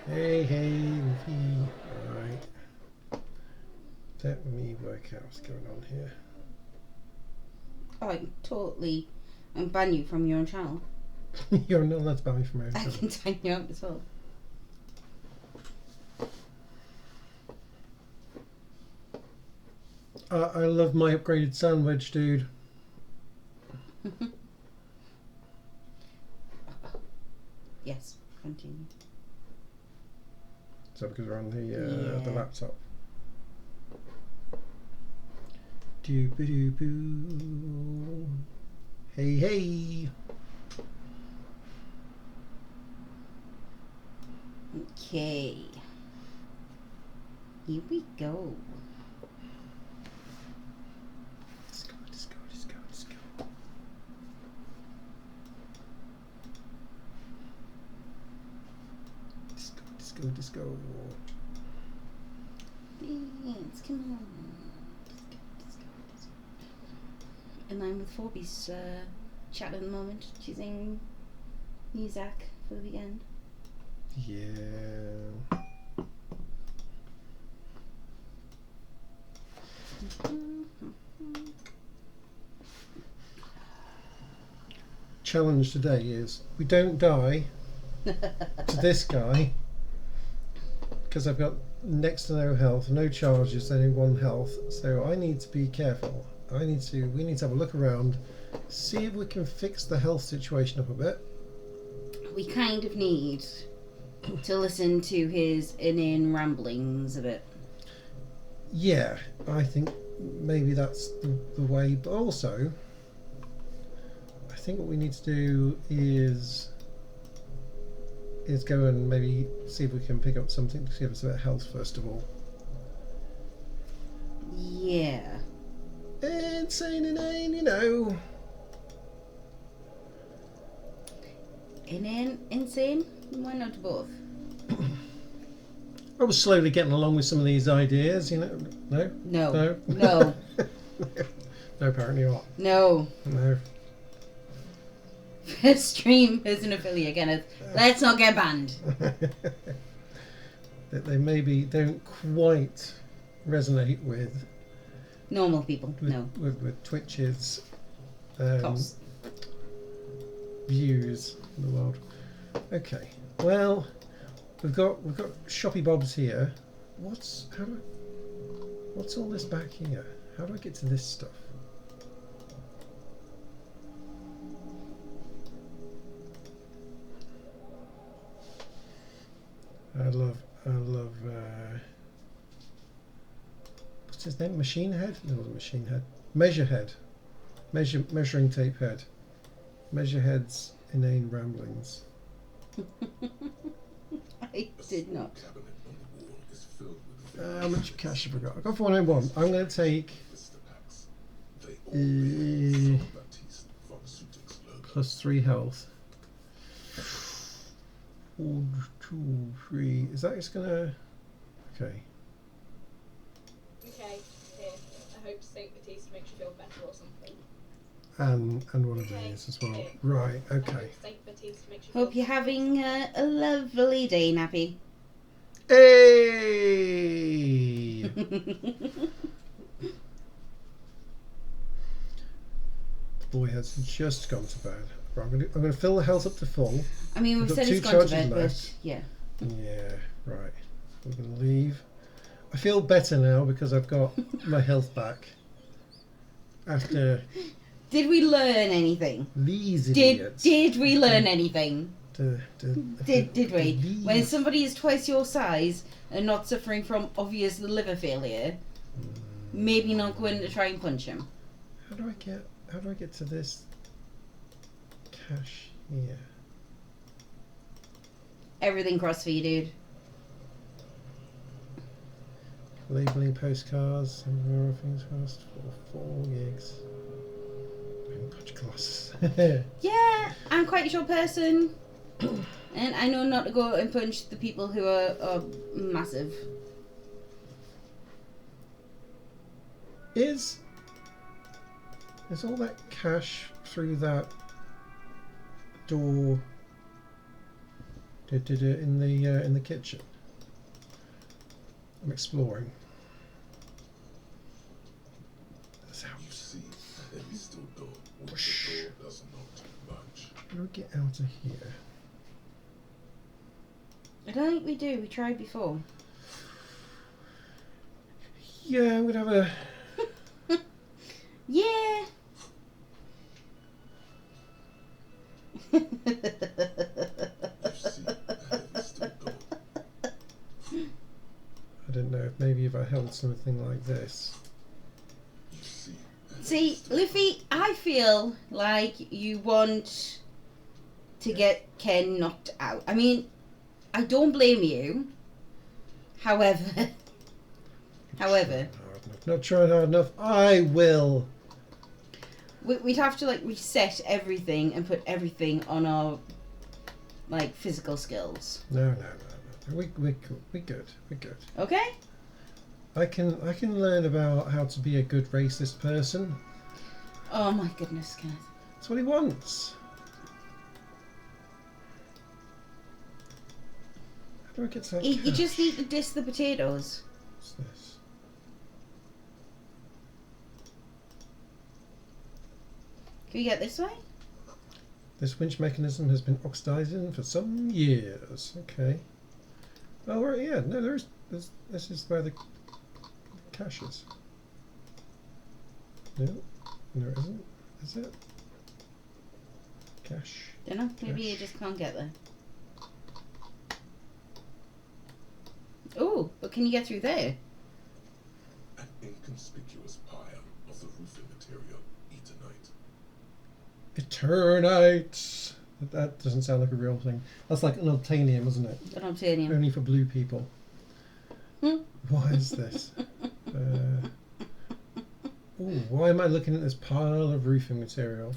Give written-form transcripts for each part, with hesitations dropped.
Hey, hey, Luffy. Alright. Let me work out what's going on here. Oh, I can totally ban you from your own channel. You're not allowed to ban me from my own I channel. can sign you out as well. I love my upgraded sandwich, dude. Yes, continue. So because we're on the laptop. Doo-ba-doo-boo. Hey, hey. Okay. Here we go. Let's go, let's go, let's go, let's go. Let's go, let's go, let's go. Dance, come on. Let's go. In line with Forby's chat at the moment, choosing Muzak for the weekend. Yeah. Challenge today is we don't die to this guy because I've got next to no health, no charges, only 1 health. So I need to be careful. We need to have a look around, see if we can fix the health situation up a bit. We kind of need to listen to his inane ramblings a bit. Yeah, I think maybe that's the way. But also, I think what we need to do is go and maybe see if we can pick up something to give us a bit of health first of all. Yeah. Insane, inane, you know. Inane, insane? Why not both? I was slowly getting along with some of these ideas, you know. No? No. No? No. No, apparently not. No. No. First stream is an affiliate, Kenneth. Let's not get banned. That they maybe don't quite resonate with Normal people, no. with Twitch's Costs. views in the world. Okay, well, we've got Shoppy Bob's here. What's all this back here? How do I get to this stuff? I love what's his name? Machine Head? No, it wasn't Machine Head. Measure Head. Measuring tape head. Measure Head's inane ramblings. I did not. How much cash have I got? I've got 491. I'm going to take plus 3 health. 1, 2, 3. Is that just going to... Okay. Okay, here. I hope St. Batiste makes you feel better or something. And one of these as well. Right, I okay. hope St. Batiste makes you feel Hope you're better. having a lovely day, Nappy. Hey! The boy has just gone to bed. Right, I'm going to fill the health up to full. I mean, we've We've got said he's 2 gone to charges bed, left. but yeah. Yeah, right. We're going to leave. I feel better now because I've got my health back. After Did we learn anything? these idiots. Did we learn anything? Did we? these- When somebody is twice your size and not suffering from obvious liver failure, maybe not go in to try and punch him. How do I get to this cash here? Everything crossed for you, dude. Labeling postcards and more things first for 4 gigs. I haven't got your glasses. Yeah, I'm quite a short person. And I know not to go and punch the people who are massive. Is all that cash through that door in the kitchen. I'm exploring. This You house. see a heavy steel door with Whoosh. the door does not budge. How do I get out of here? I don't think we do. We tried before. Yeah, I'm gonna have a. Yeah. You see a heavy steel door. I don't know. Maybe if I held something like this. You see a heavy See, steel Luffy, I feel like you want to get Ken knocked out. I mean, I don't blame you. However, Not trying hard enough. I will. we'd have to like reset everything and put everything on our like physical skills. No. We're good. We're good. Okay? I can learn about how to be a good racist person. Oh my goodness, Kenneth. That's what he wants. How do I get to that? You just cache? need to diss the potatoes. What's this? Can we get this way? This winch mechanism has been oxidizing for some years. Okay. Oh, right, yeah. No, this is where the cache is. No, it isn't. Is it? Cache. Dunno. Maybe you Gosh. just can't get there. Oh, but can you get through there? An inconspicuous pile of the roofing material, Eternite. Eternite. That doesn't sound like a real thing. That's like an obtainium, isn't it? An obsidian. Only for blue people. Hmm. Why is this? Why am I looking at this pile of roofing material?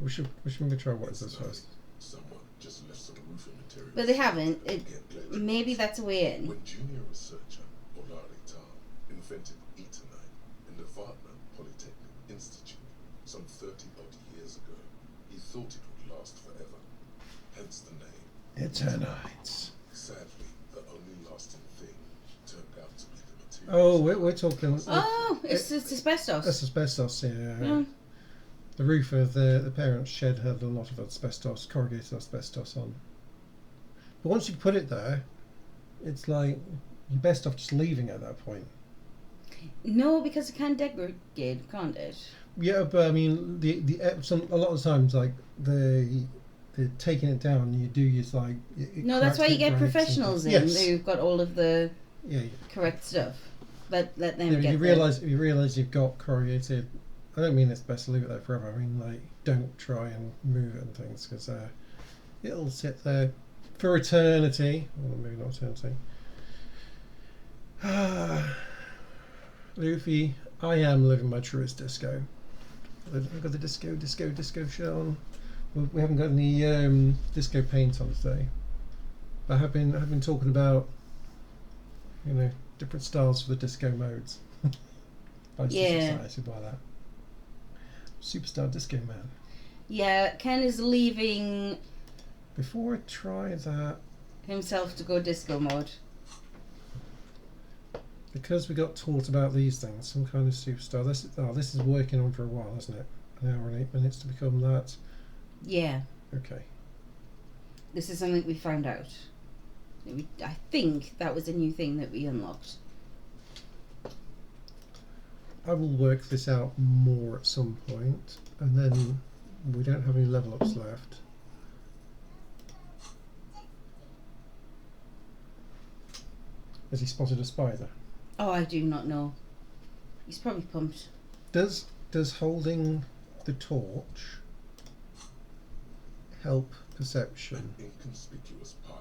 We should maybe try what is this first. Someone just left some roofing material. But they haven't. Again, legend. Maybe that's a way in. When junior researcher Olari Tan invented Eternite in the Wagner Polytechnic Institute some 30 odd years ago, he thought it would last forever. Hence the name. Eternites. Sadly, the only lasting thing turned out to be the material. Oh, we're talking. Oh, it's asbestos. That's asbestos. Yeah. Yeah. The roof of the parents' shed had a lot of asbestos, corrugated asbestos on. But once you put it there, it's like you're best off just leaving at that point. No, because it can degrade, can't it? Yeah, but I mean, a lot of times, like the taking it down, you do use like. It No, that's why you get cracks and professionals in things. Yes. who've got all of the Yeah. correct stuff. Let them Yeah, get you the- realise you've got corrugated. I don't mean it's best to leave it there forever. I mean, like, don't try and move it and things because it'll sit there for eternity. Well, maybe not eternity. Luffy, I am living my truest disco. I've got the disco shirt on. We haven't got any disco paint on today. But I have been talking about, different styles for the disco modes. I was just Yeah. excited by that. Superstar Disco Man. Yeah, Ken is leaving Before I try that, himself to go disco mode. because we got taught about these things, some kind of superstar. This is working on for a while, isn't it? An hour and 8 minutes to become that. Yeah, Okay. this is something we found out. I think that was a new thing that we unlocked. I will work this out more at some point, and then we don't have any level ups left. Has he spotted a spider? Oh, I do not know. He's probably pumped. Does holding the torch help perception? An inconspicuous pile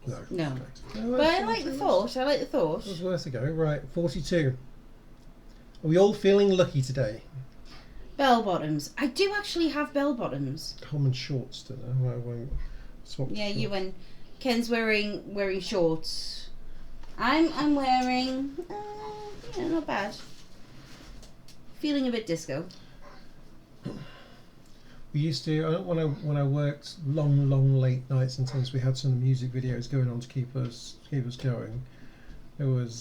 of No. the No. roofing material. No, But I that's- like the thought. I like the thought. It was worth a go. Right, 42. Are we all feeling lucky today? Bell bottoms. I do actually have bell bottoms. Tom and shorts today. I won't swap. Yeah, you shorts. and Ken's wearing shorts. I'm wearing. Not bad. Feeling a bit disco. We used to when I worked long late nights, and sometimes we had some music videos going on to keep us going. There was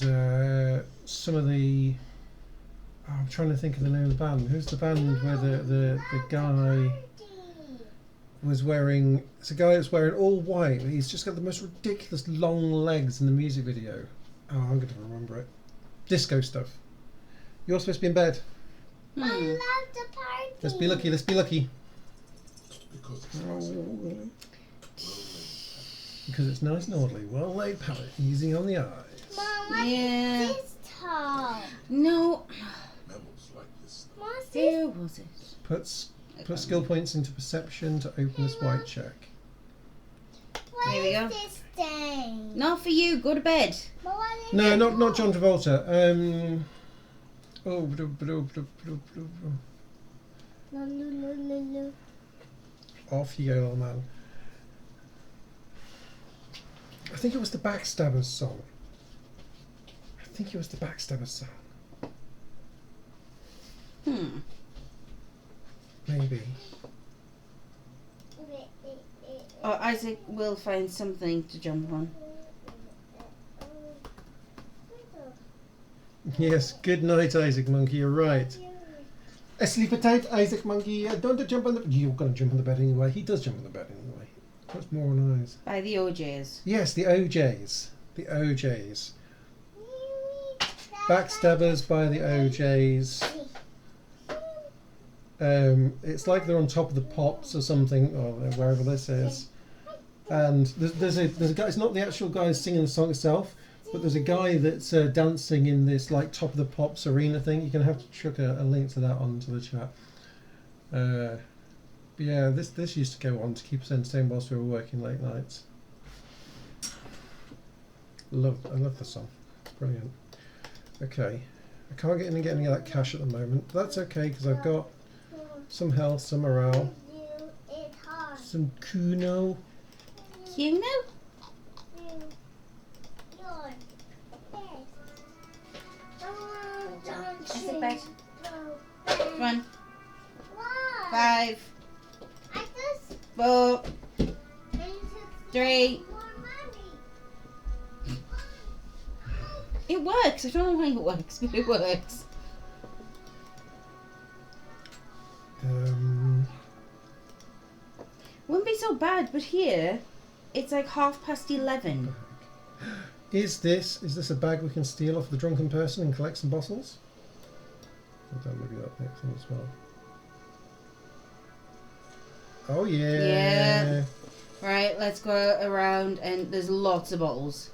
some of the. Oh, I'm trying to think of the name of the band. Who's the band where the guy was wearing? It's a guy that's wearing all white. But he's just got the most ridiculous long legs in the music video. Oh, I'm going to remember it. Disco stuff. You're supposed to be in bed. Hmm. I love the party. Let's be lucky. Let's be lucky. Because it's nice and orderly. Because it's nice and orderly. Well laid palette. Easy on the eyes. Mom, what Yeah. is this tall? No. Mammals like this stuff. What's this? Where was it? Put skill points into perception to open this white check. What Here we is go. this thing? Not for you. Go to bed. But what is No, it not called? John Travolta. Oh, No, no, no, no, no. off you go, little man. I think it was the Backstabbers song. Hmm. Maybe. Oh, Isaac will find something to jump on. Yes, good night, Isaac Monkey, you're right. Sleep tight, Isaac Monkey. Don't jump on the... You're going to jump on the bed anyway. He does jump on the bed anyway. What's more nice? By the OJs. Yes, the OJs. The OJs. Backstabbers by the OJs. It's like they're on top of the pops or something, or wherever this is. And there's a guy. It's not the actual guy singing the song itself, but there's a guy that's dancing in this like top of the pops arena thing. You're gonna have to chuck a link to that onto the chat. But yeah, this used to go on to keep us entertained whilst we were working late nights. I love the song. It's brilliant. Okay, I can't get any of that cash at the moment. But that's okay because I've got some health, some morale, some kuno. You know? Isaac, bed. One, Why? 5, I just 4, need 3. more money. It works. I don't know why it works, but it works. Wouldn't be so bad, but here it's like 11:30. Is this a bag we can steal off the drunken person and collect some bottles? I'll maybe that next thing as well. Oh yeah. Yeah. Right, let's go around, and there's lots of bottles.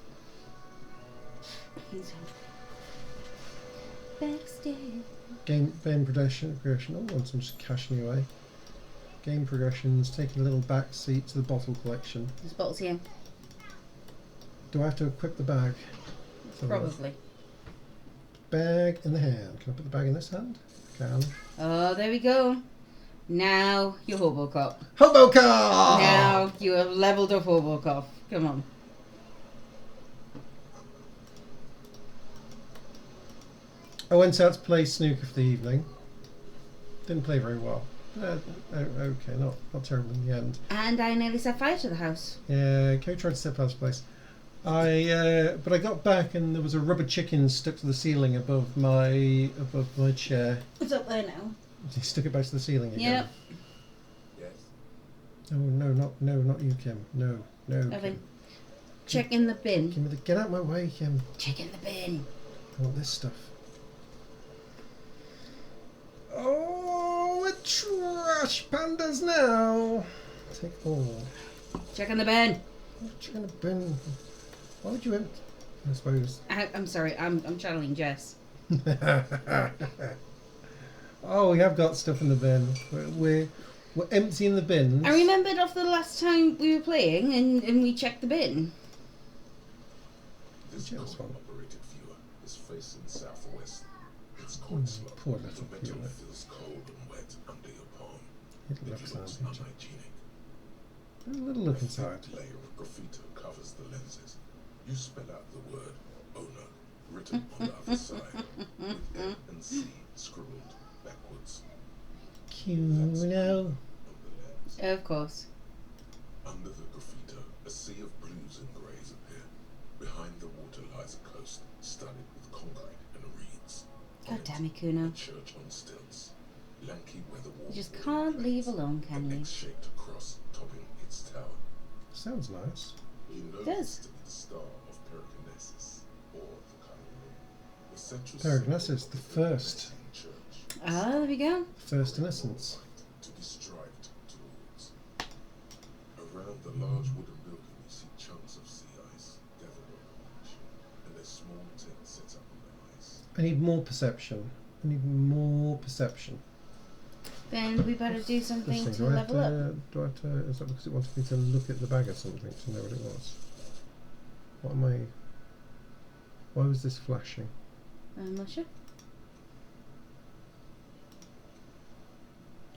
Backstage. Game progression. Oh, want some cash anyway. Game progressions. Taking a little back seat to the bottle collection. There's bottles here. Do I have to equip the bag? So Probably. Bag in the hand. Can I put the bag in this hand? Can. Oh, there we go. Now you're Hobocop. Hobocop! Now you have leveled up Hobocop. Come on. I went out to play snooker for the evening. Didn't play very well. Okay, not terrible in the end. And I nearly set fire to the house. Yeah, Kate tried to step out of place. But I got back and there was a rubber chicken stuck to the ceiling above my chair. It's up there now. He stuck it back to the ceiling again. Yep. Yes. Oh no, not you, Kim. No. Evan, Kim. check in the bin. Get out of my way, Kim. Check in the bin. I want this stuff. Oh, the trash pandas now. Take all. Check in the bin. What you gonna bin? Why would you empty? I suppose. I'm sorry. I'm channeling Jess. Oh, we have got stuff in the bin. We're emptying the bins. I remembered of the last time we were playing, and we checked the bin. This Yeah, that's one. operated viewer is facing southwest. It's quite slow. Poor little The metal viewer. feels cold and wet under your palm. It It looks looks nice. unhygienic. A little look A inside. thick layer of graffiti covers the lenses. You spell out the word owner written on the other side with N and C scribbled backwards. Cuno. On the Of course. Under the graffito, a sea of blues and greys appear. Behind the water lies a coast studded with concrete and reeds. God damn it, Kuno. A church on stilts. Lanky weatherworn. You just can't leave alone, can An you? X-shaped cross topping its tower. Sounds nice. You know Does. this to be the star of Peregrinasis, or the Chiron. The central Peregrinasis, symbol the of first. Byzantine church. Ah, there we go. First innocence. To be strived towards. Around the large wooden building, you see chunks of sea ice gathered on the beach, and a small tent set up on the ice. I need more perception. I need more perception. Then we better do something This to thing, do I have level up. to, do I have to, is that because it wanted me to look at the bag or something to know what it was? What am I, why was this flashing? I'm not sure.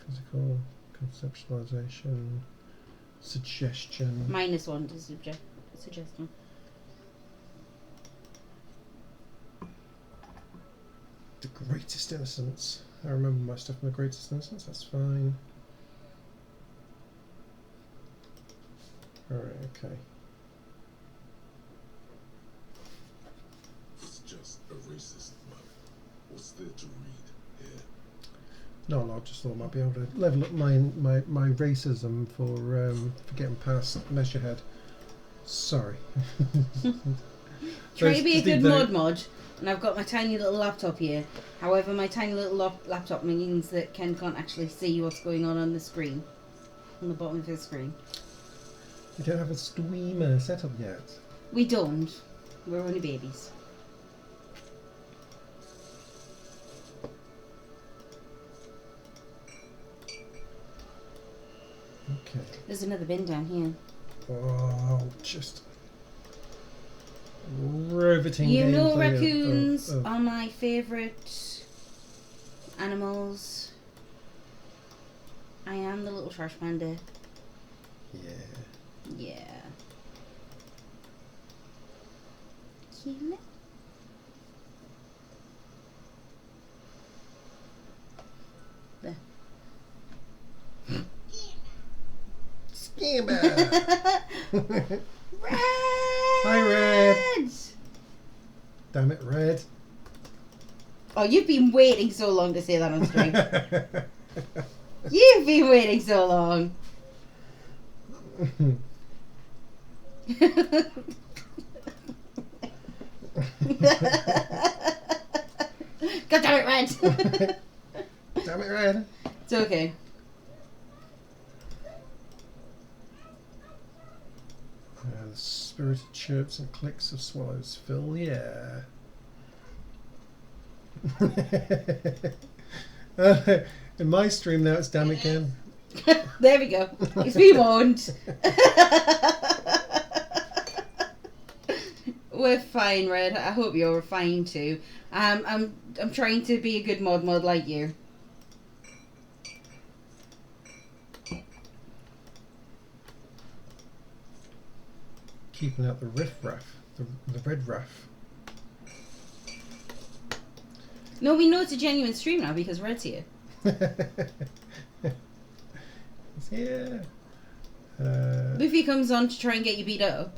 Physical, conceptualization, suggestion. -1 to suggestion. The greatest innocence. I remember my stuff from the greatest innocence, that's fine. Alright, okay. It's just a racist mug. What's there to read here? No, I just thought I might be able to level up my racism for getting past Measurehead. Sorry. Trying to be a Just good need mod, and I've got my tiny little laptop here. However, my tiny little laptop means that Ken can't actually see what's going on the screen, on the bottom of his screen. You don't have a streamer set up yet. We don't. We're only babies. Okay. There's another bin down here. Oh, just riveting. You know gameplay of- raccoons of- are my favourite animals. I am the little trash panda. yeah. Yeah. Kill it. There. Scammer. Red! Hi, Red. Damn it, Red. Oh, you've been waiting so long to say that on stream. You've been waiting so long. God damn it, Red. Damn it, Red. It's okay. The spirited chirps and clicks of swallows fill the air. In my stream now, it's damn it, Ken. There we go. It's been warned. We're fine, Red. I hope you're fine too. I'm trying to be a good mod like you. Keeping out the riff-raff, the red raff. No, we know it's a genuine stream now because Red's here. It's here. Luffy comes on to try and get you beat up.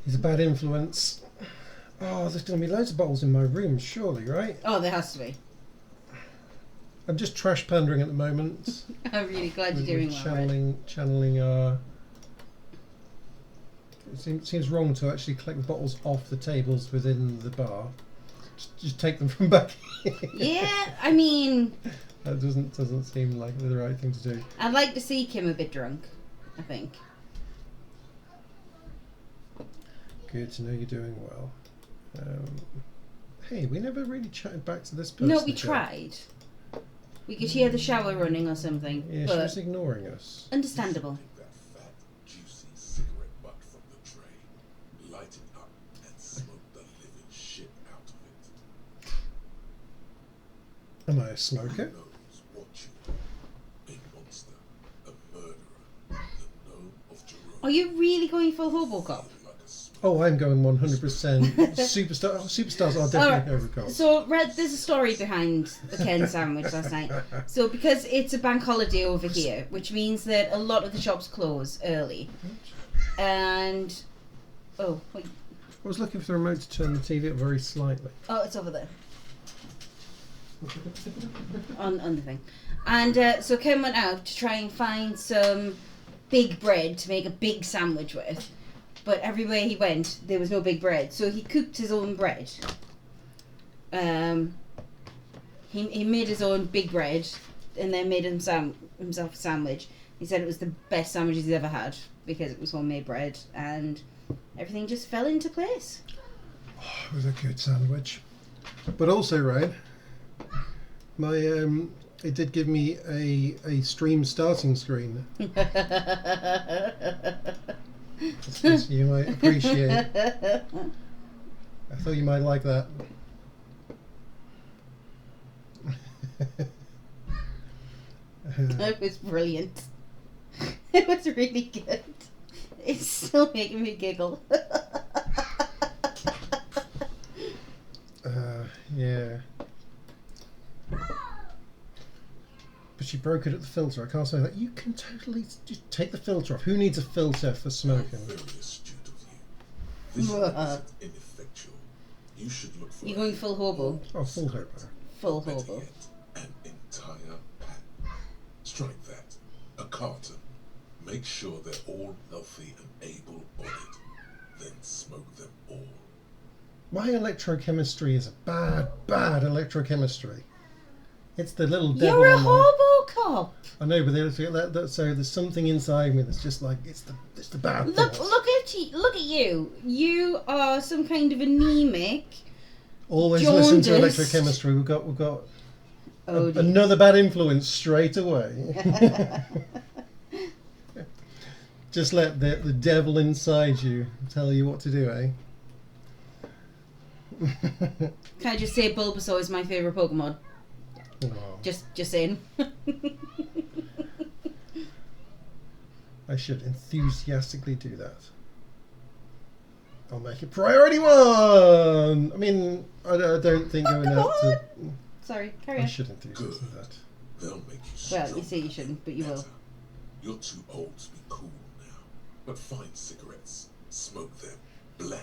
He's a bad influence. Oh, there's going to be loads of bottles in my room, surely, right? Oh, there has to be. I'm just trash pandering at the moment. I'm really glad you're doing well, Red. Channeling our... It seems wrong to actually collect bottles off the tables within the bar. Just take them from back here. Yeah, I mean, That doesn't seem like the right thing to do. I'd like to see Kim a bit drunk, I think. Good to know you're doing well. Hey, we never really chatted back to this person. No, we yet. tried. We could hear the shower running or something, Yeah, she but was ignoring us. understandable. Take that fat, juicy cigarette butt from the tray, light it up, and smoke the living shit out of it. Am I a smoker? Who knows what you are? A monster, a murderer, the gnome of Jerome. Are you really going full Hobocop? Like a smoke Oh, I'm going 100%. Superstars are definitely over Coles. So, Red, there's a story behind the Ken sandwich last night. So, because it's a bank holiday over here, which means that a lot of the shops close early. And... Oh, wait. I was looking for the remote to turn the TV up very slightly. Oh, it's over there. on the thing. And so Ken went out to try and find some big bread to make a big sandwich with. But everywhere he went, there was no big bread. So he cooked his own bread. He made his own big bread and then made himself a sandwich. He said it was the best sandwich he's ever had because it was homemade bread and everything just fell into place. Oh, it was a good sandwich. But also, Ryan, my it did give me a stream starting screen. As you might appreciate. I thought you might like that. That was brilliant. It was really good. It's still making me giggle. Yeah. But she broke it at the filter. I can't say that. You can totally just take the filter off. Who needs a filter for smoking? Very astute of you. This isn't ineffectual. You should look for You're going full hobo. Oh, full hobo. Full better hobo. yet, an entire pack. Strike that. A carton. Make sure they're all healthy and able-bodied. Then smoke them all. My electrochemistry is a bad electrochemistry. It's the little devil. You're a on the- hobo cop. I know, but so there's something inside me that's just like it's the bad. Look thoughts. look at you. You are some kind of anemic. Always listen to jaundiced. electrochemistry. We've got Oh, dear. another bad influence straight away. Just let the devil inside you tell you what to do, eh? Can I just say Bulbasaur is my favourite Pokemon? Wow. Just saying. I should enthusiastically do that. I'll make it priority one. I mean, I don't think going out to. Sorry, carry I on. should enthusiastically do that. They'll make you strong. Well, you say you shouldn't, but you will. You're too old to be cool now. But find cigarettes, smoke them, blam.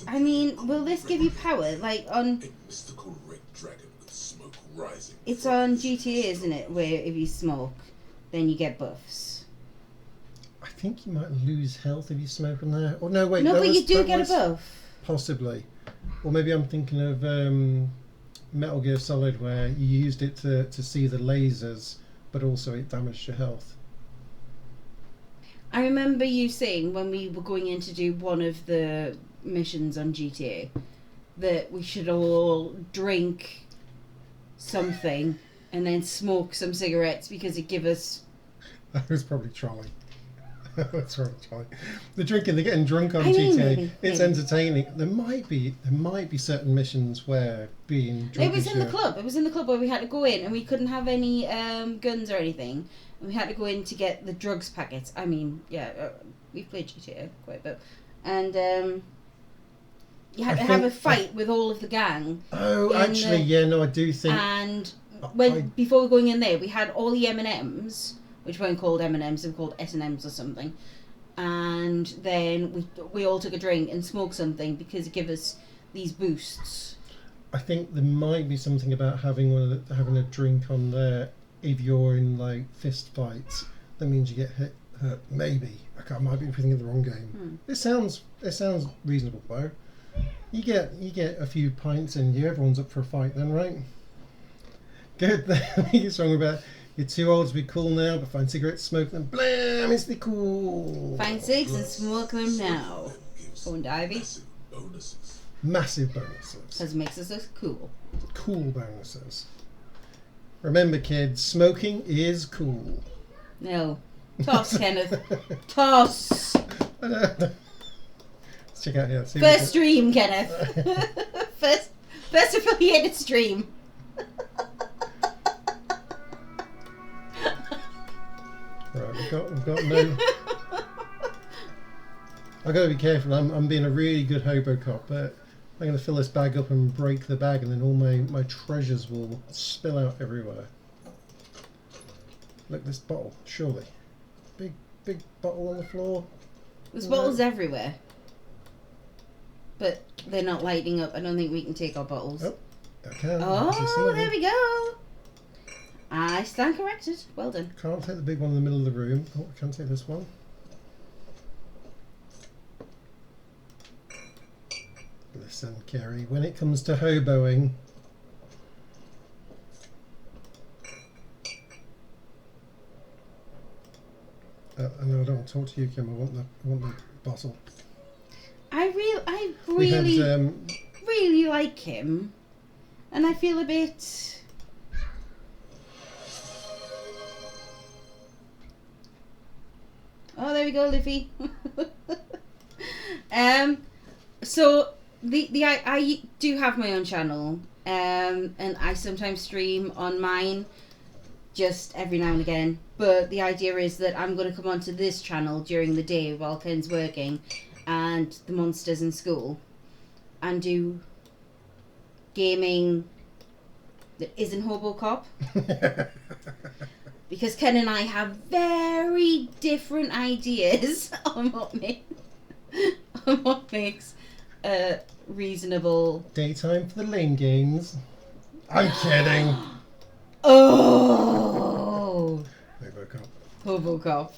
I mean, will this give you power? Like on... A mystical red dragon with smoke rising. It's from on his GTA, isn't it? Where if you smoke, then you get buffs. I think you might lose health if you smoke on there. Or no, wait. No, that but was- you do that get a was- buff. Possibly. Or maybe I'm thinking of Metal Gear Solid, where you used it to see the lasers, but also it damaged your health. I remember you saying when we were going in to do one of the missions on GTA that we should all drink something and then smoke some cigarettes because it give us... I was probably trolling. That's probably trolling. The drinking, they're getting drunk on I mean, GTA. maybe. It's entertaining. There might be certain missions where being drunk It was is in the your- club. It was in the club where we had to go in and we couldn't have any guns or anything. And we had to go in to get the drugs packets. I mean, yeah, we've played GTA quite a bit. And you had I to have a think- fight with all of the gang. Oh, in actually, the- yeah, no, I do think. And I- before going in there, we had all the M&Ms, which weren't called M&Ms, they were called S&Ms or something. And then we all took a drink and smoked something because it gave us these boosts. I think there might be something about having having a drink on there if you're in like fist fights. That means you get hurt. Maybe I might be thinking of the wrong game. It sounds reasonable though. You get a few pints in you. Everyone's up for a fight then, right? Good. I think it's wrong about you're too old to be cool now, but find cigarettes, smoke them. Blam! It's the cool. Find cigs and smoke them now. Them gives Owned Ivy. massive bonuses. Massive bonuses. Because it makes us look cool. Cool bonuses. Remember, kids, smoking is cool. No. Toss, Kenneth. Toss. Let's check out here. See First stream, Kenneth. First affiliated stream. Right, we've got no. I've got to be careful. I'm being a really good hobo cop, but I'm going to fill this bag up and break the bag, and then all my treasures will spill out everywhere. Look, this bottle, surely. Big bottle on the floor. There's No. bottles everywhere. But they're not lighting up. I don't think we can take our bottles. Oh, I can. I see some Oh, of there them. we go. I stand corrected. Well done. Can't take the big one in the middle of the room. Oh, I can take this one. Listen, Kerry, when it comes to hoboing, no, I don't want to talk to you, Kim. I want the bottle. I We had, really like him, and I feel a bit. Oh, there we go, Liffy. So I do have my own channel, and I sometimes stream on mine, just every now and again. But the idea is that I'm going to come onto this channel during the day while Ken's working, and the monsters in school, and do gaming that isn't Hobocop, because Ken and I have very different ideas on what makes a reasonable. Daytime for the lane games. I'm kidding. Oh, Robocop. Hobocop.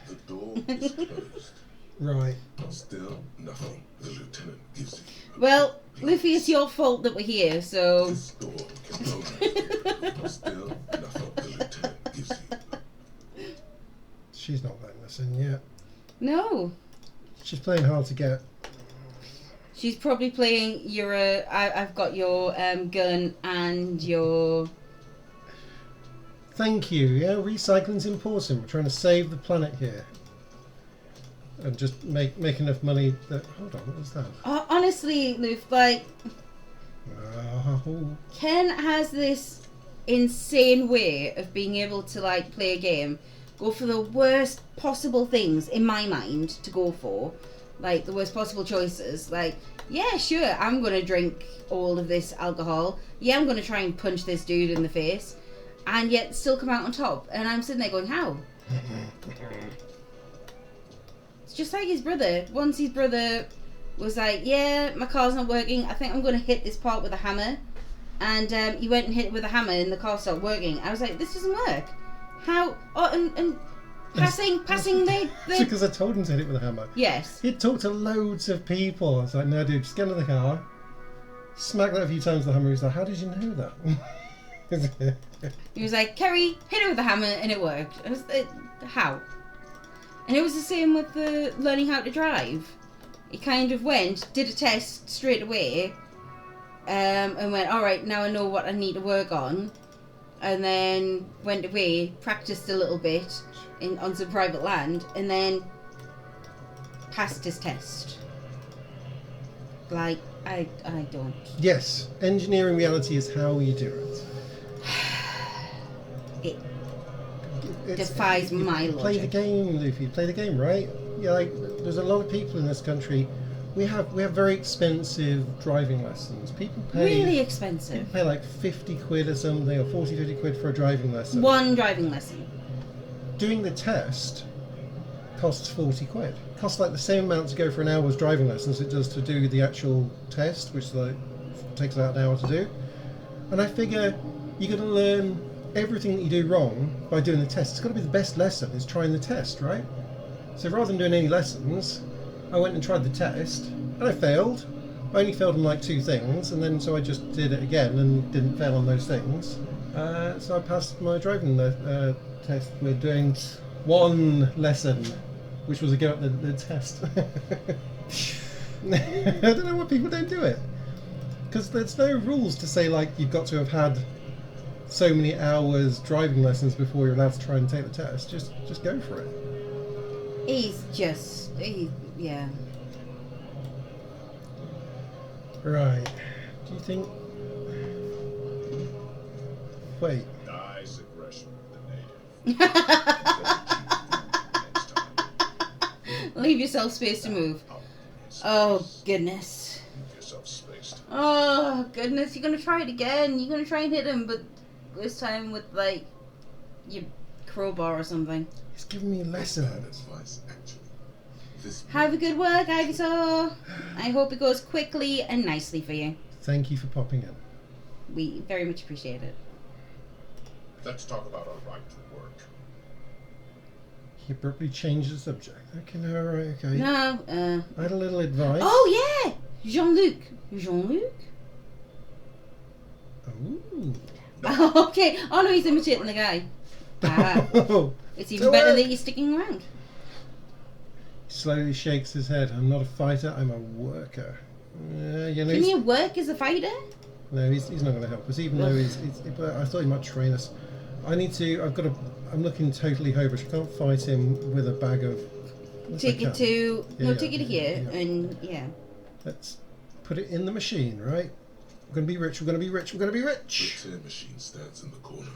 The door is closed. Right. Still nothing the lieutenant gives you. Well, Liffy, it's your fault that we're here, so. This door can only still nothing the lieutenant gives you. She's not letting us in yet. No. She's playing hard to get. She's probably playing your. I've got your gun and your. Thank you. Yeah, recycling's important. We're trying to save the planet here, and just make enough money that. Hold on, what was that? Honestly, Luke, like Oh, Ken has this insane way of being able to like play a game, go for the worst possible things in my mind to go for, like the worst possible choices. Like, yeah, sure, I'm gonna drink all of this alcohol. Yeah, I'm gonna try and punch this dude in the face, and yet still come out on top. And I'm sitting there going, how? It's just like his brother. Once his brother was like, yeah, my car's not working. I think I'm going to hit this part with a hammer. And he went and hit it with a hammer and the car stopped working. I was like, this doesn't work. How? Oh, and passing the... It's because I told him to hit it with a hammer. Yes. He'd talked to loads of people. I was like, no, dude, just get into the car. Smack that a few times with the hammer. He's like, how did you know that? He was like, Kerry, hit it with a hammer, and it worked. I was like, how? And it was the same with the learning how to drive. He kind of went, did a test straight away, and went, all right, now I know what I need to work on. And then went away, practiced a little bit on some private land, and then passed his test. Like, I don't. Yes, engineering reality is how you do it. It defies my logic. Play the game, Luffy. Play the game, right? Yeah, like there's a lot of people in this country. We have very expensive driving lessons. People pay Really expensive. People pay like 50 quid or something, or 40, 50 quid for a driving lesson. One driving lesson. Doing the test costs 40 quid. Costs like the same amount to go for an hour's driving lesson as it does to do the actual test, which like takes about an hour to do. And I figure you're going to learn everything that you do wrong by doing the test. It's got to be the best lesson is trying the test, right? So rather than doing any lessons, I went and tried the test and I failed. I only failed on like 2 things, and then so I just did it again and didn't fail on those things. So I passed my driving test with doing 1 lesson, which was a go at the test. I don't know why people don't do it, because there's no rules to say like you've got to have had so many hours driving lessons before you're allowed to try and take the test. Just go for it. Yeah. Right. Do you think? Wait. Nice aggression with the native. Next time. give yourself space to move. Oh, goodness. Give yourself space to Oh, goodness. You're going to try it again. You're going to try and hit him, but this time with, like, your crowbar or something. He's giving me bad lessons. advice, actually. This Have a good work, Ivysaur. I hope it goes quickly and nicely for you. Thank you for popping in. We very much appreciate it. Let's talk about our right to work. He abruptly changed the subject. Okay, no, right, okay. No, I had a little advice. Oh, yeah! Jean-Luc. Jean-Luc? Oh. Okay. Oh, no, he's imitating the guy. Ah. It's even better that you're sticking around. Slowly shakes his head. I'm not a fighter, I'm a worker. You know, Can you work as a fighter? no, he's not going to help us, even though but I thought he might train us. I'm looking totally hobish. I can't fight him with a bag of... Yes, I Take it can. to... Yeah, No, yeah, take it here, yeah. and yeah. Let's put it in the machine, right? We're going to be rich, we're going to be rich, we're going to be The rich! tear machine stands in the corner.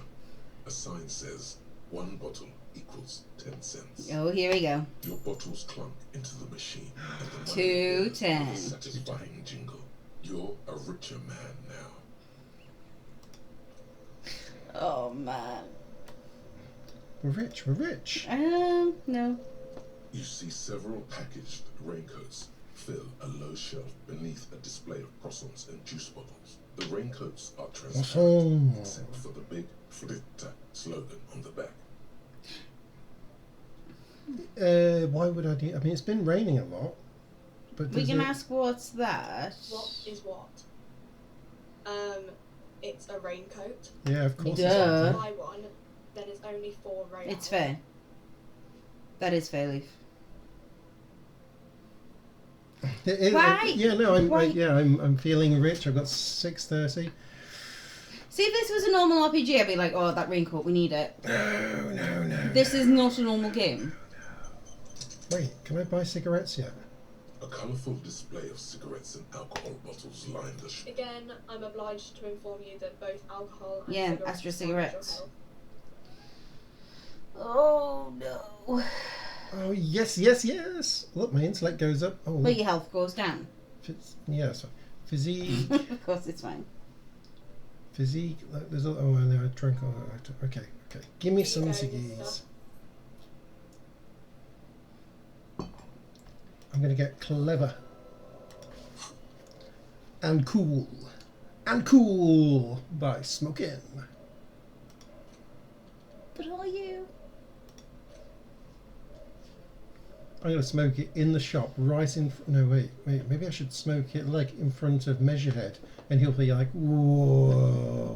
A sign says, 1 bottle equals 10 cents. Oh, here we go. Your bottles clunk into the machine. And the money 2 appears with a 10. satisfying jingle. You're a richer man now. Oh, man. We're rich, we're rich. No. You see several packaged raincoats fill a low shelf beneath a display of croissants and juice bottles. The raincoats are transparent, Croissant. except for the big Fritta slogan on the back. Why would I do... I mean, it's been raining a lot. But We does can it- ask what's that? What is what? It's a raincoat. Yeah, of course. Duh. It's If like you buy one, then it's only for rain. It's fair. That is fair, Leaf. that. Why? Yeah, no, Why? I'm feeling rich. I've got 630. See, if this was a normal RPG, I'd be like, oh, that raincoat, we need it. No. This is not a normal game. Wait, can I buy cigarettes yet? A colourful display of cigarettes and alcohol bottles line the shop. Again, I'm obliged to inform you that both alcohol and Yeah, cigarettes Astra damage your cigarettes. health. Oh, no. Oh, yes. Look, my intellect goes up. Oh, But your health goes down. yes. Physique. Of course, it's fine. Physique. There's oh, no, I drank. Okay. Give me Here some you go, ciggies. mister. I'm gonna get clever. And cool. By smoking. But are you? I'm gonna smoke it in the shop, right in. No, wait. Maybe I should smoke it like in front of Measurehead, and he'll be like, "Whoa,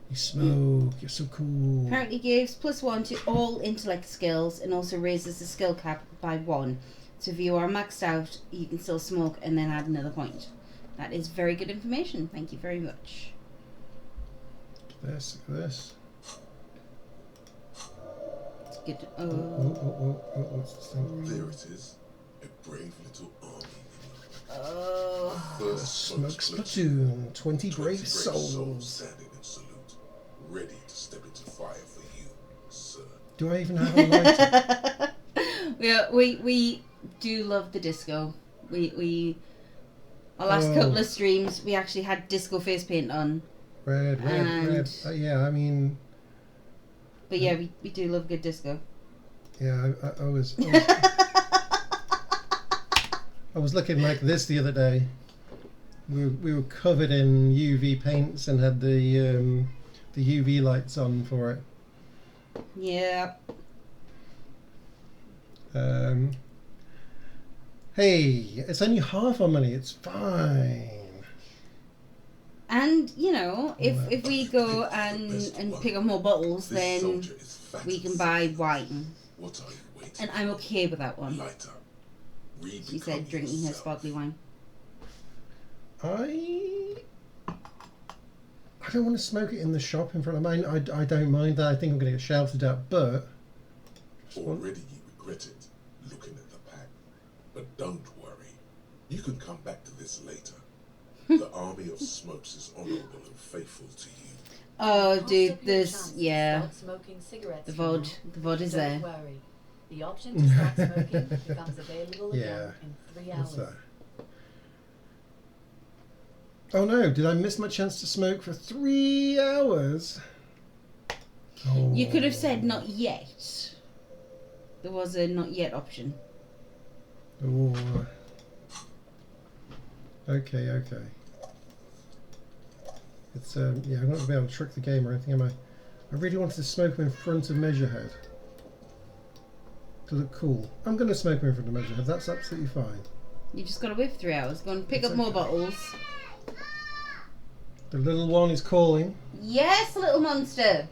you smoke! You're so cool." Apparently gives +1 to all intellect skills and also raises the skill cap by 1. So if you are maxed out, you can still smoke and then add another point. That is very good information. Thank you very much. This. It's good. Oh, what's this thing? There it is. A brave little army. Oh. First Smoke platoon, 20 brave souls. standing in salute, ready to step into fire for you, sir. Do I even have a lighter? Yeah, we do love the disco. We our last couple of streams we actually had disco face paint on. Red. Yeah, I mean, But yeah, we do love good disco. yeah, I was I was looking like this the other day. We were covered in UV paints and had the UV lights on for it. Yeah. Hey, it's only half our money. It's fine. And you know, if we go and pick up more bottles, This then soldier is fat we and can buy sick. wine. What are you waiting And I'm okay with that one. Light up. She said, drinking her sparkly wine. I don't want to smoke it in the shop in front of mine. I don't mind that. I think I'm going to get shouted at, but Already you regret it, looking at the pack. But don't worry. You can come back to this later. The army of smokes is honourable and faithful to you. Oh, Pass dude, up your this chance to yeah, start smoking cigarettes the from VOD is Don't there. worry. The option to stop smoking becomes available Yeah. again in 3 What's hours. that? Oh no, did I miss my chance to smoke for 3 hours? Oh. You could have said not yet. There was a not yet option. Oh. Okay. It's yeah, I'm not gonna be able to trick the game or anything, am I? I really wanted to smoke him in front of Measurehead to look cool. I'm gonna smoke him in front of Measurehead. That's absolutely fine. You just got to wait for 3 hours. Go and pick It's up more okay. bottles. The little one is calling. Yes, little monster.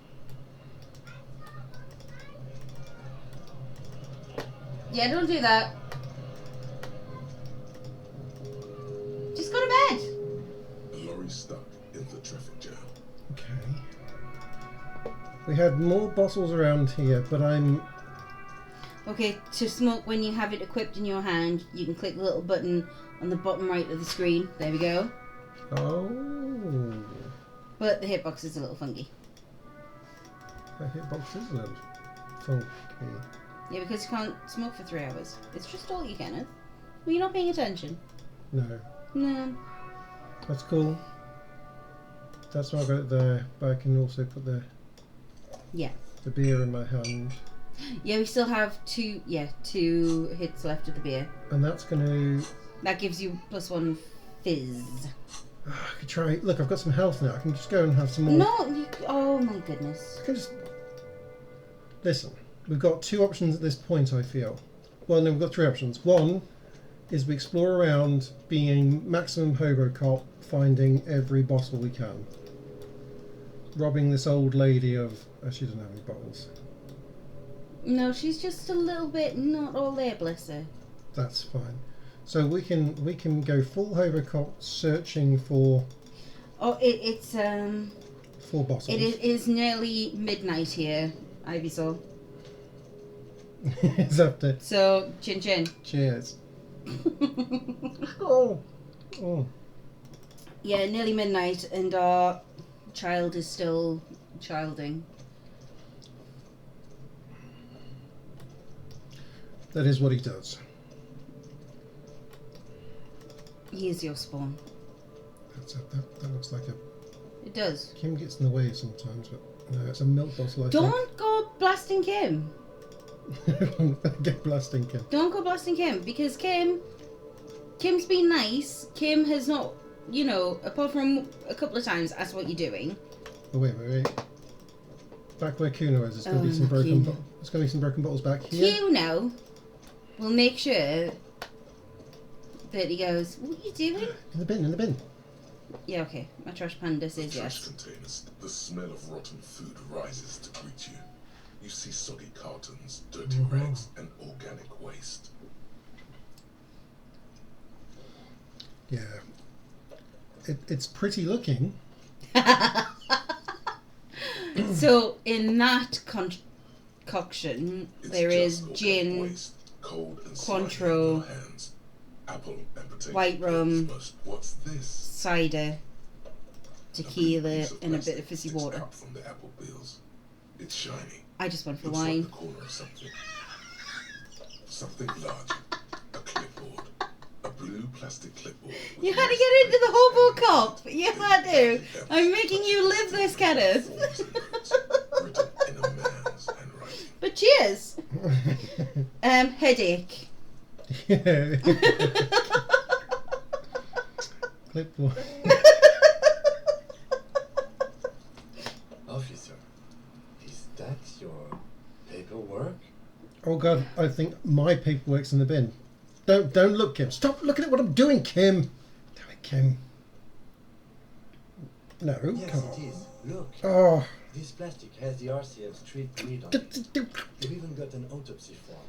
Yeah, don't do that. Just go to bed. The lorry's stuck in the traffic jam. Okay. We had more bottles around here, but I'm. Okay, to smoke when you have it equipped in your hand, you can click the little button on the bottom right of the screen. There we go. Oh. But the hitbox is a little funky. That hitbox is a little funky. Yeah, because you can't smoke for 3 hours. It's just all you, Kenneth. Well, you're not paying attention. No. No. That's cool. That's why I got it there, but I can also put the Yeah. the beer in my hand. Yeah, we still have two hits left of the beer. And that's gonna That gives you +1 fizz. I could try look, I've got some health now. I can just go and have some more. No, oh my goodness. I can just listen. We've got 2 options at this point, I feel. Well no, we've got 3 options. One is we explore around being maximum hobo cop, finding every bottle we can. Robbing this old lady of she doesn't have any bottles. No, she's just a little bit not all there, bless her. That's fine. So we can go full hobo cop searching for Oh, it's 4 bottles. it is nearly midnight here, Ivysaur. It's up to So chin chin. cheers. Oh. Yeah, nearly midnight, and our child is still childing. That is what he does. He is your spawn. That looks like a It does. Kim gets in the way sometimes, but no, it's a milk bottle. I Don't go blasting Kim. think. Get blasting Kim. Don't go blasting Kim, because Kim's been nice. Kim has not, apart from a couple of times, asked what you're doing. Oh wait. Back where Kuno is, there's going to be some no, broken. Kuno. There's going to be some broken bottles back here. Kuno will make sure that he goes, what are you doing? In the bin. Yeah, okay. My trash panda says Trash yes. containers. The smell of rotten food rises to greet you. You see soggy cartons, dirty rags, and organic waste. Yeah. It's pretty looking. So in that concoction, It's there is just organic gin, waste, cold and slimy in Cointreau, your hands. Apple and potato white rum, peels. What's this? cider, tequila, piece of and a bit plastic of fizzy sticks water. out from the apple peels. It's shiny. I just went for Looks like wine. the corner of something. Something larger. A clipboard. A blue plastic clipboard. with You had to nice get into the red hobo lettering. cop. You had to. I'm making you live this, Kenneth. Forms and notes, written in a man's handwriting. But cheers. Headache. Yeah. Clipboard. Officer, is that your paperwork? Oh god, I think my paperwork's in the bin. Don't look, Kim. Stop looking at what I'm doing, Kim. Damn it, Kim. No, Yes, come it on. is. Look, Oh. this plastic has the RCM street grid on it. You've even got an autopsy form.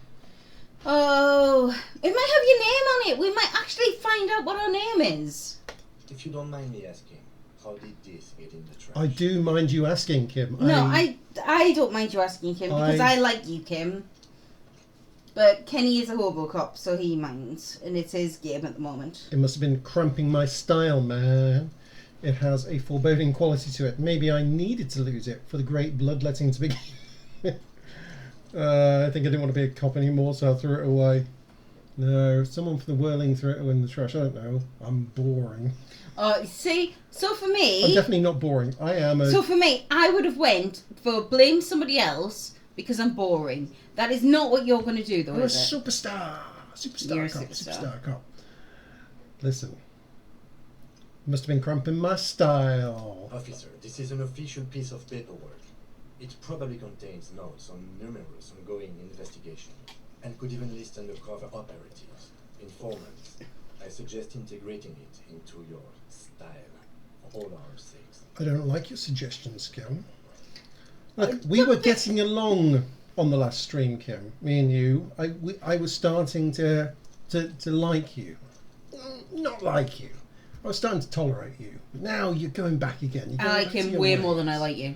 Oh, it might have your name on it. We might actually find out what our name is. If you don't mind me asking, how did this get in the trash? I do mind you asking, Kim. No, I don't mind you asking Kim because I- I like you, Kim. But Kenny is a hobo cop, so he minds, and it's his game at the moment. It must have been cramping my style, man. It has a foreboding quality to it. Maybe I needed to lose it for the great bloodletting to begin. I think I didn't want to be a cop anymore, so I threw it away. No, someone from the whirling threw it in the trash. I don't know. I'm boring. See, so for I'm me, definitely not boring. I am a. I would have went for blame somebody else because I'm boring. That is not what you're going to do, though, I'm a is it? superstar. Superstar You're a cop. superstar. Superstar cop. Listen. Must have been cramping my style. Officer, this is an official piece of paperwork. It probably contains notes on numerous ongoing investigations and could even list undercover operatives, informants. I suggest integrating it into your style for all our sakes. I don't like your suggestions, Kim. Look, we were getting along on the last stream, Kim. Me and you. I was starting to like you. Not like you. I was starting to tolerate you. But now you're going back again. You're I going like back to him your way ways. more than I like you.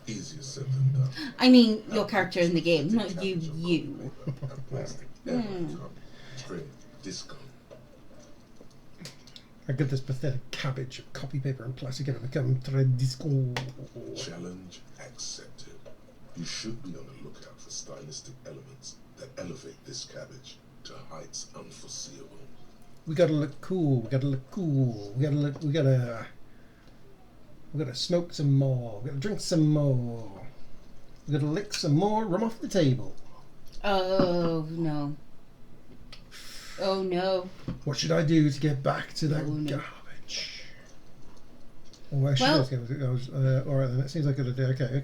Easier said than done. I mean, your character in the game, not you. And plastic, tray, disco. I get this pathetic cabbage of copy paper and plastic and become Tredisco. Challenge accepted. You should be on the lookout for stylistic elements that elevate this cabbage to heights unforeseeable. We gotta look cool. We gotta look cool. We gotta smoke some more. We gotta drink some more. We gotta lick some more rum off the table. Oh, no. Oh, no. What should I do to get back to that Oh, no. garbage? Oh, where should Well- I go? All right, then. It seems like a good idea. Okay.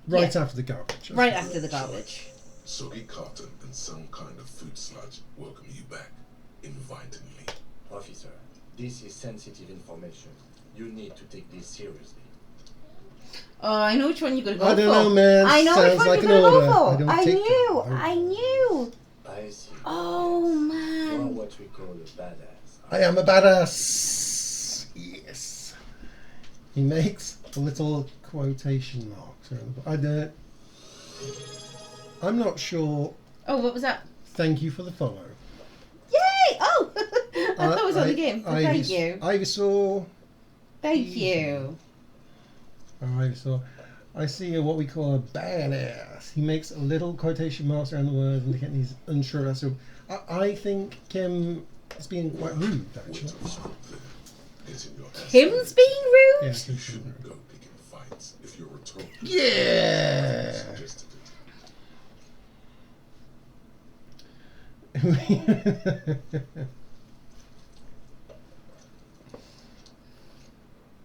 Right Yeah. after the garbage. Right after the garbage. Soggy cotton and some kind of food sludge welcome you back, invitingly. Officer, this is sensitive information. You need to take this seriously. Oh, I know which one you're going to go I for. don't know, man. I know Sounds which one like you're an going to order. go I for. don't I take knew. them. I knew. I see. Oh, You are man. what we call a badass. I am a badass. Yes. He makes little quotation marks. I'm not sure. Oh, what was that? Thank you for the follow. Yay! Oh! I thought it was on the game. So thank you. Ivysaur. Thank you. Ivysaur. I see what we call a badass. He makes little quotation marks around the words and he's unsure as to. I think Kim is being quite rude, actually. Wait till script there. Get in your ass. Kim's being rude? Yeah, You Kim's being shouldn't go picking fights if you're a troll. Yeah. Suggested it.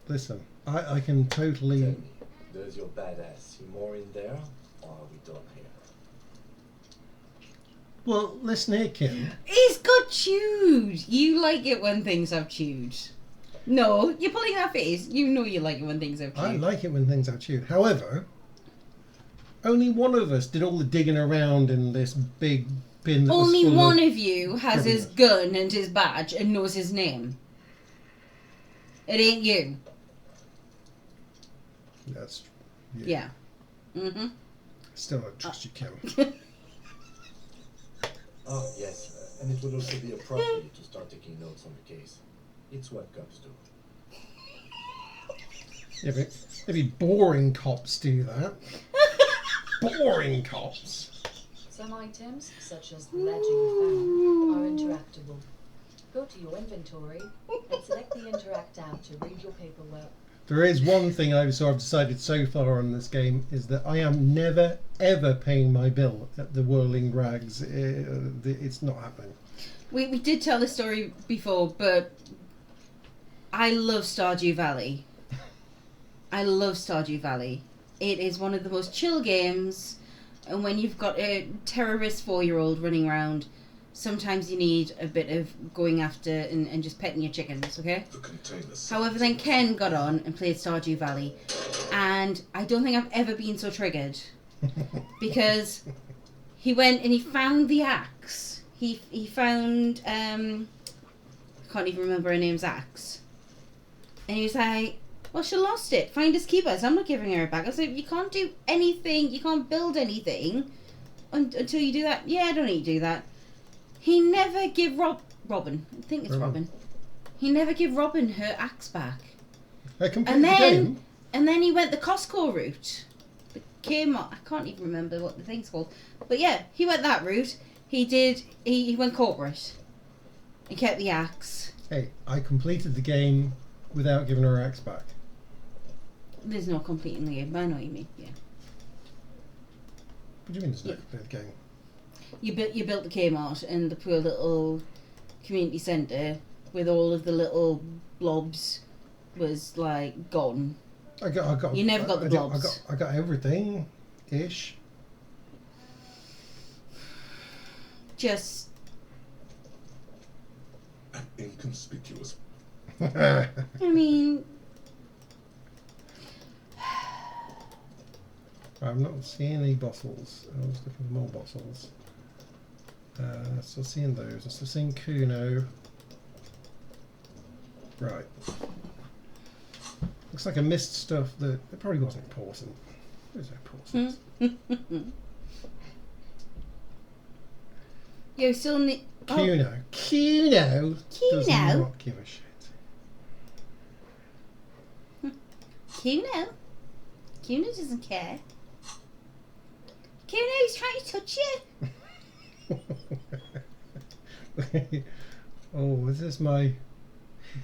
Listen, I can totally. Tell me, does your badass see more in there, or are we done here? Well, listen here, Kim. He's got chewed. You like it when things have chewed. No, you're pulling that face. You know you like it when things have chewed. I like it when things are chewed. However, only one of us did all the digging around in this big bin. That Only was full one of. of you has his gun and his badge and knows his name. It ain't you. That's. Yeah. Mm-hmm. Still don't trust you, Kim. Oh, yes, and it would also be appropriate to start taking notes on the case. It's what cops do. Yeah, but maybe boring cops do that. Boring cops. Some items, such as the ledger you found, are interactable. Go to your inventory and select the Interact tab to read your paperwork. There is one thing I've decided so far on this game is that I am never ever paying my bill at the Whirling Rags. It's not happening. We did tell this story before, but I love Stardew Valley. I love Stardew Valley. It is one of the most chill games, and when you've got a terrorist 4-year-old running around, sometimes you need a bit of going after and just petting your chickens, okay? The container. However, then Ken got on and played Stardew Valley, and I don't think I've ever been so triggered, because he went and he found the axe. He found I can't even remember her name's axe, and he was like, "Well, she lost it. Finders keepers. I'm not giving her it back." I was like, "You can't do anything. You can't build anything until you do that." "Yeah, I don't need to do that." He never give Robin. I think it's Robin. He never give Robin her axe back. I completed And the then, game. and then he went the Costco route. Kmart. I can't even remember what the thing's called. But yeah, he went that route. He went corporate. He kept the axe. Hey, I completed the game without giving her axe back. There's no completing the game, but I know what you mean. Yeah. What do you mean there's no complete game? You built the Kmart and the poor little community centre with all of the little blobs was like gone. I got. You never got the blobs. I got everything, ish. Just An inconspicuous. I mean, I'm not seeing any bottles. I was looking for more bottles. Still seeing those. I'm still seeing Kuno. Right. Looks like I missed stuff that it probably wasn't important. It was important. you still need. Kuno. Kuno does Kuno? not give a shit. Kuno doesn't care. Kuno's trying to touch you. Oh, is this my...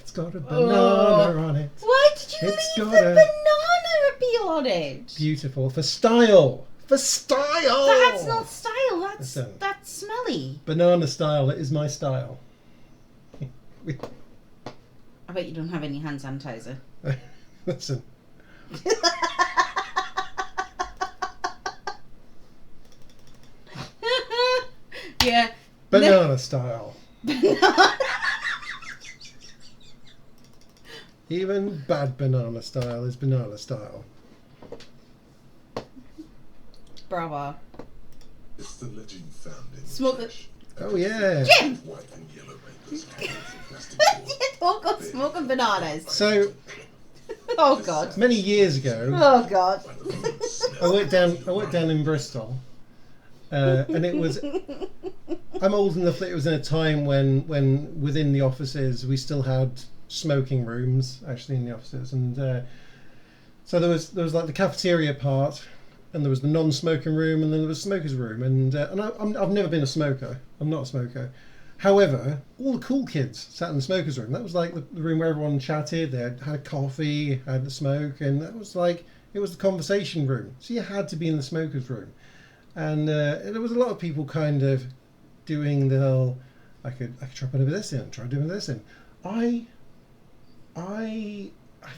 It's got a banana on it. Why did you It's leave got the a- banana appeal on it? Beautiful. For style! For style! That's not style. Listen. That's smelly. Banana style is my style. I bet you don't have any hand sanitizer. Listen. Yeah. Banana style. Even bad banana style is banana style. Bravo. It's the legend found in Smoke the it. trash. Oh yeah. Jim! White and yellow papers hanging from plastic board. Don't go smoking bananas. So Oh god. many years ago, Oh god. By the fruit smell. I worked down in Bristol, and it was. I'm old enough that it was in a time when within the offices we still had smoking rooms actually in the offices, and so there was like the cafeteria part, and there was the non-smoking room, and then there was the smokers room, and I've never been a smoker. I'm not a smoker. However, all the cool kids sat in the smokers room. That was like the room where everyone chatted. They had a coffee, had a smoke, and that was like it was the conversation room. So you had to be in the smokers room, and there was a lot of people kind of doing the whole, I could try putting this in, try doing this in. I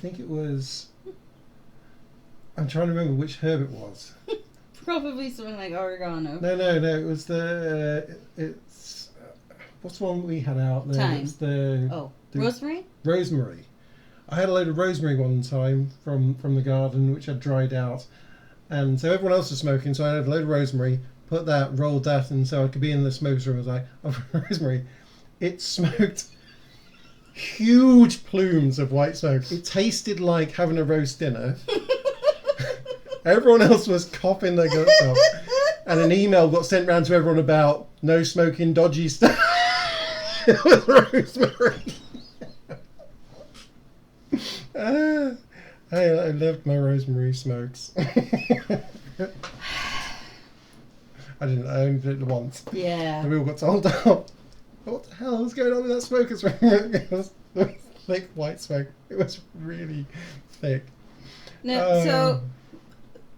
think it was. I'm trying to remember which herb it was. Probably something like oregano. No. It was it's what's the one we had out there? Thyme. It's the Oh, the- rosemary? rosemary. I had a load of rosemary one time from the garden, which had dried out, and so everyone else was smoking. So I had a load of rosemary, put that, rolled that, and so I could be in the smoker's room. I was like, oh, rosemary. It smoked huge plumes of white smoke. It tasted like having a roast dinner. Everyone else was coughing their guts up, and an email got sent round to everyone about no smoking dodgy stuff. It was rosemary. I loved my rosemary smokes. I only did it once. Yeah. And we all got told off. What the hell was going on in that smoker's room? It was thick white smoke. It was really thick. No, so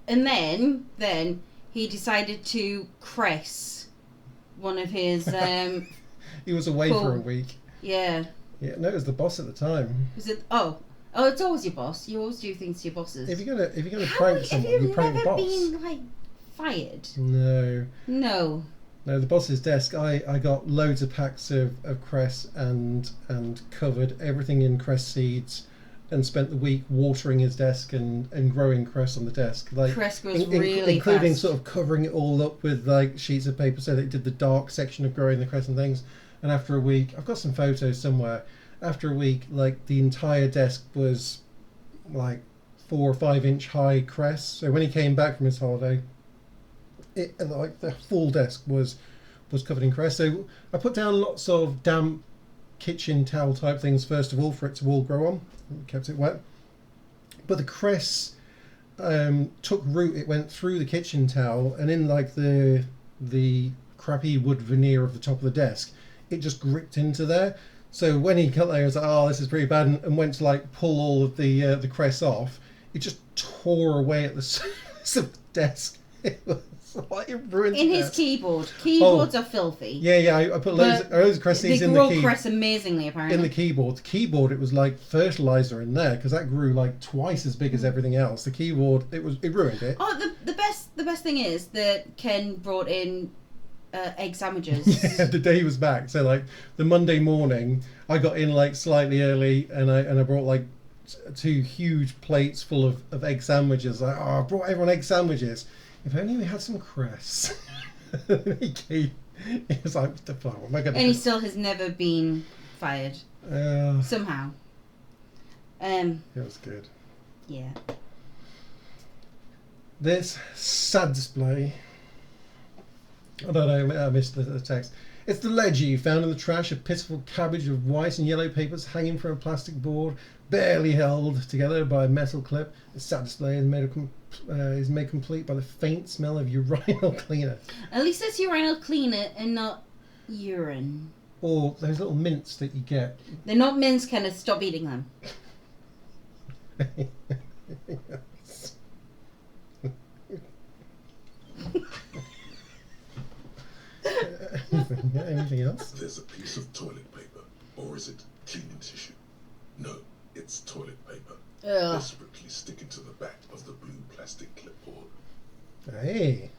and then he decided to cress one of his He was away for a Cool. week. yeah. Yeah, no, it was the boss at the time. Was it it's always your boss. You always do things to your bosses. If you're gonna How prank have someone, you you prank the never boss. been like fired? No, No. the boss's desk. I got loads of packs of cress and covered everything in cress seeds, and spent the week watering his desk and growing cress on the desk. Like Cress grows really including fast. sort of covering it all up with like sheets of paper so that it did the dark section of growing the cress and things. And after a week, I've got some photos somewhere. After a week, like the entire desk was like 4 or 5 inch high cress. So when he came back from his holiday, it like the full desk was covered in cress. So I put down lots of damp kitchen towel type things first of all for it to all grow on. Kept it wet. But the cress took root. It went through the kitchen towel and in like the crappy wood veneer of the top of the desk. It just gripped into there. So when he cut there, he was like, "Oh, this is pretty bad," and went to like pull all of the crest off. It just tore away at the surface of the desk. It was like it ruined In the his desk. keyboard. Keyboards are filthy. Yeah. I put loads of crest They seeds in the grow keyboard. cress amazingly, apparently. In the keyboard. The keyboard, it was like fertilizer in there because that grew like twice as big as everything else. The keyboard, it ruined it. Oh, the best thing is that Ken brought in egg sandwiches. Yeah, the day he was back. So like the Monday morning, I got in like slightly early, and I brought like 2 huge plates full of egg sandwiches. Like, oh, I brought everyone egg sandwiches. If only we had some cress. he was like, what the fuck? What am I going to And do? he still has never been fired. Somehow. It was good. Yeah. This sad display. I don't know, I missed the text. It's the ledger you found in the trash, a pitiful cabbage of white and yellow papers hanging from a plastic board, barely held together by a metal clip. The sad display is made complete by the faint smell of urinal cleaner. At least it's urinal cleaner and not urine. Or those little mints that you get. They're not mints, Kenneth. Stop eating them. Anything else? There's a piece of toilet paper. Or is it cleaning tissue? No, it's toilet paper. Ugh. Desperately sticking to the back of the blue plastic clipboard. Hey,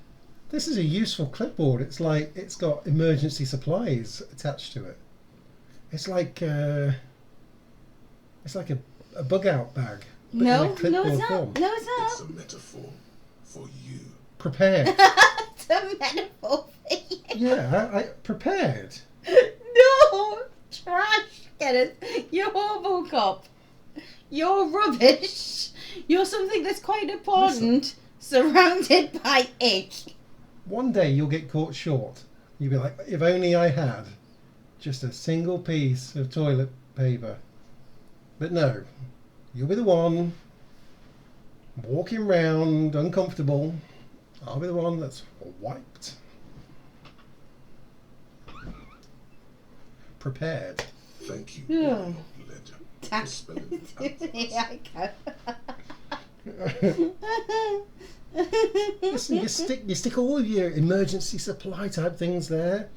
this is a useful clipboard. It's like it's got emergency supplies attached to it. It's like a bug out bag. but in a No, clipboard it's not. form. No, it's It's not. a metaphor for you. Prepared. It's a metaphor for you. Yeah, I prepared. No! Trash, Kenneth. You're Robocop. You're rubbish. You're something that's quite important, surrounded by it. One day you'll get caught short. You'll be like, if only I had just a single piece of toilet paper. But no, you'll be the one walking round uncomfortable. I'll be the one that's wiped. Prepared. Thank you, Yeah. Royal Ledger, for spelling it out for us. Listen, you stick all of your emergency supply type things there.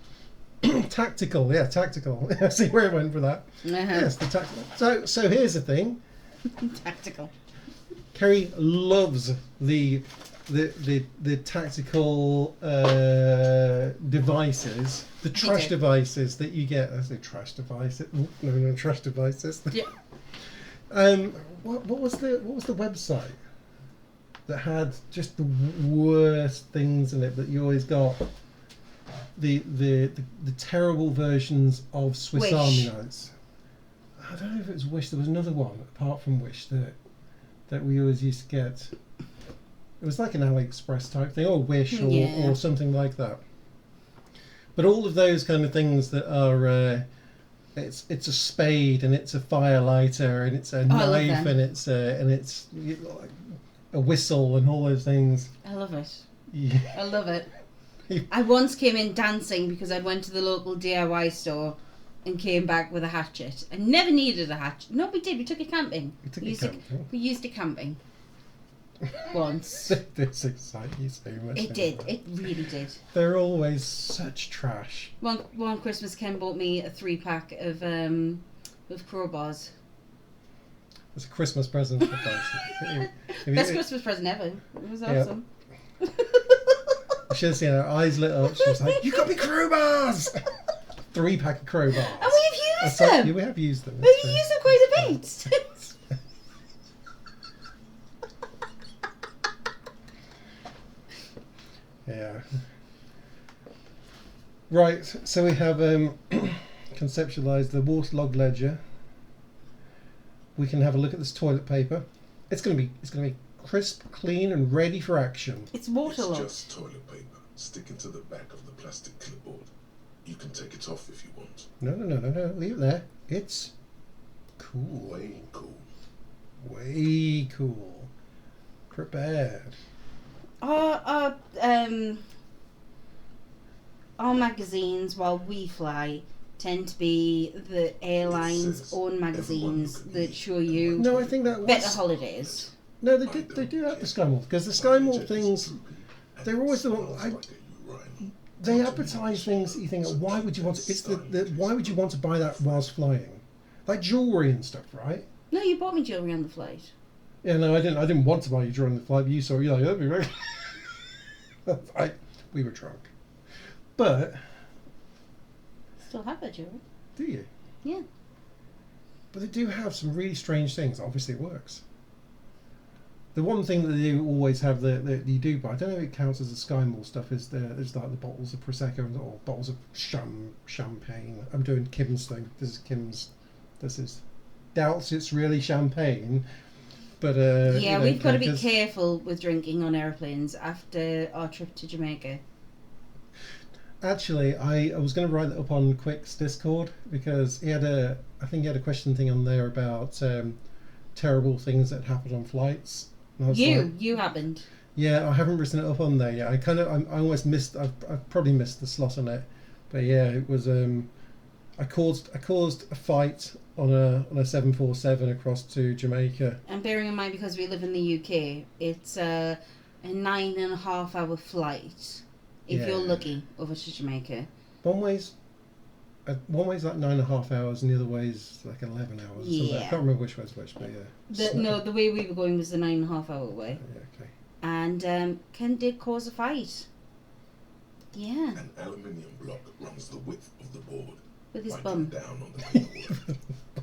Tactical, yeah, tactical. See where I went for that. Yes, the tactical. So here's the thing. Tactical. Kerry loves the tactical devices, the trash do. devices that you get. I say trash devices. No, trash devices. Yeah. What was the website that had just the worst things in it? That you always got the terrible versions of Swiss Wish. Army knives. I don't know if it was Wish. There was another one apart from Wish that we always used to get. It was like an AliExpress type thing, or Wish, Yeah. or something like that. But all of those kind of things that are, it's a spade and it's a fire lighter and it's a I love knife them. and it's like a whistle and all those things. I love it. Yeah. I love it. I once came in dancing because I went to the local DIY store and came back with a hatchet. I never needed a hatchet. No, we did. We took it camping. We took We it used camping. We used it camping. Once. This excites you so much. It did. It really did. They're always such trash. One Christmas, Ken bought me a 3-pack of crowbars. It's a Christmas present for folks. Best Christmas present ever. It was Yeah. awesome. You should have seen her eyes lit up. She was like, "You got me crowbars!" 3-pack of crowbars. And we've used Yeah, them. we have used them. We've used them quite a bit. Yeah. Right, so we have conceptualised the waterlogged ledger. We can have a look at this toilet paper. It's gonna be crisp, clean, and ready for action. It's It's waterlogged. just toilet paper sticking to the back of the plastic clipboard. You can take it off if you want. No, leave it there. It's cool. Way cool. Way cool. Prepared. Our magazines while we fly tend to be the airline's own magazines that show you No, I think that better was... holidays. No, they do have the Sky Mall, because the Sky Mall things, they're always the one... They advertise things that you think, why would you want to... It's the why would you want to buy that whilst flying? Like jewellery and stuff, right? No, you bought me jewellery on the flight. Yeah, no, I didn't want to buy you during the flight, but you saw it, you're like, that'd be right. We were drunk. But, Still have that jewellery. do you? Yeah. But they do have some really strange things. Obviously, it works. The one thing that they do always have that you do buy, I don't know if it counts as the Sky Mall stuff, is like the bottles of Prosecco or bottles of champagne. I'm doing Kim's thing. This is Kim's. This is doubts it's really champagne, but Yeah, we've got to be careful with drinking on airplanes after our trip to Jamaica. Actually, I was going to write that up on Quick's Discord, because I think he had a question thing on there about terrible things that happened on flights. And I was like, You happened. yeah, I haven't written it up on there yet. I almost missed. I've probably missed the slot on it, but yeah, it was. I caused a fight on a 747 across to Jamaica. And bearing in mind, because we live in the UK, it's a 9.5 hour flight. If Yeah. you're lucky, over to Jamaica. One way's like 9.5 hours, and the other way's like 11 hours. Or something. I Yeah. can't remember which way's which, but yeah. The way we were going was the 9.5 hour way. Yeah, okay. And Ken did cause a fight. Yeah, An aluminium block runs the width of the board, with his biting bum. down on the paperwork.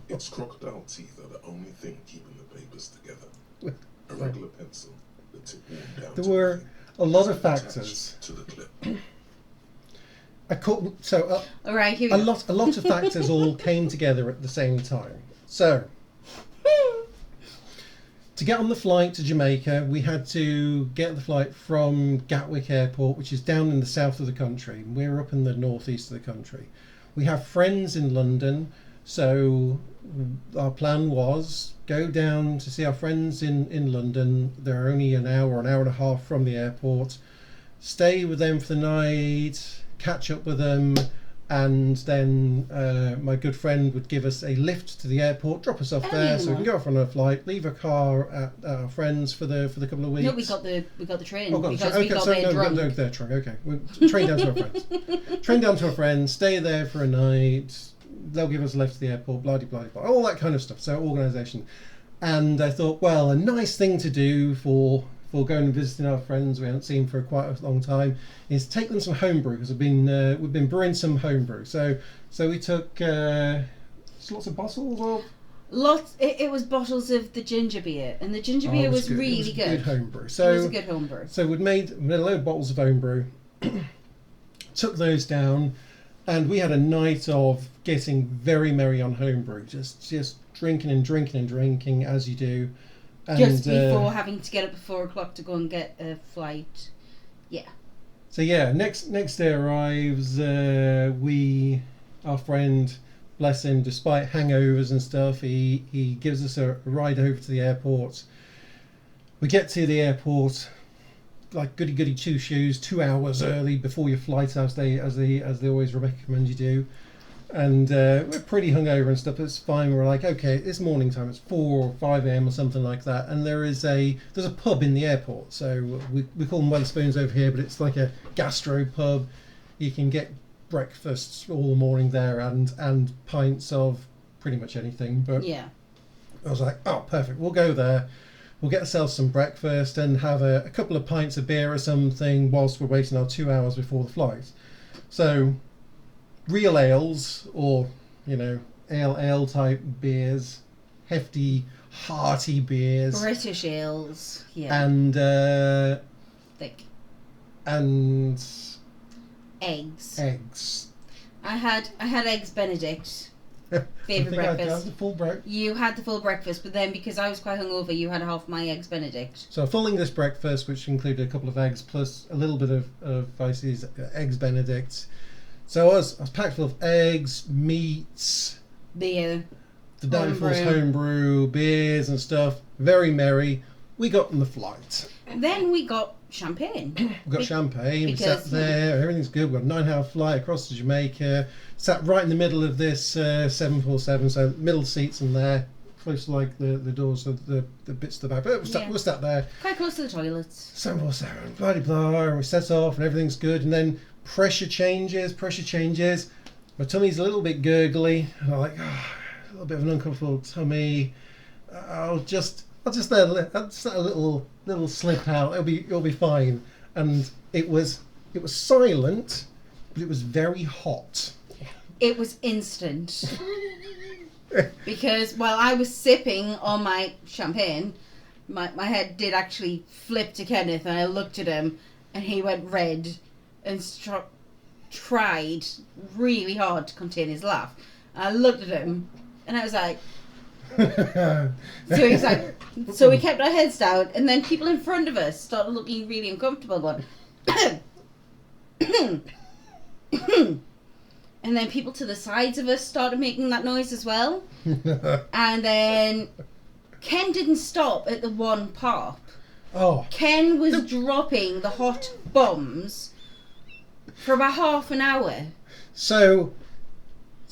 Its crocodile teeth are the only thing keeping the papers together. A regular pencil, the tip worn down There to were nothing, a lot is of attached factors. to the clip. All right, here we A go. lot of factors all came together at the same time. So, to get on the flight to Jamaica, we had to get the flight from Gatwick Airport, which is down in the south of the country. We're up in the northeast of the country. We have friends in London, so our plan was go down to see our friends in London. They're only an hour and a half from the airport. Stay with them for the night, catch up with them, and then my good friend would give us a lift to the airport, drop us off there, so we can go off on a flight, leave a car at our friends for the couple of weeks. No, we got the train Oh, got the because train. we got sorry, there drunk. no, they're drunk. Okay, we'll train down to our friends. Train down to our friends, stay there for a night. They'll give us a lift to the airport, blah, blah, blah, all that kind of stuff. So organisation. And I thought, well, a nice thing to do for going and visiting our friends we haven't seen for quite a long time is take them some homebrew, because we've been brewing some homebrew. So we took lots of bottles of. It was bottles of the ginger beer, and the ginger beer it was good. really It was good. Good homebrew. It So was a good homebrew. So we made a load of bottles of homebrew, took those down, and we had a night of getting very merry on homebrew, just drinking and drinking and drinking as you do. And, Just before having to get up at 4 o'clock to go and get a flight. So yeah, next day arrives. Our friend, bless him, despite hangovers and stuff, he gives us a ride over to the airport. We get to the airport like goody two shoes, 2 hours early before your flight, as they always recommend you do. And we're pretty hungover and stuff. It's fine. We're like, okay, it's morning time. It's 4 or 5 a.m. or something like that. And there's a pub in the airport. So we call them Wetherspoons over here, but it's like a gastro pub. You can get breakfasts all morning there and pints of pretty much anything. But Yeah. I was like, oh, perfect. We'll go there. We'll get ourselves some breakfast and have a couple of pints of beer or something whilst we're waiting our 2 hours before the flight. So real ales, or ale type beers, hefty, hearty beers, British ales. Yeah. and Thick. and Eggs. eggs. I had Eggs Benedict. I Favourite think I breakfast. had the full breakfast. You had the full breakfast, but then because I was quite hungover, you had half my Eggs Benedict. So a full English breakfast, which included a couple of eggs plus a little bit of Vice's Eggs Benedict. So I was packed full of eggs, meats, Beer. the Dinosaurs Homebrew. homebrew, beers and stuff. Very merry. we got on the flight. Then we got champagne. We got champagne, we because- sat there, everything's good. We got a 9-hour flight across to Jamaica. Sat right in the middle of this 747, so middle seats in there, close to like the doors of the bits to the back. But we sat there, Quite close to the toilets. 747, blah blah blah, and we set off and everything's good. And then pressure changes. My tummy's a little bit gurgly, and I'm like, a little bit of an uncomfortable tummy. I'll just let a little slip out. It'll be fine. And it was silent, but it was very hot. It was instant. Because while I was sipping on my champagne, my head did actually flip to Kenneth, and I looked at him, and he went red and tried really hard to contain his laugh. And I looked at him, and I was like, so we kept our heads down, and then people in front of us started looking really uncomfortable, going, and then people to the sides of us started making that noise as well. And then Ken didn't stop at the one pop. Oh, Ken was dropping the hot bombs for about half an hour. so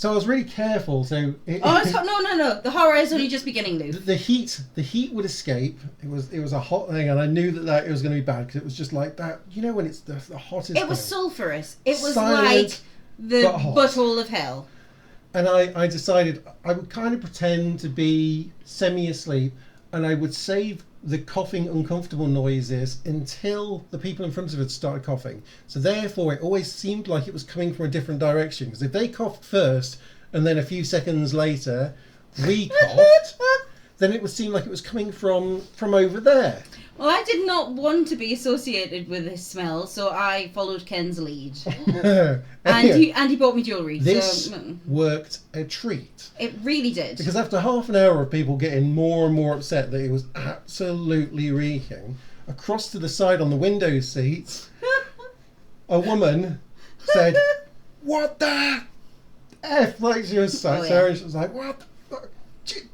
I was really careful. So No. The horror is only just beginning, Luke. the heat would escape. It was a hot thing, and I knew that it was going to be bad because it was just like that. You know when it's the hottest. It was thing. sulphurous. It was Silent, like the but hot. butthole of hell. And I decided I would kind of pretend to be semi-asleep, and I would save the coughing, uncomfortable noises until the people in front of us started coughing. So therefore, it always seemed like it was coming from a different direction. Because if they coughed first, and then a few seconds later, we coughed, then it would seem like it was coming from over there. Well, I did not want to be associated with this smell, so I followed Ken's lead. And he bought me jewellery. This So worked a treat. it really did. Because after half an hour of people getting more and more upset that it was absolutely reeking, across to the side on the window seats, a woman said, "What the F?" Like she was sat there and she was like, "What?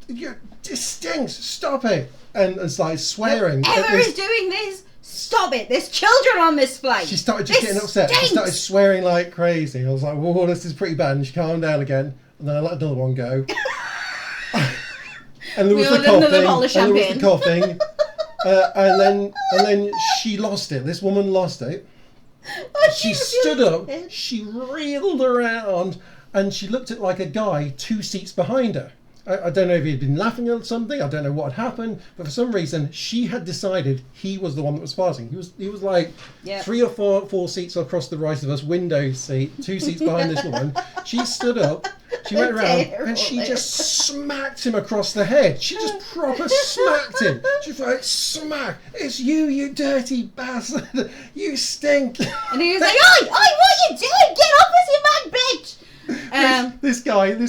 It stinks! Stop it!" And started swearing. at Whoever this- is doing this, stop it! There's children on this flight. She started just This getting upset. She stinks! started swearing like crazy. I was like, "Whoa, this is pretty bad." And she calmed down again. And then I let another one go. And there was We the all had another bottle coughing. of And there was the champagne. coughing. And then she lost it. This woman lost it. She stood up. She reeled around, and she looked at like a guy 2 seats behind her. I don't know if he'd been laughing at something. I don't know what had happened, but for some reason she had decided he was the one that was farting. He was like Yep. 3 or 4 seats across the right of us, window seat, 2 seats behind this woman. She stood up. She went around and she just smacked him across the head. She just proper smacked him. She was like, "Smack! It's you dirty bastard! You stink!" And he was like, "Oi, what are you doing? Get off us, you mad bitch!" This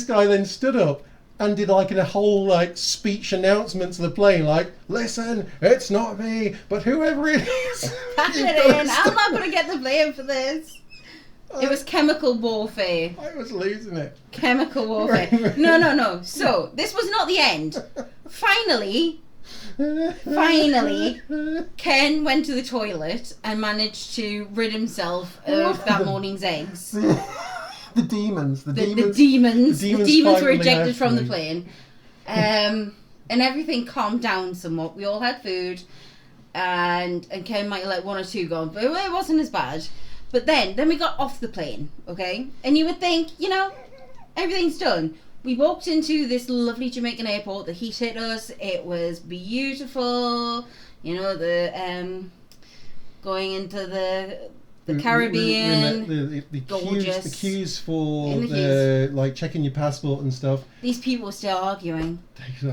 guy then stood up and did like a whole like speech announcement to the plane, like, "Listen, it's not me, but whoever it is." Pack you've it gotta in. stop." I'm not going to get the blame for this. It was chemical warfare. I was losing it. Chemical warfare. No. So, this was not the end. Finally, Ken went to the toilet and managed to rid himself of that morning's eggs. The demons. The The demons demons were finally ejected left from the me. plane. And everything calmed down somewhat. We all had food, and Ken might have let 1 or 2 go, but it wasn't as bad. But then we got off the plane, okay? And you would think, everything's done. We walked into this lovely Jamaican airport. The heat hit us. It was beautiful. Going into the Caribbean. The queues for In the like checking your passport and stuff. These people were still arguing.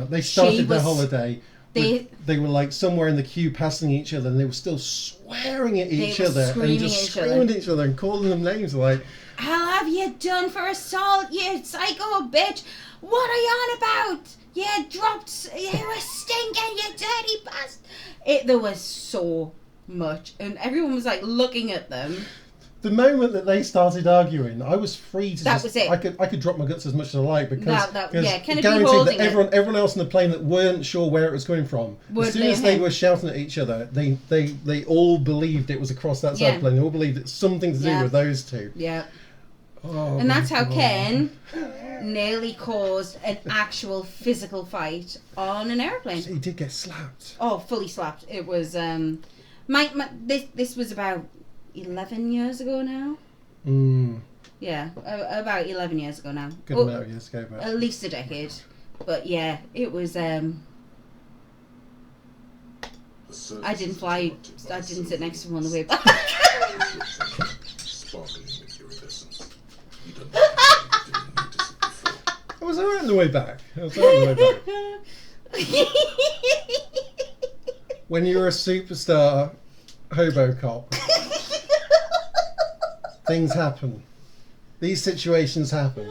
They started their was- holiday. They were like somewhere in the queue passing each other, and they were still swearing at each were other and screaming just at each other. screaming at each other and calling them names like, "How have you done for assault, you psycho bitch? What are you on about? You were stinking, you dirty bastard." There was so much, and everyone was like looking at them. The moment that they started arguing, I was free to That just... was it. I could drop my guts as much as I like because... Yeah, Kennedy guaranteed holding that it. everyone else on the plane that weren't sure where it was coming from, Would as soon blame as they him. were shouting at each other, they all believed it was across that side of Yeah. the plane. They all believed it's something to do Yeah. with those two. Yeah. Oh, And that's how God. Ken nearly caused an actual physical fight on an airplane. He did get slapped. Oh, fully slapped. It was this was about 11 years ago now. Yeah, about 11 years ago now. Good Oh, amount of years ago, but... at least a decade. But yeah, it was The I didn't fly. I didn't sit next to him on the way back. Sparkling with iridescence. You don't know if you didn't notice it before. I was alright on the way back. When you're a superstar hobo cop, things happen. These situations happen.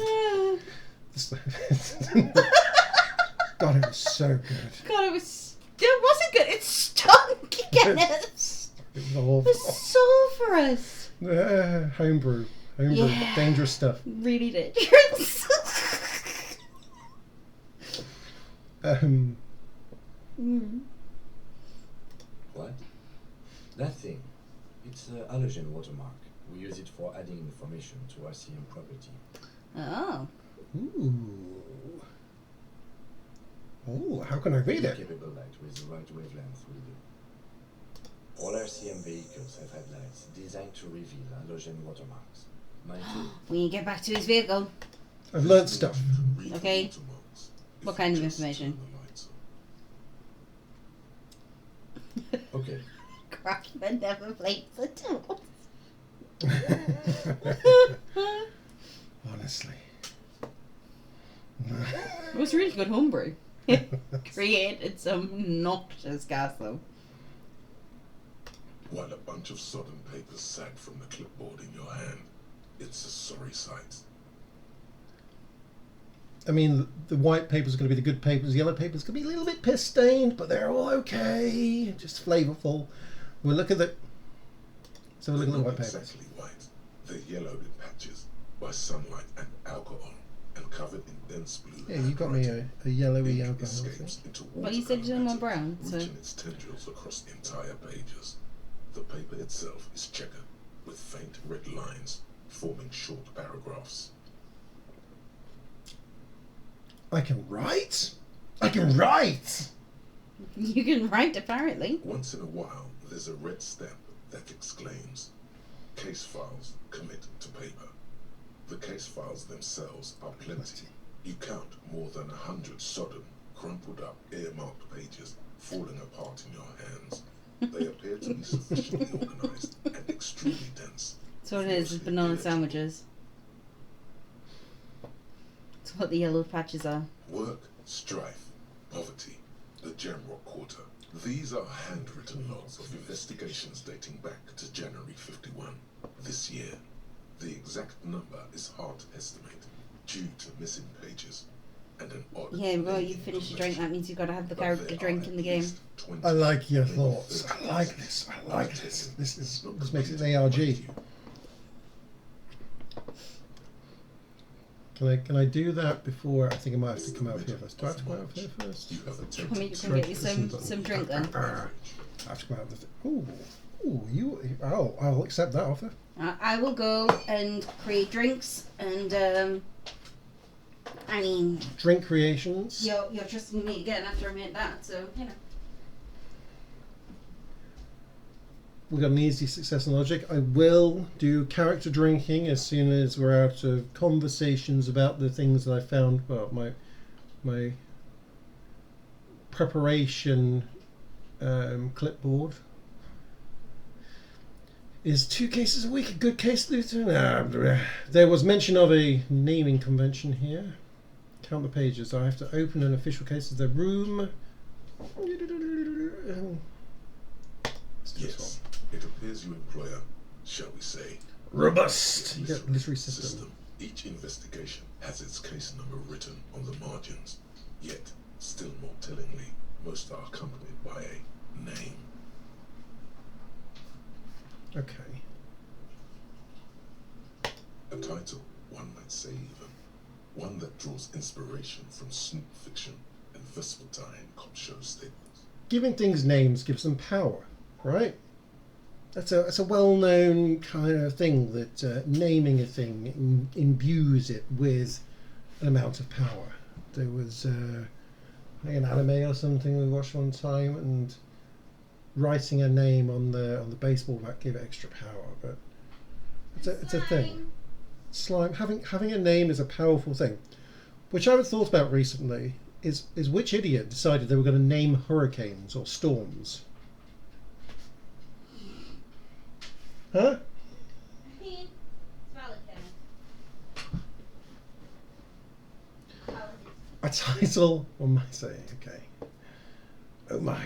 God, it was so good. God, it wasn't good. It stunk again. It was awful. It was so for us. Homebrew. Yeah. Dangerous stuff. Really dangerous. What? That thing. It's an halogen watermark. We use it for adding information to RCM property. Oh. Ooh. Oh, how can I read it? Capable light with the right wavelength will do. All RCM vehicles have headlights designed to reveal halogen watermarks. Mine too. When you get back to his vehicle, I've learnt stuff. Read Okay. the watermarks if What you kind of just information? turn the lights on. Okay. Crackman never plays the tools. Honestly. It was really good homebrew. Created some noxious gas though. While a bunch of sodden papers sag from the clipboard in your hand, it's a sorry sight. I mean, the white paper's going to be the good papers. The yellow paper's going to be a little bit piss stained, but they're all okay. Just flavourful. We'll look at the... So we'll look at the They're white not paper. exactly white. They're yellowed in patches by sunlight and alcohol, and covered in dense blue. Yeah, you got me a yellowy Ink alcohol thing. escapes into Well, you said you didn't want watercolour brown, matter, so... reaching its tendrils across entire pages. The paper itself is checkered, with faint red lines forming short paragraphs. I can write? I can write! You can write apparently. Once in a while, there's a red stamp that exclaims, "Case files commit to paper." The case files themselves are plenty. You count more than 100 sodden, crumpled up, earmarked pages falling apart in your hands. They appear to be sufficiently organized and extremely dense. That's what it is banana sandwiches. That's what the yellow patches are. Work, strife, poverty, the Jamrock Quarter. These are handwritten logs of investigations dating back to January 51. This year, the exact number is hard to estimate due to missing pages and an odd... Yeah, well, you naming finish your drink, convention. that means you've got to have the But character there drink are in the at game. least 20, I like your maybe thoughts. 30 I like pages this. I of like this. taken This makes it completed ARG. point of view. Can I do that before? I think I might have to come out here first. Do I have to come out here first? You have Want me attempted to come get you some drink then? I have to come out of the... I'll accept that offer. I will go and create drinks and I mean, Drink creations. you're trusting me again after I made that, so you know. We got an easy success in logic. I will do character drinking as soon as we're out of conversations about the things that I found. Well, my preparation clipboard. Is 2 cases a week a good case, Luther? There was mention of a naming convention here. Count the pages. I have to open an official case of the room. Let's do this one. Yes, it appears you employ a, shall we say, Robust. You get literary system. Each investigation has its case number written on the margins, yet, still more tellingly, most are accompanied by a name. Okay. A title, one might say even. One that draws inspiration from snoop fiction and Vespertine cop show staples. Giving things names gives them power, right? That's a well-known kind of thing that naming a thing imbues it with an amount of power. There was like an anime or something we watched one time, and writing a name on the baseball bat gave it extra power. But it's a thing. Slime having a name is a powerful thing, which I haven't thought about recently. Is which idiot decided they were going to name hurricanes or storms? Huh? It's valid, A title? What am I saying? Okay. Oh my.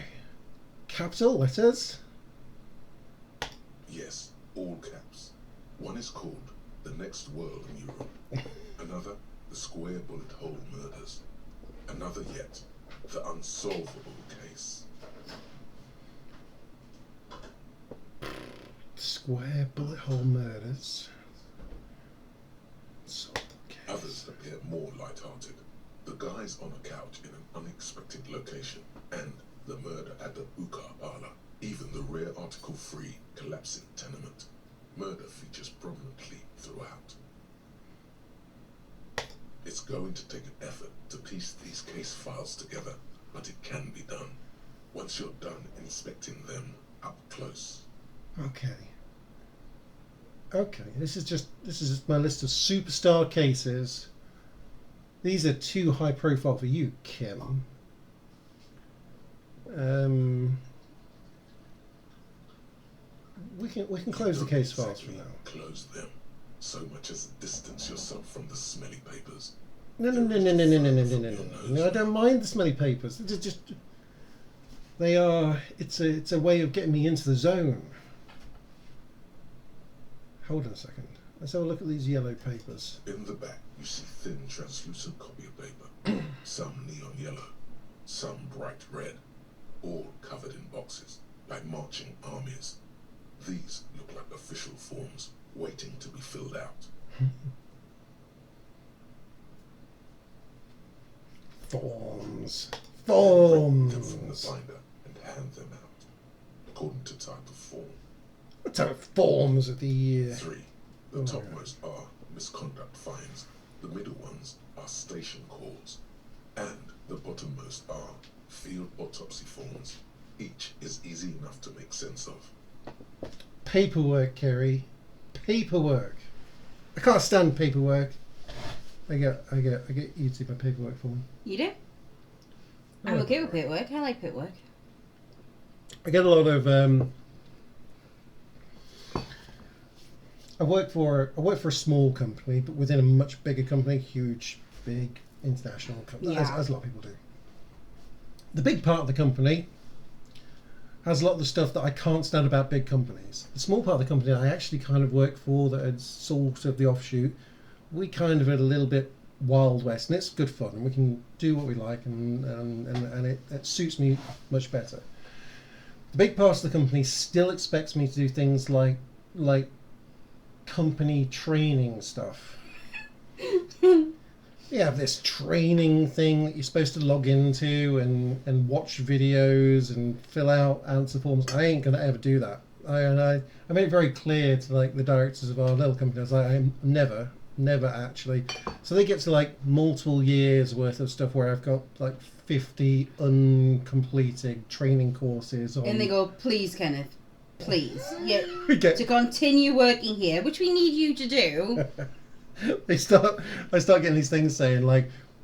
Capital letters? Yes, all caps. One is called The Next World in Europe. Another, The Square Bullet Hole Murders. Another yet, The Unsolvable Case. Square bullet hole murders. Others appear more light-hearted. The guys on a couch in an unexpected location, and the murder at the Uka Parlor. Even the rare article-free collapsing tenement. Murder features prominently throughout. It's going to take an effort to piece these case files together, but it can be done. Once you're done inspecting them up close. Okay, this is just my list of superstar cases. These are too high profile for you, Kim. We can close the case files for now. Close them, so much as distance yourself from the smelly papers. No, I don't mind the smelly papers. It's just they are. It's a way of getting me into the zone. Hold on a second. Let's have a look at these yellow papers. In the back, you see thin, translucent copy of paper. Some neon yellow, some bright red, all covered in boxes, like marching armies. These look like official forms, waiting to be filled out. Forms. Take them from the binder and hand them out, according to type of form. What type of forms of the 3. The topmost are misconduct fines, the middle ones are station calls, and the bottommost are field autopsy forms. Each is easy enough to make sense of. paperwork, Kerry? Paperwork. I can't stand paperwork. I get you to do my paperwork for me. You do? I'm okay with paperwork. I like paperwork. I get a lot of I work for a small company, but within a much bigger company, huge, big international company, as a lot of people do. The big part of the company has a lot of the stuff that I can't stand about big companies. The small part of the company I actually kind of work for, that is sort of the offshoot, we kind of are a little bit Wild West, and it's good fun, and we can do what we like, and it suits me much better. The big part of the company still expects me to do things like company training stuff. You have this training thing that you're supposed to log into and watch videos and fill out answer forms. I ain't gonna ever do that. I made it very clear to the directors of our little company. I was like, I'm never actually. So they get to multiple years worth of stuff where I've got 50 uncompleted training courses on. And they go, please, Kenneth, please, To continue working here, which we need you to do. I start getting these things saying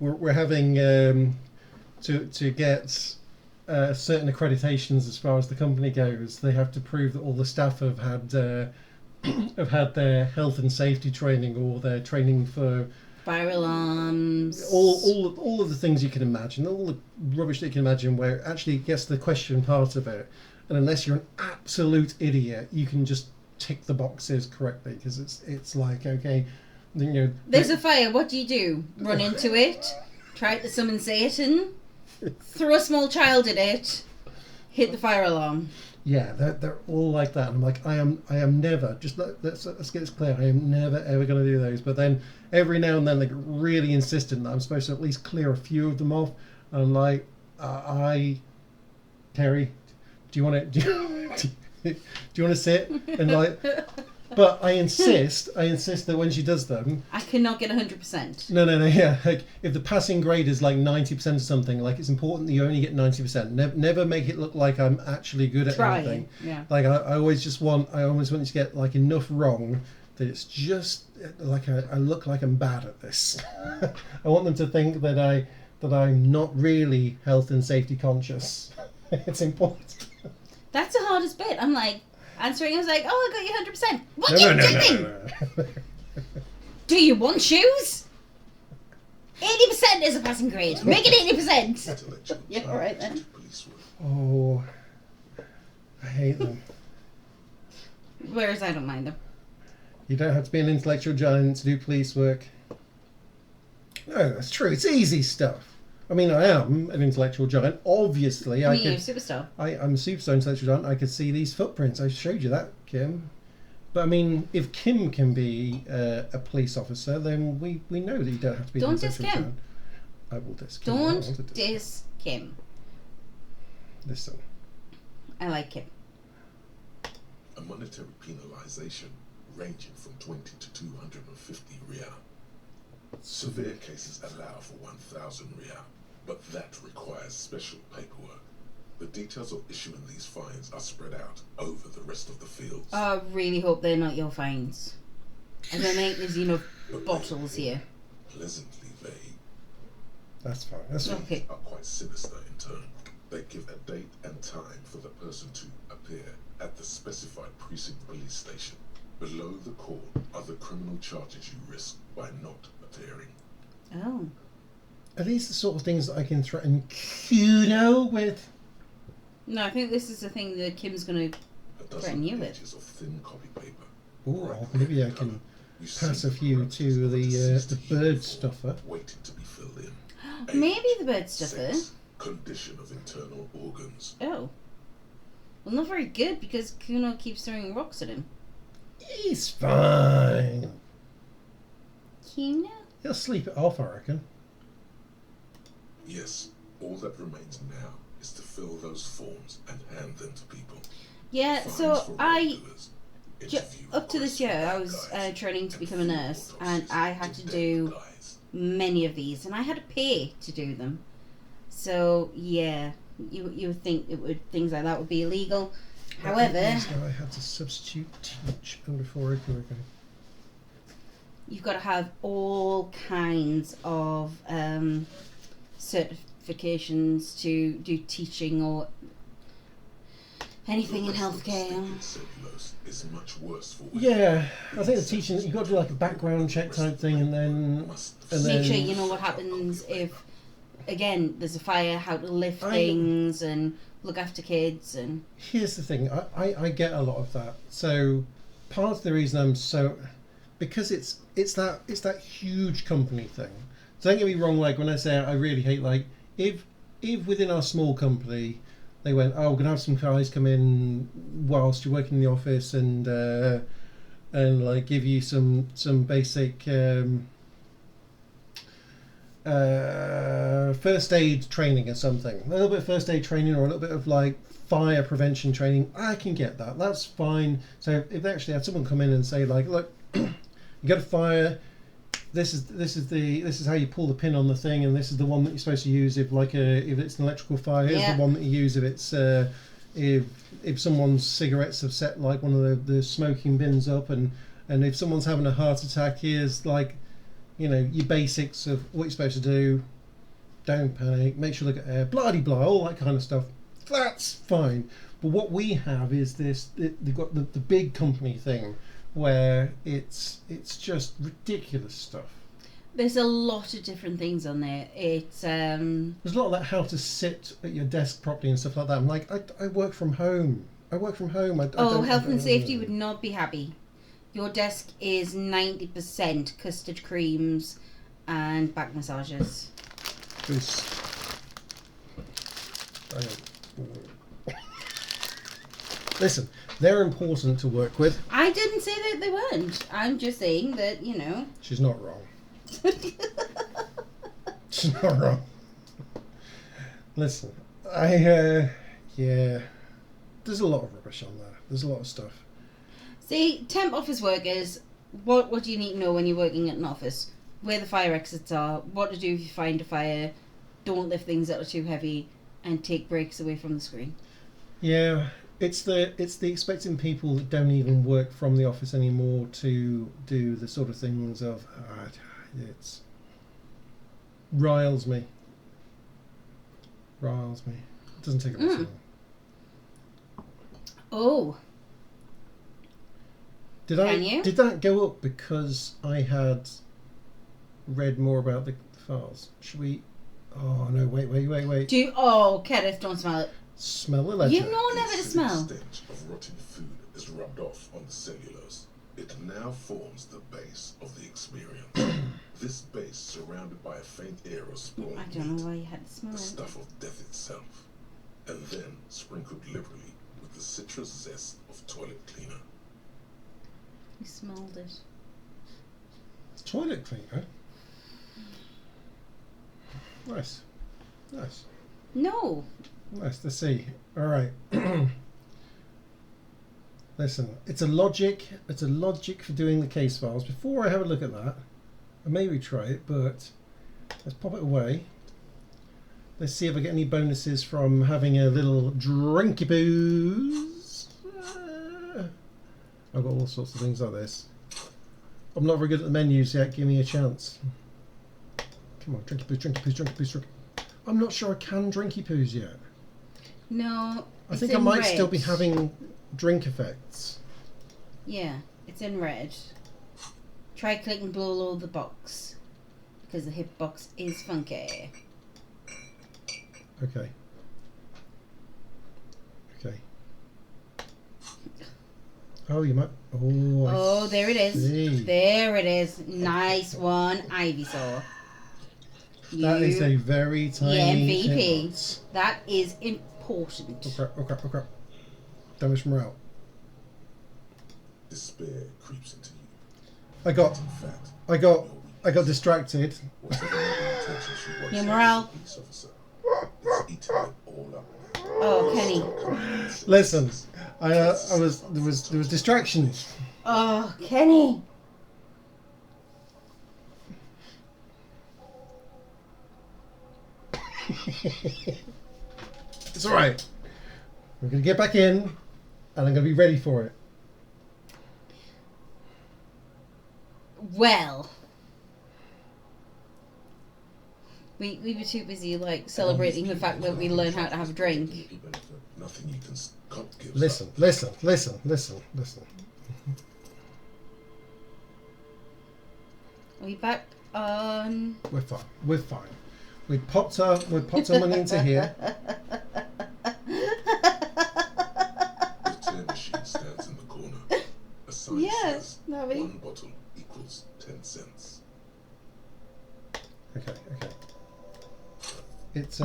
we're having to get certain accreditations as far as the company goes. They have to prove that all the staff have had their health and safety training, or their training for fire alarms, all of the things you can imagine, all the rubbish that you can imagine, where it actually gets to the question part of it. And unless you're an absolute idiot, you can just tick the boxes correctly, because it's like, okay, there's a fire, what do? Run into it, try to summon Satan, throw a small child at it, hit the fire alarm. Yeah, they're all like that. And I'm like, I am never. Just let's get this clear. I am never ever going to do those. But then every now and then they get really insistent that I'm supposed to at least clear a few of them off. And I'm like, Terry, do you want to do you want to sit and like? But I insist that when she does them, I cannot get 100%. no, yeah. Like if the passing grade is like 90% of something, like it's important that you only get 90%. Never make it look like I'm actually good at anything. Yeah. Like I always want you to get like enough wrong that it's just like I look like I'm bad at this. I want them to think that I'm not really health and safety conscious. It's important. That's the hardest bit. I'm like answering. I was like, "Oh, I got you 100%. What are you doing? No. Do you want shoes? 80% is a passing grade. Make it 80%." Intellectual Yeah, all right then. challenges to police work. Oh, I hate them. Whereas I don't mind them. You don't have to be an intellectual giant to do police work. No, that's true. It's easy stuff. I mean, I am an intellectual giant. Obviously, I mean, you're a superstar. I'm a superstar intellectual giant. I could see these footprints. I showed you that, Kim. But I mean, if Kim can be a police officer, then we know that you don't have to be. Don't an diss intellectual Kim. giant. I will diss Kim. I Don't want to diss Kim. Listen. I like Kim. A monetary penalization ranging from 20 to 250 riyal. Severe cases allow for 1,000 riyal, but that requires special paperwork. The details of issuing these fines are spread out over the rest of the fields. I really hope they're not your fines. I don't think there's enough But bottles they here. Pleasantly vague. That's fine. That's fine. Okay. Are quite sinister in turn. They give a date and time for the person to appear at the specified precinct police station. Below the call are the criminal charges you risk by not appearing. Oh. Are these the sort of things that I can threaten Kuno with? No, I think this is the thing that Kim's going to... A Threaten dozen you with. pages of thin copy paper. Ooh, bright maybe I red can colour. You pass see a few parameters to of a the deceased bird human stuffer. waiting to be filled in. Maybe Age, the bird stuffer. sex, condition of internal organs. Oh. Well, not very good because Kuno keeps throwing rocks at him. He's fine. Kuno? He'll sleep it off, I reckon. Yes, all that remains now is to fill those forms and hand them to people. Yeah, Fines so for I... wrongdoers, ju- interview up to this year, I requests was for bad guys, training to and become a field nurse, and autopsies I had to dead do guys. many of these, and I had to pay to do them. So, yeah, you would think things like that would be illegal. However, Now I had to substitute teach before I could go. you've got to have all kinds of certifications to do teaching or anything in The rest of the healthcare. sticky cellulose is much worse for women. Yeah, I think the teaching, you've got to do like a background check type thing, and then Make then- sure you know what happens if, again, there's a fire, how to lift I- things and look after kids and... Here's the thing, I get a lot of that. So part of the reason I'm so, because it's that huge company thing. So don't get me wrong, like when I say I really hate, like if within our small company they went, oh, we're gonna have some guys come in whilst you're working in the office and like give you some basic first aid training or something, a little bit of first aid training or a little bit of like fire prevention training, I can get that. That's fine. So if they actually had someone come in and say like, look, you got a fire. This is how you pull the pin on the thing, and this is the one that you're supposed to use if it's an electrical fire. Here's Yeah. the one that you use if it's if someone's cigarettes have set like one of the smoking bins up, and if someone's having a heart attack, here's like, you know, your basics of what you're supposed to do. Don't panic. Make sure to look at air. Blah de blah. All that kind of stuff. That's fine. But what we have is this. They've got the big company thing, where it's just ridiculous stuff. There's a lot of different things on there. It's There's a lot of that how to sit at your desk properly and stuff like that. I'm like, I work from home. I don't, health and safety would not be happy. Your desk is 90% custard creams and back massages. Listen, they're important to work with. I didn't say that they weren't. I'm just saying that, you know. She's not wrong. She's not wrong. Listen, yeah, there's a lot of rubbish on there. There's a lot of stuff. See, temp office workers, what do you need to know when you're working at an office? Where the fire exits are, what to do if you find a fire, don't lift things that are too heavy, and take breaks away from the screen. Yeah, it's the expecting people that don't even work from the office anymore to do the sort of things of it's riles me. It doesn't take a lot of time. Oh, Can you? Did that go up because I had read more about the files? Should we? Oh no! Wait! Kenneth, don't smell it. Smell the ledger. You know never to The smell. stench of rotting food is rubbed off on the cellulose. It now forms the base of the experience. This base surrounded by a faint air of sprawling I don't know meat, why you had to smell the it. stuff of death itself, and then sprinkled liberally with the citrus zest of toilet cleaner. You smelled it. Toilet cleaner. Nice. No. Nice to see. All right. Listen, it's a logic for doing the case files. Before I have a look at that, I maybe try it, but let's pop it away. Let's see if I get any bonuses from having a little drinky booze. I've got all sorts of things like this. I'm not very good at the menus yet. Give me a chance. Come on, drinky booze. I'm not sure I can drinky poos yet. No. I it's think I in might red. still be having drink effects. Yeah, it's in red. Try click and blow the box. Because the hitbox is funky. Okay. Oh, you might. Oh, There it is. see. There it is. Nice one, Ivysaur. That is a very tiny MVP. hitbox. That is important. Oh crap. Damage morale. Despair creeps into you. I got In fact, distracted. whatever intention she once Your had morale. as a police officer, it's eating it all up now. Oh, Kenny. Listen, there was distractions. Oh, Kenny. It's all right. We're gonna get back in, and I'm gonna be ready for it. Well. We were too busy celebrating the fact that we learned how to have a drink. Nothing you can can't give. Listen. Are we back on? We're fine. We popped our money into here. The tear machine stands in the corner. A sign Yes, says Navi. 1 bottle equals 10 cents. Okay. It's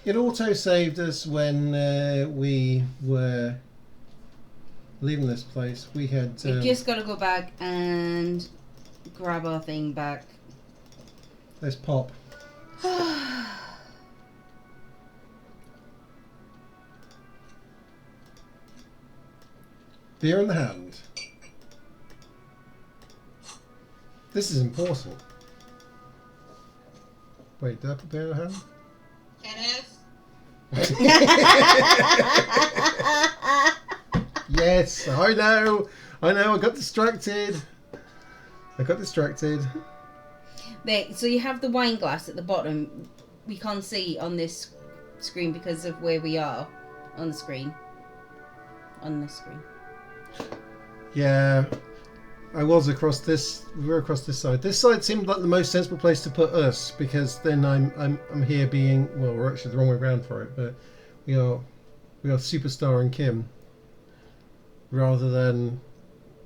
it auto saved us when we were leaving this place. We had We just got to go back and grab our thing back. let's pop. Beer in the hand. This is important. Wait, did I put beer in the hand? Kenneth? Yes, I know, I got distracted. There, so you have the wine glass at the bottom. We can't see on this screen because of where we are on the screen. On this screen. Yeah, we were across this side. This side seemed like the most sensible place to put us, because then I'm here being, well, we're actually the wrong way around for it, but we are Superstar and Kim, rather than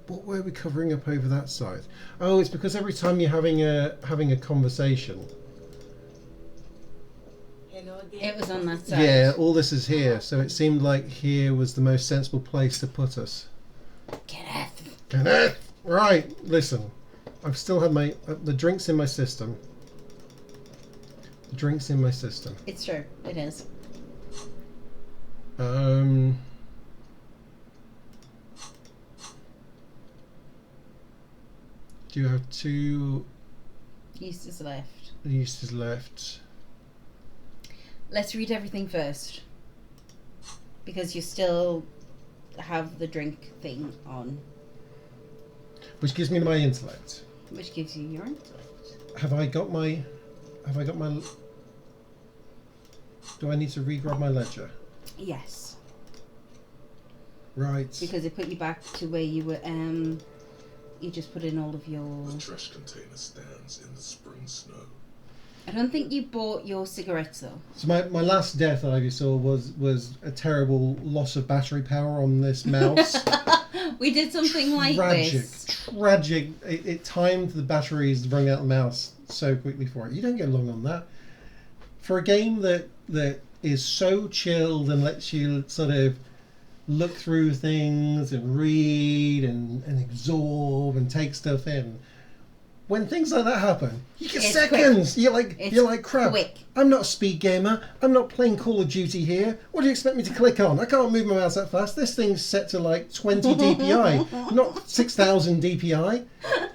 what were we covering up over that side? Oh, it's because every time you're having a conversation. Hello again. It was on that side. Yeah, all this is here, so it seemed like here was the most sensible place to put us. Kenneth. Kenneth! Right, listen. I've still had my the drinks in my system. The drinks in my system. It's true. It is. Do you have 2 Eustace left. uses left? Let's read everything first. Because you still have the drink thing on, Which gives me my intellect. which gives you your intellect. Have I got my... Do I need to re-grab my ledger? Yes. Right. Because it put you back to where you were, you just put in all of your... The trash container stands in the spring snow. I don't think you bought your cigarettes though. So my last death that I saw was a terrible loss of battery power on this mouse. We did something like this. Tragic. It timed the batteries running out of the mouse so quickly for it. You don't get long on that. For a game that is so chilled and lets you sort of look through things and read and absorb and take stuff in. When things like that happen, you get It's seconds. quick. You're like crap. Quick. I'm not a speed gamer. I'm not playing Call of Duty here. What do you expect me to click on? I can't move my mouse that fast. This thing's set to like 20 DPI, not 6,000 DPI.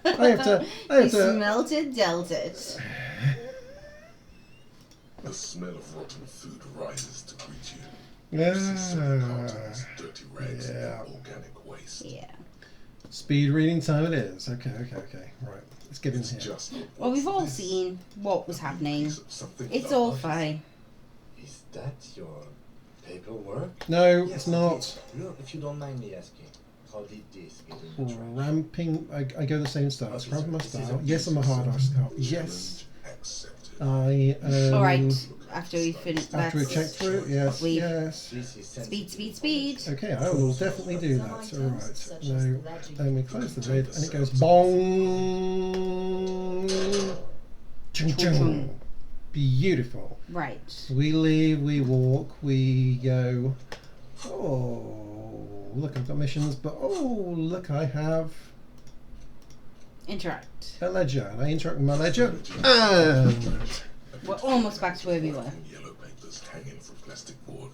I have to. You smelt it, dealt it. The smell of rotten food rises to greet you. You see some cartons, dirty rags, Yeah. and organic waste. Yeah. Speed reading time it is. Okay. Right. Let's get in It's here. just Well, we've all this? seen what was A happening. piece of something It's that all I- fine. Is that your paperwork? No, Yes, it's not. Look, if you don't mind me asking, how did this get in the trash? Ramping. I go the same style. Okay, Ramping my this is style. a Yes, I'm a hard ass style. Yes. Challenge accepted. I. All right. After we finish, After we that's check through, yes, we- yes. This is speed, sensitive speed. information. Okay, I will definitely do Some that. items, All right. such as No, ledger then we you close the found. lid, and it goes bong. Chung chung. Beautiful. right. We leave, we walk, we go. Oh, look, I've got missions, but oh, look, I have Interact. a ledger. And I interact with my ledger, and We're almost back to where we were. Yellow papers hanging from plastic board,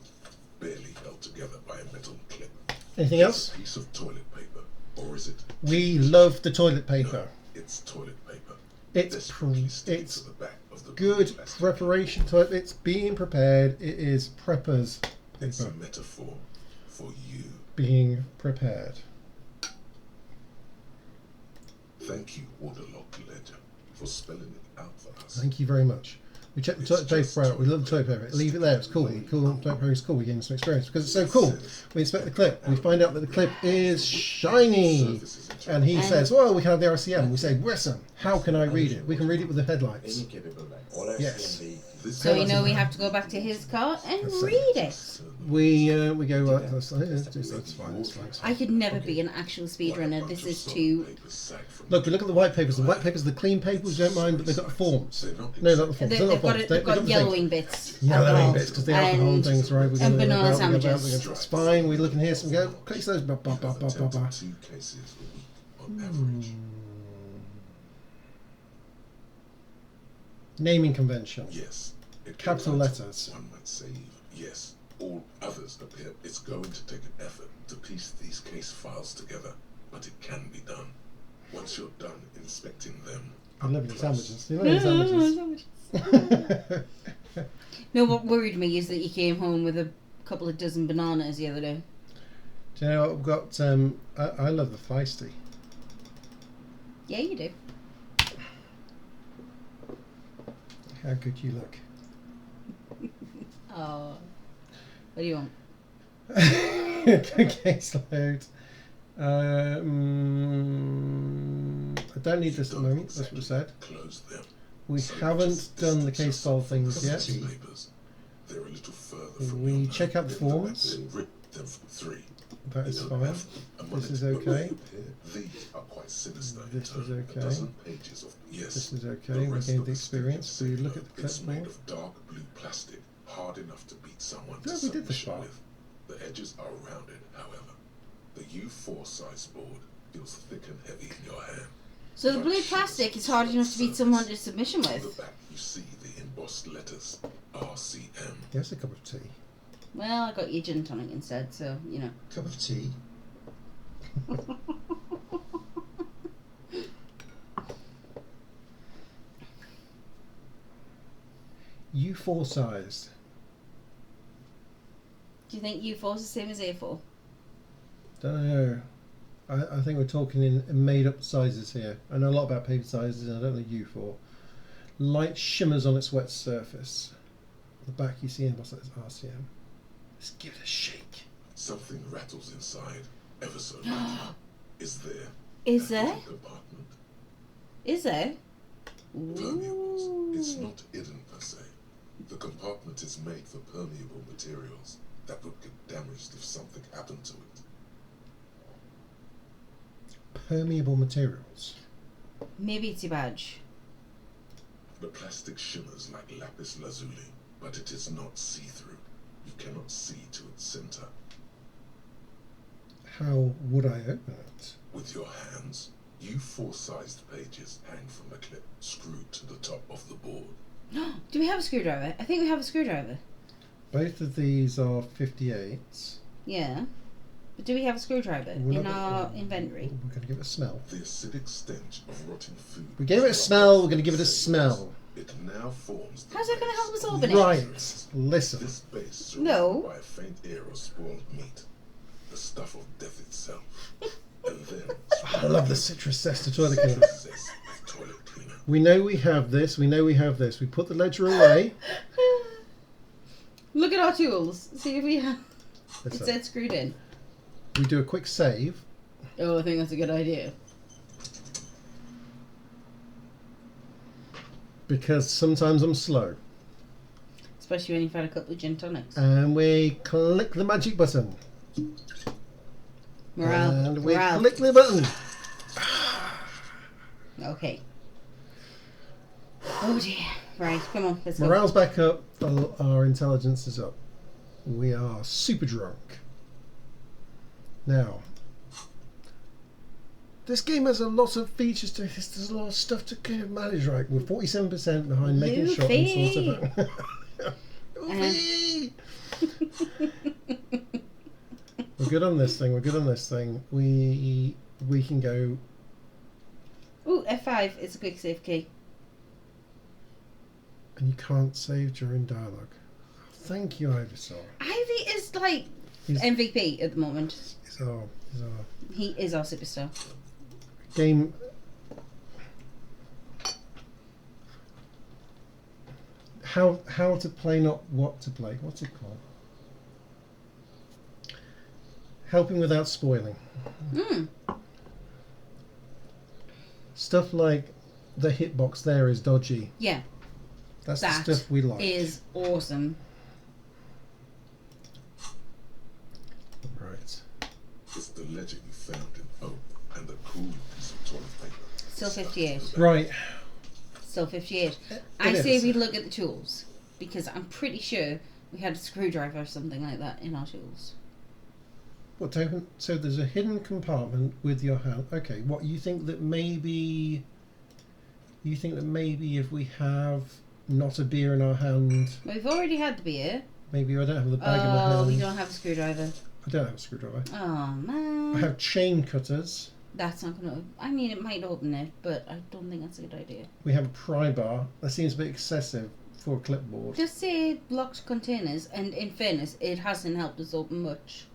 barely held together by a metal clip. anything Is else? it a piece of toilet paper, or is it? We love the toilet No, paper. it's toilet paper. It's Desperately sticking it's to the back of the good plastic. preparation. It's being prepared. It is preppers It's a paper metaphor for you. being prepared. Thank you, Waterlock Ledger, for spelling it out for us. Thank you very much. We checked the toilet paper out. We love the toilet paper. Leave it there. It's cool. Toilet paper is cool. We gain some experience because it's so cool. We inspect the clip. We find out that the clip is shiny. And he says, well, we can have the RCM. We say, listen, how can I read it? We can read it with the headlights. Any capable like all Yes. This So you is- know we have to go back to his car and That's it. read it. We go, that's fine. It's fine. It's fine. I could never be an actual speedrunner. This is too. Look, we look at the white papers. The white papers are the clean papers. We don't mind, but they've got the forms. No, not the forms. They, They're not they've got, forms. it, they've got got the yellowing things. bits. Yellowing alcohol, bits because they alcohol and things, right? We and go, banana we go, sandwiches. it's fine. We look in here, so we go, place those. Ba, ba, You ba, have ba, ba, ba. attempted 2 cases a week on average. Naming convention. Yes. It Capital provides, letters. One might say, yes. All others appear it's going to take an effort to piece these case files together, but it can be done. Once you're done inspecting them. I love your up close, sandwiches. You love your sandwiches. No, what worried me is that you came home with a couple of dozen bananas the other day. Do you know what I've got? I love the feisty. Yeah, you do. How good you look. Oh. What do you want? Case load. I don't need this at the moment. That's what we said. Close them. We So haven't just done the distance case file yourself from things the yet. city papers. They're a little further from We your check out the then forms. Then rip them from 3. That They is don't fine. have a This is money, but okay. look here, these are quite sinister in This is tone. okay. A dozen pages of yes. This is The okay. We rest gained of the stick experience. and We look at circular, the It's made clipboard. of dark blue plastic, hard enough to beat someone Yeah, to we did this submission part. with. The edges are rounded, however. The U4 size board feels thick and heavy in your hand. So the blue plastic is hard enough to beat someone to submission On the with. back, you see the embossed letters RCM. Yes, a cup of tea. Well, I got you gin tonic instead, so, you know. Cup of tea. U4 sized. Do you think U4 is the same as A4? Don't know. I think we're talking in made up sizes here. I know a lot about paper sizes and I don't know U4. Light shimmers on its wet surface. At the back you see embossed letters RCM. Let's give it a shake. Something rattles inside, ever so lightly. Is there? Is An there? hidden compartment. Is there? Permeables. It's Ooh. not hidden per se. The compartment is made for permeable materials that would get damaged if something happened to it. Permeable materials. Maybe it's your badge. The plastic shimmers like lapis lazuli, but it is not see-through. You cannot see to its center. How would I open it? With your hands, U4 sized pages hang from a clip screwed to the top of the board. Do we have a screwdriver? I think we have a screwdriver. Both of these are 58s. Yeah. But do we have a screwdriver We're in not- our inventory? We're going to give it a smell. The acidic stench of rotting food. We gave it a smell, we're going to give it a smell. It now forms the How's that gonna base help us of open the it? Right, materials. listen. This base surrounded No. by a faint air of spoiled meat, the stuff of death itself, and then I love the citrus zest to toilet citrus cleaner. zest of toilet cleaner. We know we have this, we know we have this. We put the ledger away. Look at our tools. See if we have. It Listen, said screwed in. we do a quick save. Oh, I think that's a good idea. Because sometimes I'm slow. Especially when you've had a couple of gin tonics. And we click the magic button. Morale. And we Morale. click the button. Okay. Oh dear. Right, come on, let's go. Morale's back up. Our intelligence is up. We are super drunk. Now, this game has a lot of features to it. There's a lot of stuff to kind of manage, right? We're 47% behind making shot and sort of. Luffy! We're good on this thing. We're good on this thing. We can go. Ooh, F5 is a quick save key. And you can't save during dialogue. Thank you, Ivysaur. Ivy is like He's- MVP at the moment. He's our He is our superstar. game. How to play, not what to play. What's it called? Helping without spoiling. Mm. Stuff like the hitbox there is dodgy. Yeah, That's that the stuff we like. is awesome. Right. It's the ledger you found in oak and the cool piece of toilet paper. Still stuck to 58. the back. Right. Still 58. It I say is. we look at the tools because I'm pretty sure we had a screwdriver or something like that in our tools. What open? So there's a hidden compartment with your hand. Okay. What you think that maybe? You think that maybe if we have not a beer in our hand, Well, we've already had the beer. maybe I don't have the bag in my Oh, hand. we don't have a screwdriver. I don't have a screwdriver. Oh man. I have chain cutters. That's not gonna. I mean, it might open it, but I don't think that's a good idea. We have a pry bar. That seems a bit excessive for a clipboard. Just say locked containers, and in fairness, it hasn't helped us open much.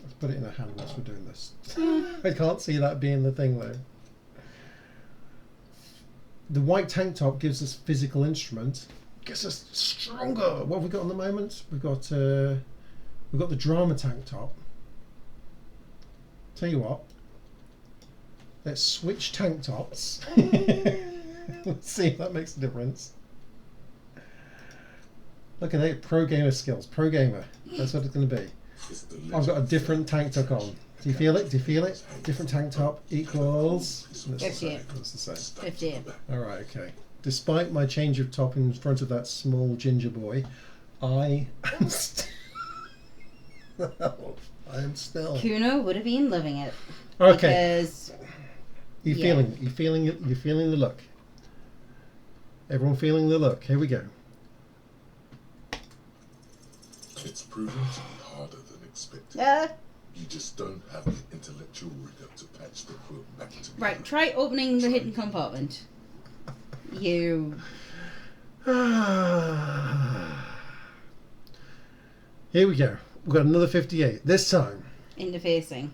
Let's put it in a hand whilst we're doing this. I can't see that being the thing though. The white tank top gives us physical instrument. Gets us stronger. What have we got at the moment? We've got the drama tank top. Tell you what. Let's switch tank tops. Let's see if that makes a difference. Look at that, pro gamer skills. Pro gamer. That's what it's going to be. It's the I've got a ledger different you tank top found. on. Do you feel it? Do you feel it? Different tank top equals. That's the 58. same. That's the same. Stuck to the 58. back. All right. Okay. Despite my change of top in front of that small ginger boy, I am still. I am still. Kuno would have been loving it. Okay. Because You yeah. feeling it? You feeling it? You feeling the look? Everyone feeling the look? Here we go. It's proven to be harder than expected. You just don't have the intellectual rigor to patch the quilt back together. Right, try opening the hidden compartment. You. Here we go. We've got another 58. This time, Interfacing.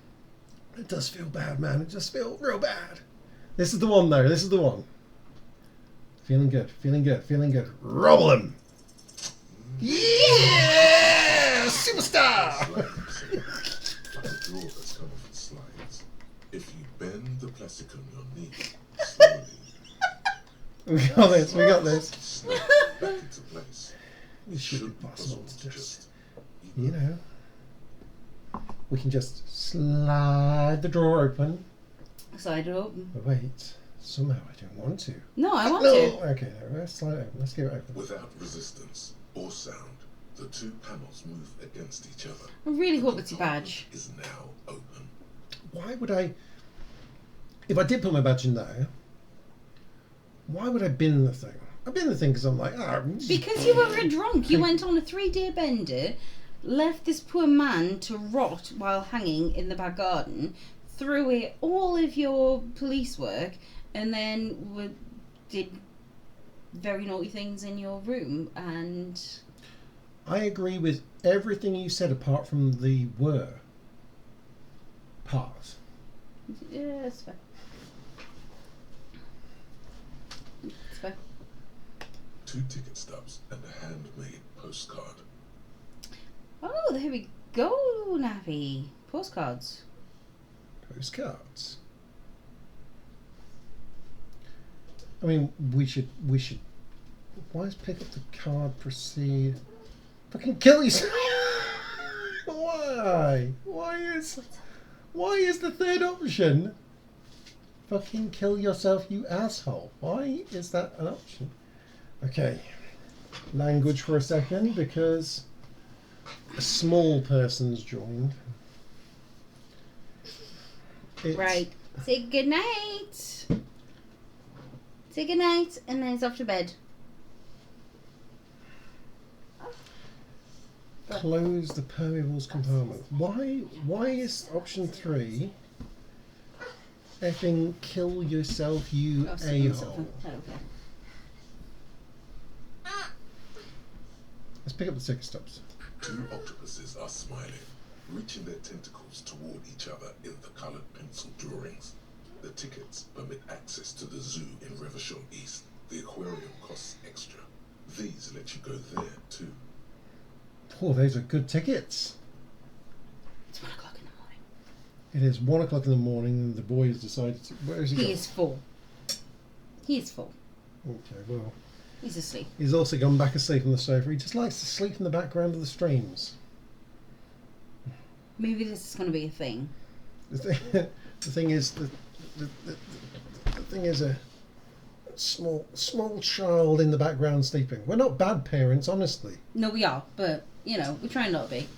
it does feel bad, man. It just feels real bad. This is the one, though. This is the one. Feeling good. Feeling good. Feeling good. Roll him. Yeah! Superstar! Like a drawer that's come off its slides. If you bend the plastic on your knee slowly, We got this. We got this. snap back into place. It should be possible to to just, you know, we can just slide the drawer open. Side it open. But wait, somehow I don't want to. No, I want No. to. Okay, no, let's slide it open. Let's get it open. Without resistance or sound, the two panels move against each other. I really The hope it's a compartment badge. is now open. Why would I, if I did put my badge in there, why would I bin the thing? I bin the thing because I'm like, Because you were a drunk. You went on a 3-day bender, left this poor man to rot while hanging in the back garden, threw away all of your police work, and then did very naughty things in your room. And I agree with everything you said apart from the were part. yeah, it's fair. It's fair. 2 ticket stubs and a handmade postcard. Oh, there we go, Navi. Postcards. Postcards. I mean, we should. Why is pick up the card, proceed? Fucking kill yourself. Why? Why is the third option? Fucking kill yourself, you asshole. Why is that an option? Okay. Language for a second, because a small person's joined. It's- Right. Say goodnight. Say goodnight, and then it's off to bed. Close the permeables compartment. Why is option 3 effing kill yourself, you Oh, something, a-hole? something. I don't care. Let's pick up the ticket stubs. 2 octopuses are smiling, reaching their tentacles toward each other in the colored pencil drawings. The tickets permit access to the zoo in Reverchon East. The aquarium costs extra. These let you go there too. Oh, those are good tickets. It's 1 o'clock in the morning. It is 1 o'clock in the morning. The boy has decided to. Where is he He gone? is full. He is full. Okay, well, He's asleep. he's also gone back asleep on the sofa. He just likes to sleep in the background of the streams. Maybe this is going to be a thing. The thing is, the thing is a small child in the background sleeping. We're not bad parents, honestly. No, we are, but, you know, we try not to be.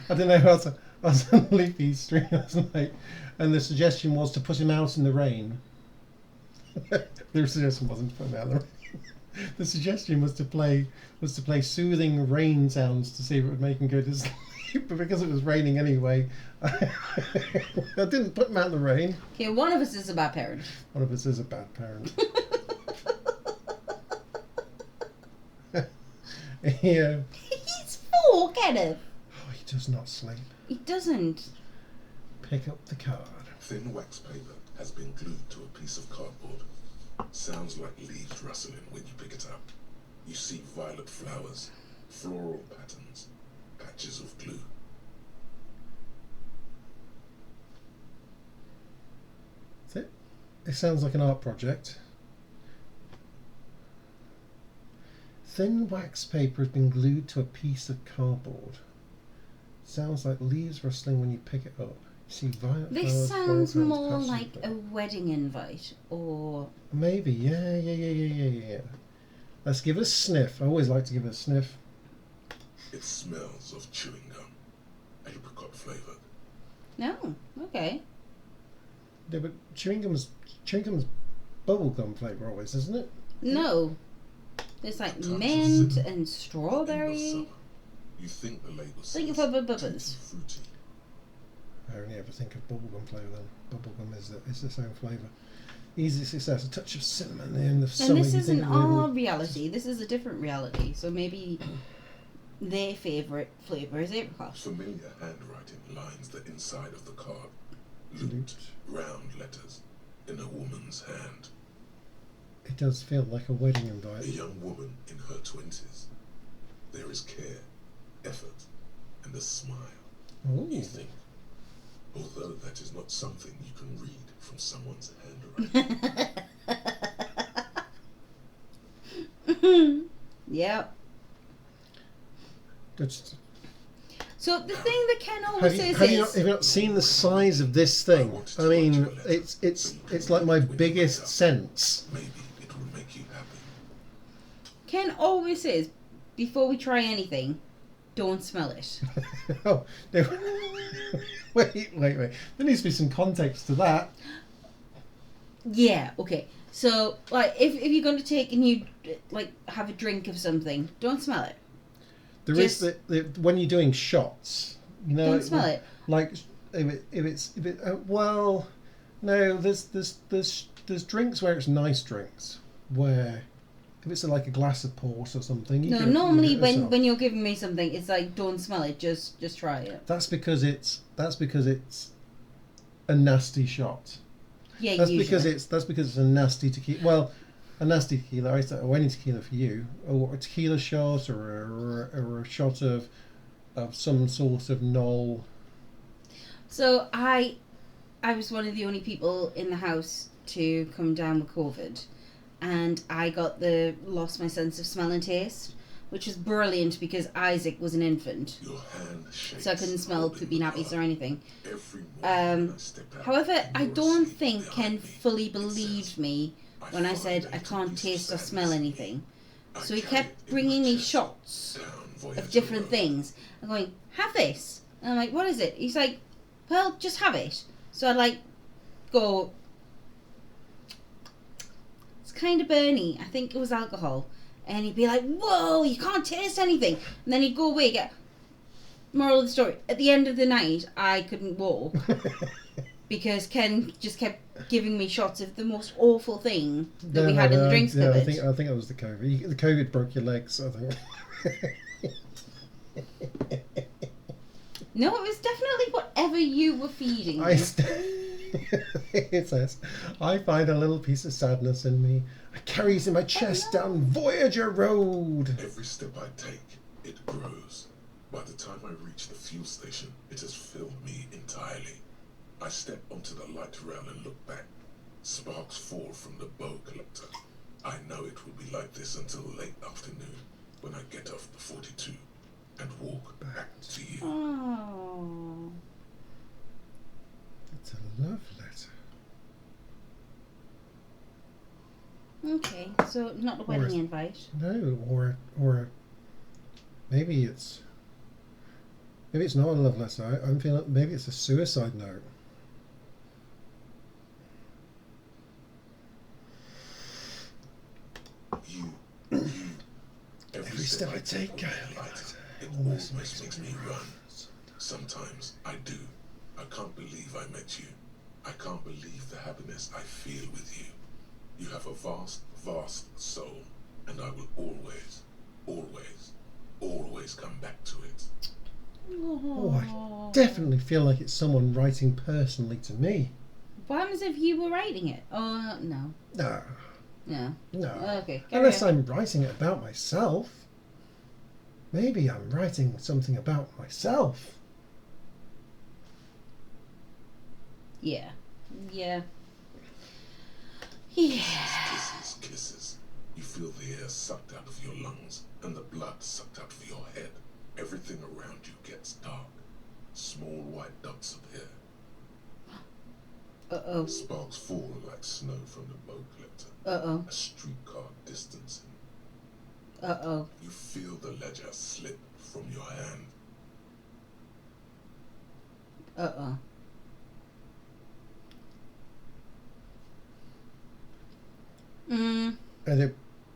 I don't know. I was on Leafy's stream last night, and the suggestion was to put him out in the rain. The suggestion wasn't to put him out in the rain. The suggestion was to play soothing rain sounds to see if it would make him go to sleep. But because it was raining anyway, I didn't put him out in the rain. Okay, one of us is a bad parent. One of us is a bad parent. Yeah. He's 4, Kenneth. Oh, he does not sleep. He doesn't. Pick up the card. Thin wax paper has been glued to a piece of cardboard. Sounds like leaves rustling when you pick it up. You see violet flowers, floral patterns, patches of glue. It sounds like an art project. Thin wax paper has been glued to a piece of cardboard. Sounds like leaves rustling when you pick it up. See, violet This flowers, sounds bold hands, more passion like fruit. a wedding invite, or Maybe, yeah. Let's give it a sniff. I always like to give it a sniff. It smells of chewing gum, apricot flavored. no. Okay. Yeah, but chewing gum's bubblegum flavour always, isn't it? No. There's like Touch of mint cinnamon. and In the strawberry. summer, you think the label Think of says bubbers. tutti frutti. I only ever think of bubblegum flavour then. Bubblegum is its own flavour. Easy success, a touch of cinnamon in the summer. And this you isn't think our reality. This is a different reality. So maybe their favourite flavour is apricot. Familiar handwriting lines the inside of the card. Looped, round letters in a woman's hand. It does feel like a wedding A invite. young woman in her 20s. There is care, effort, and a smile. Ooh. You think, although that is not something you can read from someone's handwriting. Yep. That's- So the thing that Ken Have always you, says have, you not, is, have you not seen the size of this thing? I mean, it's like my biggest sense. Maybe it will make you happy. Ken always says, before we try anything, don't smell it. Oh, no. wait. There needs to be some context to that. Yeah, okay. So, like, if you're going to take and you, like, have a drink of something, don't smell it. There Just- is the when you're doing shots, you know. Don't smell it. Like if it's well, no. There's drinks where it's nice drinks where if it's like a glass of port or something. You No, can- normally you know, when you're giving me something, it's like, don't smell it, just try it. that's because it's a nasty shot. Yeah, That's usually. because it's a nasty tequila. Well, a nasty tequila. I say, any tequila for you, or a tequila shot, or a shot of some sort of knoll. So I was one of the only people in the house to come down with COVID, and I lost my sense of smell and taste, which was brilliant because Isaac was an infant, Your hand shakes. so I couldn't smell holding poopy the nappies card. or anything. Every morning when I step out, However, I you're don't asleep think behind Ken me. fully It believed says, me when I said I find can't a piece taste or of smell sadness in anything. me. I So he carry kept it in bringing my me chest, shots down of Voyager different Road. things. I'm going, have this. And I'm like, what is it? He's like, well, just have it. So I like go, it's kind of burny. I think it was alcohol. And he'd be like, whoa, you can't taste anything. And then he'd go away, get, moral of the story, at the end of the night, I couldn't walk because Ken just kept giving me shots of the most awful thing that we had in the drinks yeah, cupboard. I think that was the COVID. The COVID broke your legs. I think. No, it was definitely whatever you were feeding me. It says, I find a little piece of sadness in me. I carry it in my chest down Voyager Road. Every step I take, it grows. By the time I reach the fuel station, it has filled me entirely. I step onto the light rail and look back. Sparks fall from the bow collector. I know it will be like this until late afternoon when I get off the 42 and walk back to you. Oh. It's a love letter. Okay, so not a wedding invite. No, or maybe it's not a love letter. I'm feeling maybe it's a suicide note. You. Every step I take, on I that light, it almost almost makes me run. Sometimes I do. I can't believe I met you. I can't believe the happiness I feel with you. You have a vast, vast soul, and I will always, always, always come back to it. Oh, I definitely feel like it's someone writing personally to me. What happens if you were writing it? Oh, no. No, No. no. Okay, carry Unless on. I'm writing it about myself. Maybe I'm writing something about myself. Yeah. Yeah. Yeah. Kisses, kisses. You feel the air sucked out of your lungs and the blood sucked out of your head. Everything around you gets dark. Small white dots appear. Uh-oh. Sparks fall like snow from the bow collector. Uh-oh. A streetcar distancing. Uh-oh. You feel the ledger slip from your hand. Uh-oh.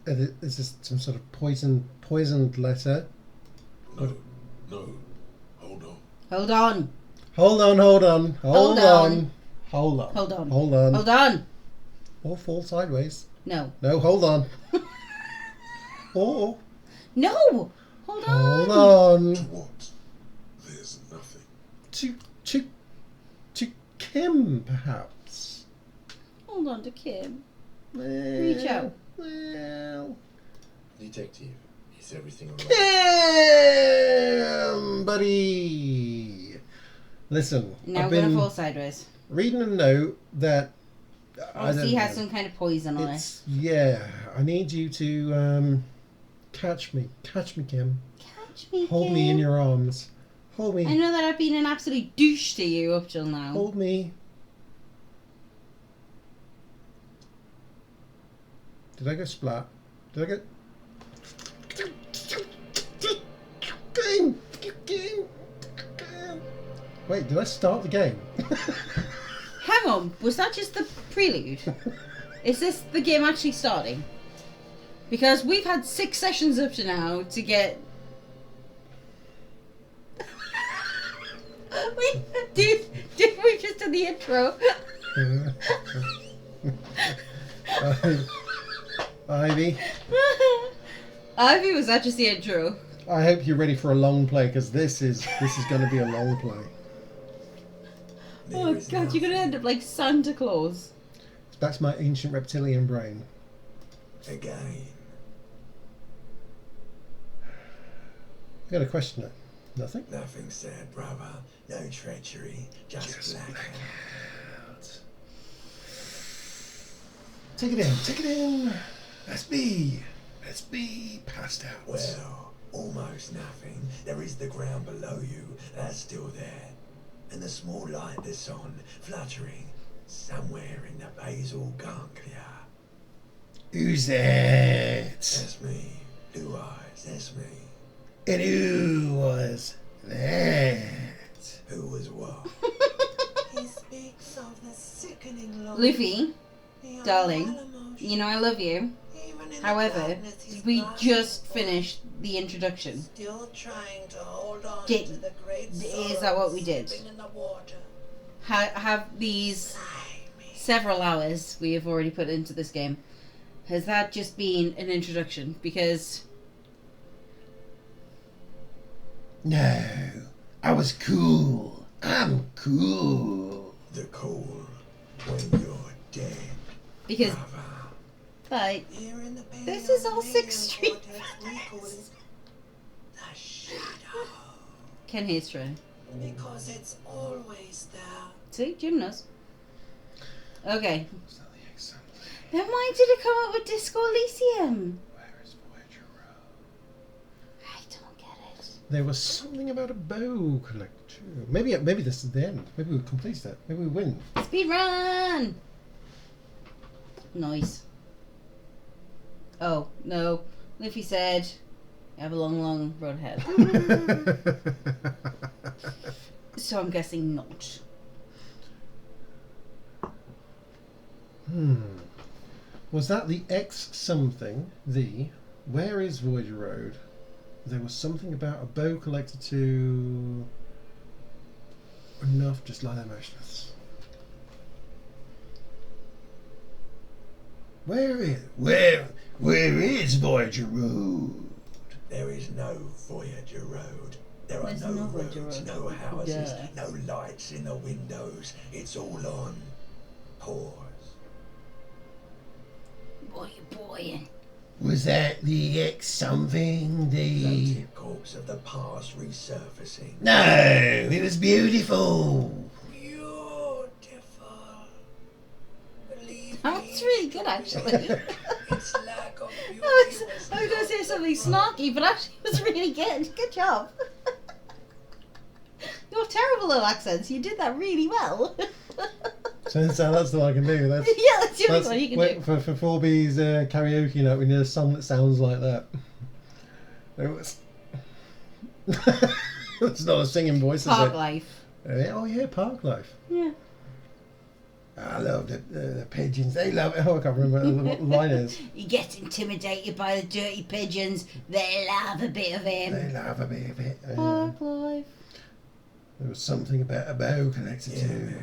Is this some sort of poisoned letter? No, no. Hold on. Hold on. Hold on. Hold on. Hold on. Hold on. Hold on. Hold on. Or fall sideways. No. No, hold on. Or No! Hold on. hold on. To what? There's nothing. To Kim, perhaps. Hold on to Kim. Reach out. Well, Detective, is everything alright? Kim, buddy. Listen, Now I've we're going been to fall sideways. reading a note that Obviously he has some kind of poison on it. It's yeah. I need you to catch me, Kim. Catch me, Hold me in your arms. Hold I me. know that I've been an absolute douche to you up till now. Hold me. Did I go splat? Did I go? Game. Wait, did I start the game? Hang on, was that just the prelude? Is this the game actually starting? Because we've had 6 sessions up to now to get... Did we just do the intro? Ivy, Ivy, was that just the intro? I hope you're ready for a long play because this is going to be a long play. Oh god, you're gonna end up like Santa Claus. It's back to my ancient reptilian brain. Again. I got a question. Nothing. Nothing said, brother. No treachery. Just blackout. Take it in. Take it in. Let's be passed out. Well, almost nothing. There is the ground below you. That's still there. And the small light that's on, fluttering, somewhere in the basal ganglia. Who's that? That's me. Blue eyes, that's me. And who was that? Who was what? He speaks of the sickening loss. Luffy, The darling, emotion. you know I love you. Even in the However, darkness, he's we blind. just finished the introduction. Still trying to hold on Did- to the great is that what we did? slipping in the water. Have these several hours we have already put into this game, has that just been an introduction? Because No, I was cool. I'm cool. The cold when you're dead. because brother. but Here in the Bay this of is all Million 6th Street Vortex, we call it the shadow. Ken Hayes trying. Because it's always there. See, Jim knows. Okay. Was that the example? Then why did it come up with Disco Elysium? Where is Voyager Road? I don't get it. There was something about a bow collector. Maybe this is the end. Maybe we complete it. Maybe we win. Speed run! Nice. Oh, no. Luffy said, I have a long, long road ahead. So I'm guessing not. Was that the X something? The where is Voyager Road? There was something about a bow collector to enough. Just lie there motionless. Where is Voyager Road? There is no Voyager Road. There are There's no no Voyager roads, Road. no houses, Duh. no lights in the windows. It's all on pause. Boy. Was that the X something? The corpse of the past resurfacing. No, it was beautiful. Beautiful. Believe That was really good, actually. Its lack of beauty I was going to say something snarky, but actually it was really good. Good job. Your terrible little accents. You did that really well. So that's all I can do. That's, Yeah, that's the only that's one you can wait, do. for 4B's karaoke night. We need a song that sounds like that. It was. It's not a singing voice, is Park it? life. Oh yeah, Park Life. Yeah. I love the pigeons. They love it. Oh, I can't remember what the line is. You get intimidated by the dirty pigeons. They love a bit of him. They love a bit of it. Park life. There was something about a bow connected to.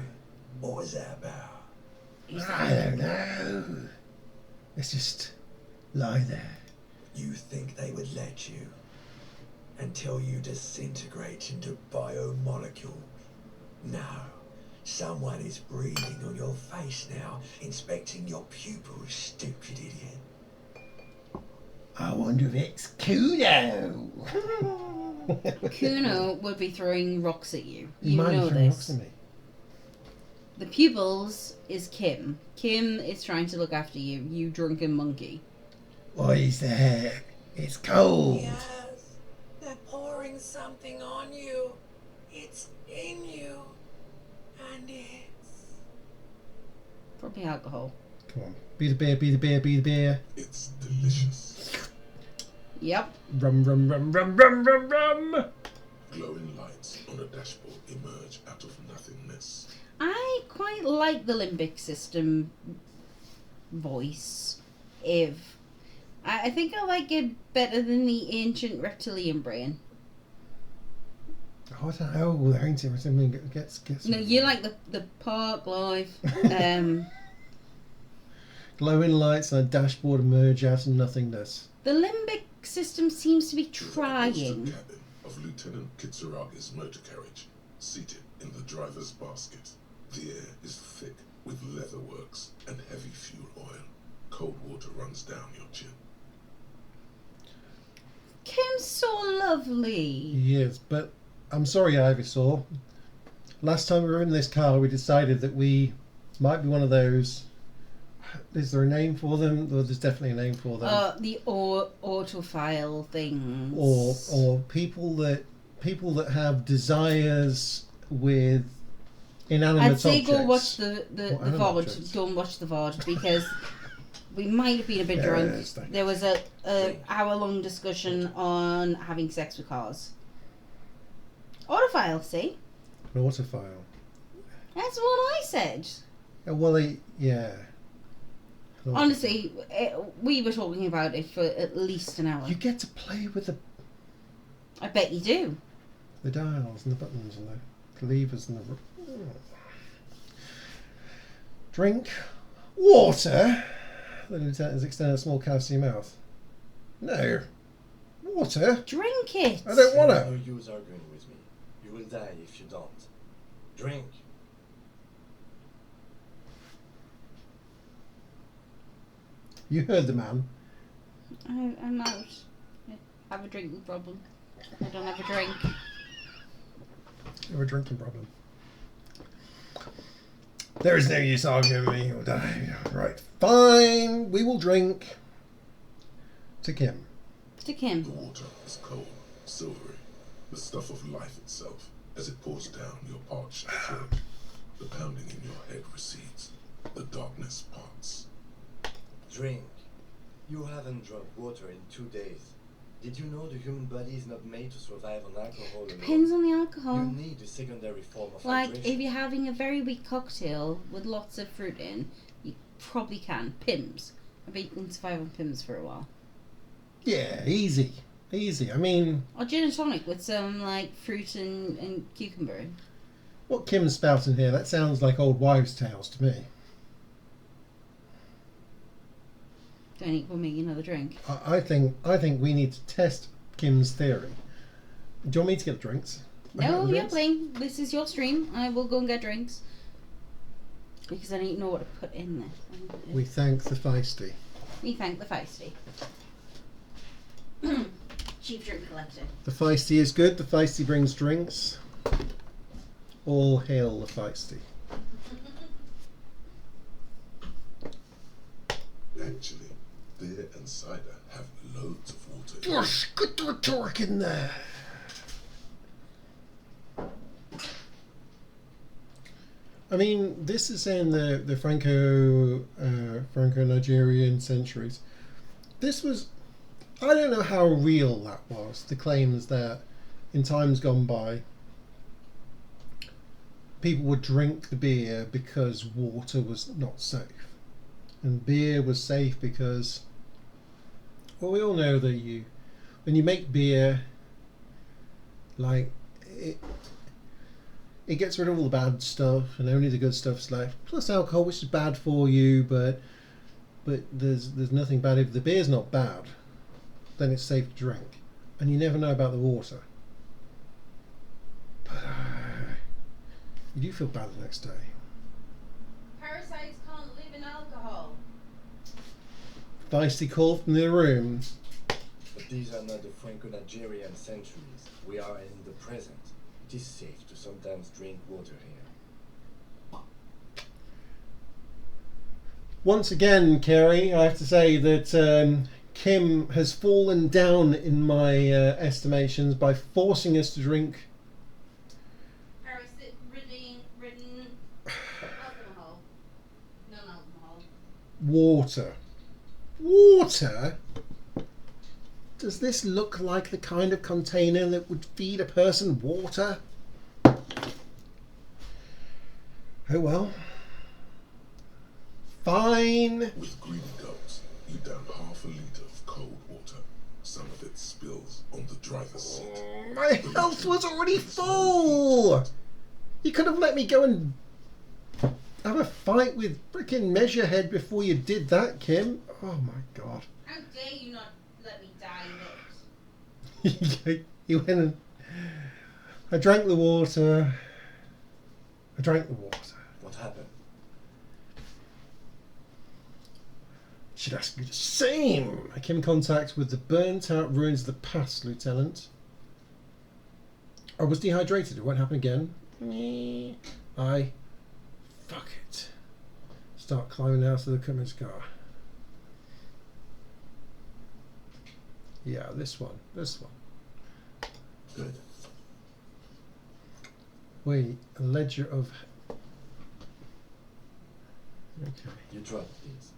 What was that about? I don't know. Let's just lie there. You think they would let you? Until you disintegrate into biomolecule. No. Someone is breathing on your face now, inspecting your pupils, stupid idiot. I wonder if it's Kuno. Kuno would be throwing rocks at you. He You might know throw rocks this. at me. The pupils is Kim. Kim is trying to look after you, you drunken monkey. What is that? It's cold. Yes, they're pouring something on you. It's in you. And it's... Probably alcohol. Come on. Be the beer, be the beer, be the beer. It's delicious. Yep. Rum, rum, rum, rum, rum, rum, rum. Glowing lights on a dashboard emerge out of nothingness. I quite like the limbic system voice. I think I like it better than the ancient reptilian brain. Oh, I don't know. There ain't something gets. No, you like the park life. Glowing lights on a dashboard emerge out of nothingness. The limbic system seems to be To the trying. upholstered cabin of Lieutenant Kitsuragi's motor carriage, seated in the driver's basket. The air is thick with leatherworks and heavy fuel oil. Cold water runs down your chin. Kim's so lovely. Yes, but I'm sorry, Ivysaur. Last time we were in this car, we decided that we might be one of those. Is there a name for them? Well, there's definitely a name for them. The autophile things. Or people that have desires with inanimate I'd say objects. go watch the Or animate VOD. objects. Don't watch the VOD because we might have been a bit drunk. Yes, thank There was a hour-long discussion on having sex with cars. Autophile, see? An autophile. That's what I said. Yeah. Honestly, we were talking about it for at least an hour. You get to play with I bet you do. the dials and the buttons and the levers and the... Drink water. The lieutenant has extended a small cavity to your mouth. No. Water? Drink it. I don't want No to. use arguing with me. You will die if you don't. Drink. You heard the man. I'm out. I have a drinking problem. I don't have a drink. You have a drinking problem. There is no use arguing with me. You'll die. Right. Fine. We will drink to Kim. To Kim. The water is cold, silvery, the stuff of life itself as it pours down your parched throat. The pounding in your head recedes. The darkness parts. Drink. You haven't drunk water in 2 days. Did you know the human body is not made to survive on alcohol alone? Depends on the You alcohol. need a secondary form of Like, hydration. if you're having a very weak cocktail with lots of fruit in, you probably can. Pims. I bet you can survive on Pims for a while. Yeah, easy. Easy. I mean, Or gin and tonic with some, like, fruit and cucumber in. what Kim's spouting here, that sounds like old wives' tales to me. Don't equal me another drink. I think we need to test Kim's theory. Do you want me to get drinks? I No, get you're drinks? playing. This is your stream. I will go and get drinks. Because I don't know what to put in there. We thank the feisty. We thank the feisty. Chief drink collector. The feisty is good. The feisty brings drinks. All hail the feisty. Actually, beer and cider have loads of water in them. Gosh, good rhetoric in there. I mean, this is in the Franco-Nigerian centuries. This was, I don't know how real that was. The claims that in times gone by, people would drink the beer because water was not safe, and beer was safe because, well, we all know that when you make beer, like it gets rid of all the bad stuff and only the good stuff's left. Plus alcohol, which is bad for you, but there's nothing bad. If the beer's not bad, then it's safe to drink, and you never know about the water. But you do feel bad the next day. Parasites can't live in alcohol. Feisty call from the room. But these are not the Franco-Nigerian centuries. We are in the present. It is safe to sometimes drink water here. Once again, Kerry, I have to say that Kim has fallen down in my estimations by forcing us to drink Parasite-ridden alcohol. Non-alcohol. water. Water? Does this look like the kind of container that would feed a person water? Oh well. Fine. With greedy gulps, you down half a litre of cold water. Some of it spills on the driver's seat. My health was already full. You could have let me go and have a fight with frickin' Measurehead before you did that, Kim. Oh my god. How dare you not let me die in it? You went and I drank the water. What happened? Should ask you the same. I came in contact with the burnt out ruins of the past, Lieutenant. I was dehydrated. It won't happen again. Fuck it. Start climbing out of the Cummins car. Yeah, this one. Good. Wait, a ledger of... Okay. You dropped these.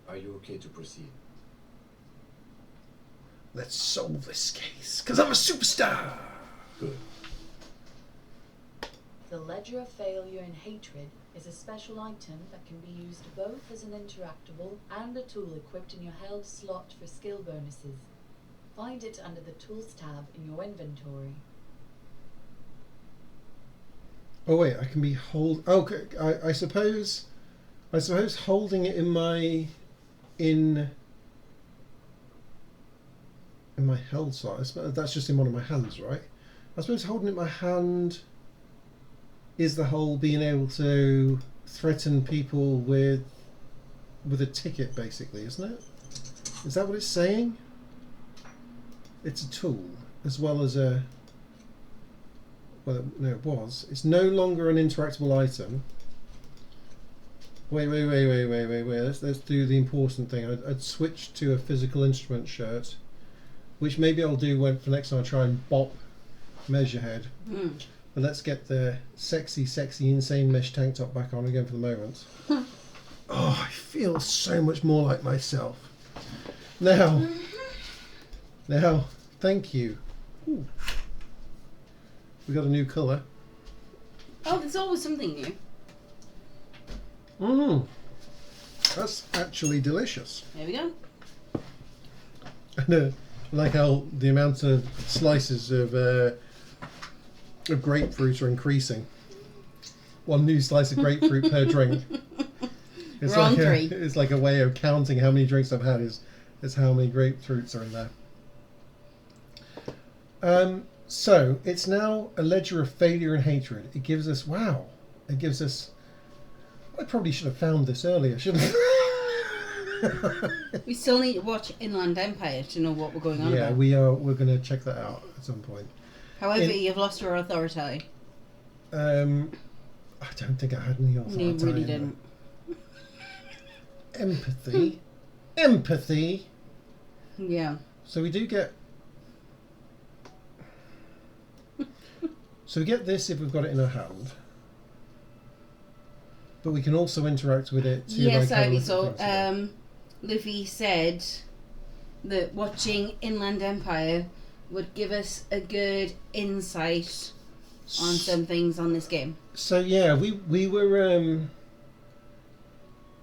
Are you okay to proceed? Let's solve this case, because I'm a superstar! Good. The Ledger of Failure and Hatred is a special item that can be used both as an interactable and a tool equipped in your held slot for skill bonuses. Find it under the Tools tab in your inventory. Oh wait, I can be okay, I suppose holding it in my held slot. That's just in one of my hands, right? I suppose holding it in my hand is the whole being able to threaten people with a ticket, basically, isn't it? Is that what it's saying? It's a tool as well as a... Well, no, it was. It's no longer an interactable item. Wait. Let's do the important thing. I'd switch to a physical instrument shirt, which maybe I'll do for next time I try and bop Measurehead. But let's get the sexy, insane mesh tank top back on again for the moment. Oh, I feel so much more like myself. Now, thank you. Ooh. We got a new colour. Oh, there's always something new. That's actually delicious. There we go. And I like how the amount of slices of grapefruit are increasing. One new slice of grapefruit per drink. It's We're on like 3. it's like a way of counting how many drinks I've had is how many grapefruits are in there. So it's now a ledger of failure and hatred. It gives us I probably should have found this earlier, shouldn't I? We still need to watch Inland Empire to know what we're going on about. we're going to check that out at some point. However, you've lost your authority. I don't think I had any authority. You really didn't. Empathy. Yeah. So we do get. So we get this if we've got it in our hand. but we can also interact with it to Yes, like have a I look at saw. things as well. Luffy said that watching Inland Empire would give us a good insight on some things on this game. So yeah, we were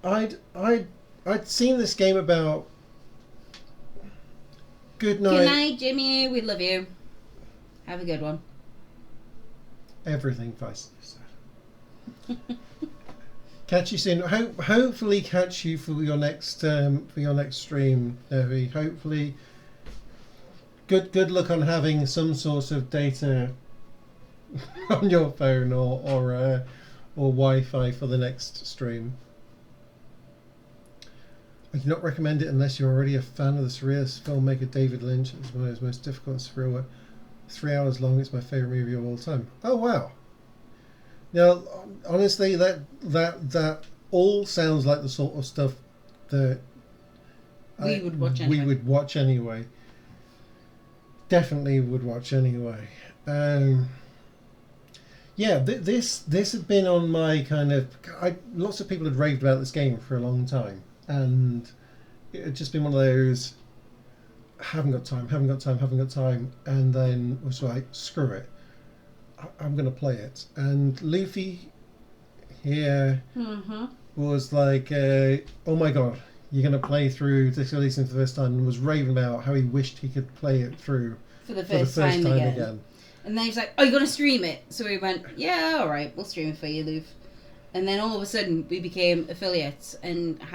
I'd seen this game about. Good night. Good night, Jimmy. We love you. Have a good one. Everything Vice said. Catch you soon. Hopefully catch you for your next stream, Debbie. Hopefully, good luck on having some sort of data on your phone or Wi-Fi for the next stream. I do not recommend it unless you're already a fan of the surrealist filmmaker David Lynch. It's one of his most difficult and surreal. 3 hours long. It's my favorite movie of all time. Oh wow! Now, honestly, that all sounds like the sort of stuff that We would watch anyway. We would watch anyway. Definitely would watch anyway. Yeah, this had been on my kind of. Lots of people had raved about this game for a long time, and it had just been one of those. Haven't got time, and then was like, screw it. I'm going to play it. And Luffy here was like, oh my god, you're going to play through this releasing for the first time, and was raving about how he wished he could play it through For the first time again. And then he was like, oh, you're going to stream it? So we went, yeah, alright, we'll stream it for you, Luff. And then all of a sudden we became affiliates and didn't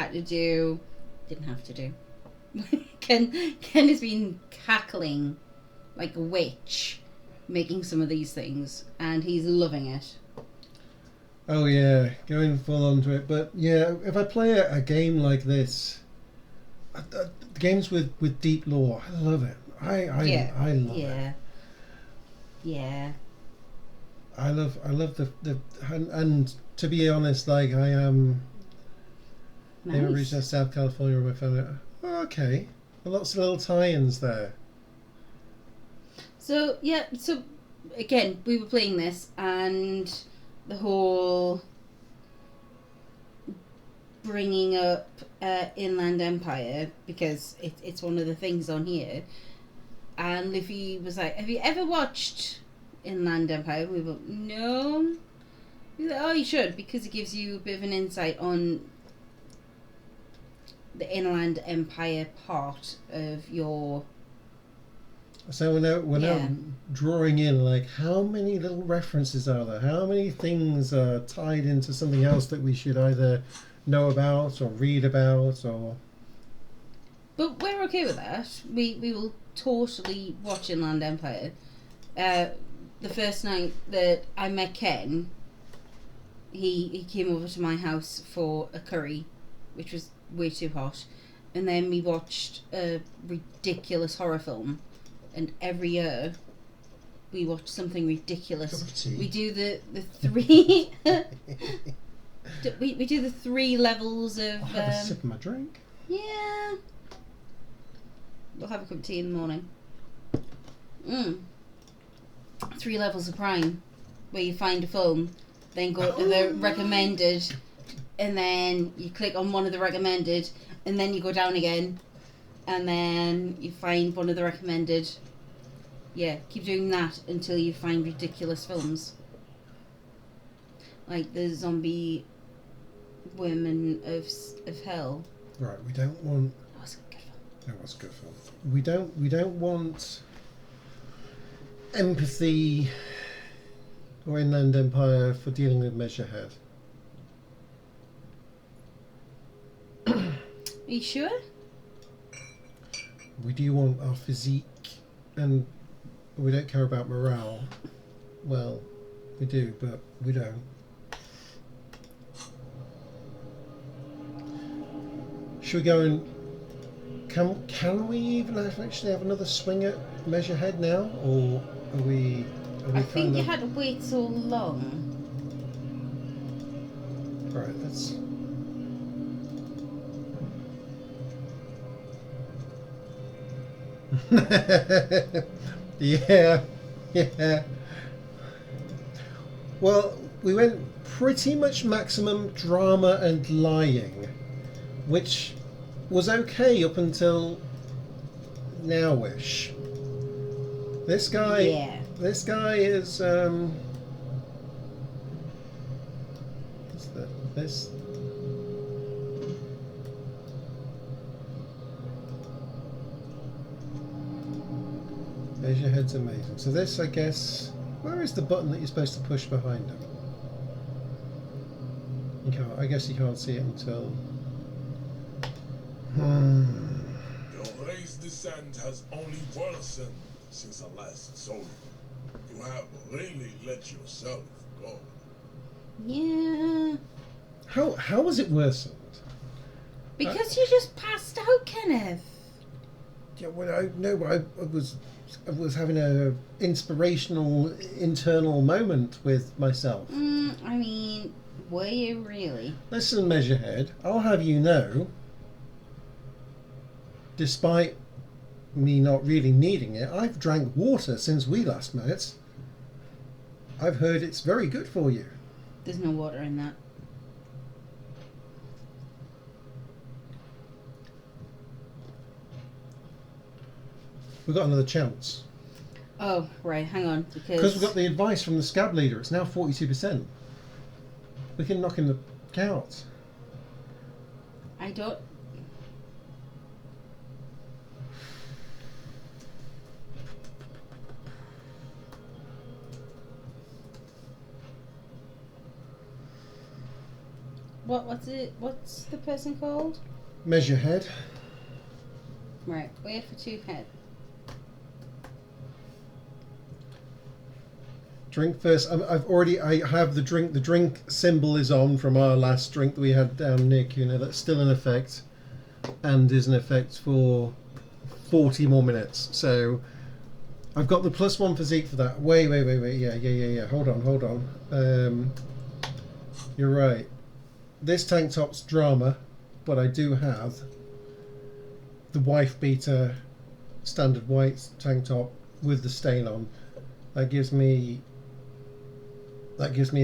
have to do. Ken has been cackling like a witch making some of these things, and he's loving it. Oh yeah, going full onto it. But yeah, if I play a game like this, games with deep lore, I love it. I love it. Yeah. I love the and to be honest, like I am. They were originally in South California where I found it. Oh, okay, lots of little tie-ins there. So again, we were playing this, and the whole bringing up Inland Empire, because it's one of the things on here, and Luffy was like, have you ever watched Inland Empire? We were, no. He was like, oh, you should, because it gives you a bit of an insight on the Inland Empire part of your. So we're now drawing in, like, how many little references are there? How many things are tied into something else that we should either know about or read about or. But we're okay with that. We will totally watch Inland Empire. The first night that I met Ken, he came over to my house for a curry, which was way too hot, and then we watched a ridiculous horror film, and every year we watch something ridiculous. We do the three we do the 3 levels of I'll have a sip of my drink. yeah, we'll have a cup of tea in the morning. 3 levels of Prime, where you find a film, then go to the recommended, and then you click on one of the recommended, and then you go down again, and then you find one of the recommended. Yeah, keep doing that until you find ridiculous films. Like the Zombie Women of Hell. Right, we don't want. That was a good film. That was a good film. We don't want empathy or Inland Empire for dealing with Measurehead. Are you sure? We do want our physique, and we don't care about morale. Well, we do, but we don't. Should we go and can we even actually have another swing at Measurehead now, or are we? I think you had to wait so long. All right, let's. yeah. Well, we went pretty much maximum drama and lying, which was okay up until now-ish. This guy Yeah. This guy is what's this. There's your head's amazing. So this, I guess, where is the button that you're supposed to push behind him? You can't. I guess you can't see it until. Your race descent has only worsened since I last saw you. You have really let yourself go. Yeah. How was it worsened? Because you just passed out, Kenneth. Yeah, well, I was having a inspirational internal moment with myself. I mean, were you really? Listen, Measurehead, I'll have you know, despite me not really needing it, I've drank water since we last met. I've heard it's very good for you. There's no water in that. We've got another chance. Oh, right, hang on. Because we've got the advice from the scab leader, it's now 42%. We can knock him the out. I don't... What's the person called? Measurehead. Right, where for 2 head? Drink first. I have the drink. The drink symbol is on from our last drink that we had down near Kuna. That's still in effect, and is in effect for 40 more minutes. So I've got the +1 physique for that. Wait. Yeah. Hold on. You're right. This tank top's drama, but I do have the wife beater standard white tank top with the stain on. That gives me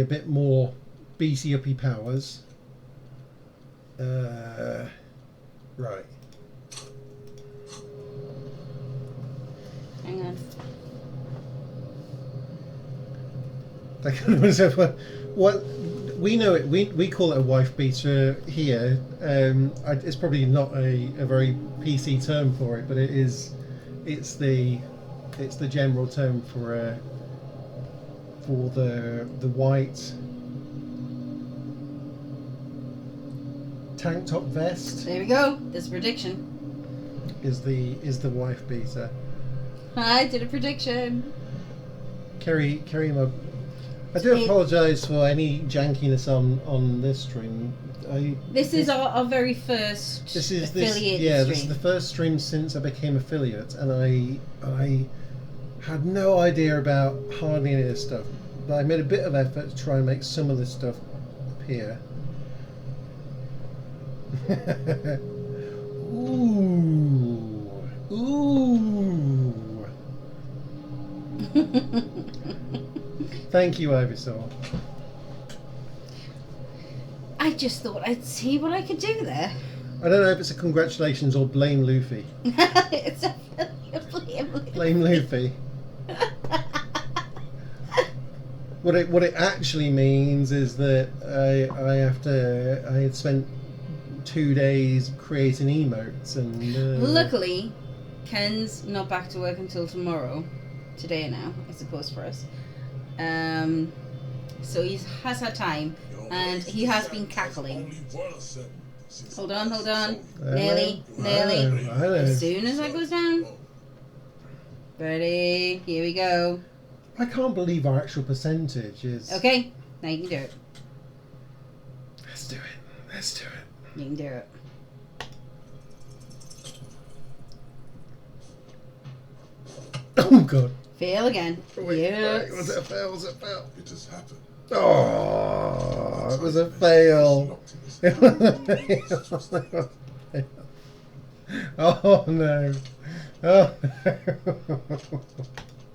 a bit more beefy uppy powers. Right. Hang on. What we know it. We call it a wife beater here. It's probably not a very PC term for it, but it is. It's the general term for the white tank top vest There we go. There's a prediction. is the wife beater. I did a prediction. Kerry, I do It- apologise for any jankiness on this stream. This is our very first This is affiliated this is stream. the first stream since I became affiliate, and I had no idea about hardly any of this stuff. But I made a bit of effort to try and make some of this stuff appear. Ooh. Thank you, Ivysaur. I just thought I'd see what I could do there. I don't know if it's a congratulations or blame Luffy. It's definitely a Blame Luffy. What it actually means is that I had spent 2 days creating emotes and Luckily, Ken's not back to work until tomorrow. Today now, I suppose, for us. So he has had time, and he has been cackling. Hold on. Nearly. I know. As soon as that goes down. Ready? Here we go. I can't believe our actual percentage is. Okay, now you can do it. Let's do it. You can do it. Oh god. Fail again. Yes. Was it a fail? Was it a fail? It just happened. Oh, it was a fail. It was a fail. Oh no. Oh no.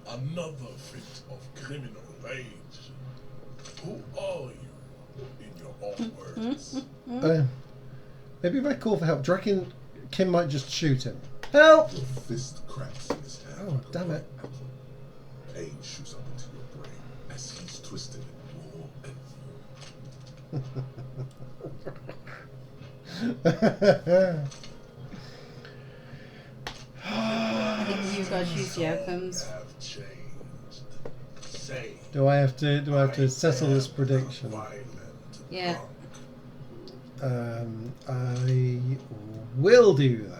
Another fit of criminal rage. Who are you? Maybe if I call for help, do you reckon Kim might just shoot him? Help! Your fist cracks in his hand. Oh, damn it. Pain shoots up into your brain as he's twisting it more and more. I think you've got to choose the outcomes. Have changed. Say, Do I have to settle this prediction? violent Yeah. I will do that.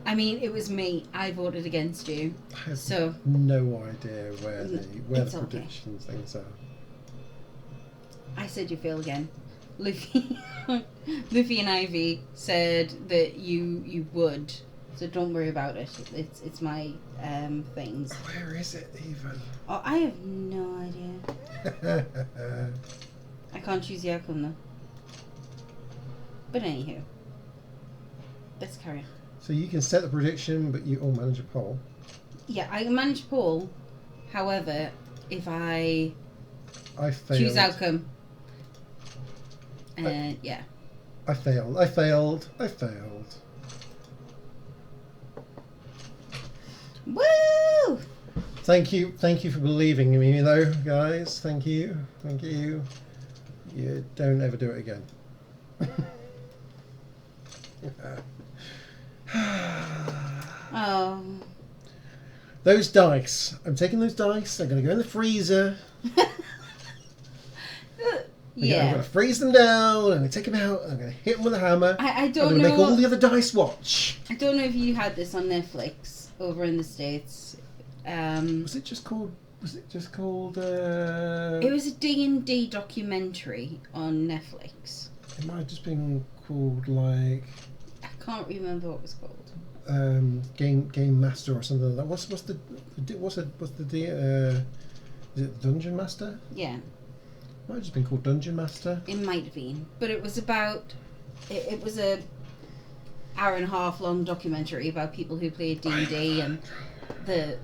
I mean, it was me. I voted against you. I have So- no idea where the It's okay. prediction things are. I said you fail again. Luffy, Luffy and Ivy said that you would. So don't worry about it. It's my things. Where is it even? Oh, I have no idea. I can't choose the outcome though. But anywho, let's carry on. So you can set the prediction, but you all manage a poll. Yeah, I can manage poll. However, if I I failed. choose outcome, yeah. I failed. I failed. I failed. Woo! Thank you for believing in me, though, guys. Thank you. You don't ever do it again. Oh. Those dice. I'm taking those dice. I'm going to go in the freezer. I'm Yeah. going to freeze them down. I'm going to take them out. I'm going to hit them with a hammer. I I'm don't going to make all know. the other dice watch. I don't know if you had this on Netflix over in the States. Was it just called? It was a D&D documentary on Netflix. It might have just been called like I can't remember what it was called. Game Master or something like that. What's the is it Dungeon Master? Yeah, Might have just been called Dungeon Master. it might have been, but it was about. It was a hour and a half long documentary about people who played D&D and the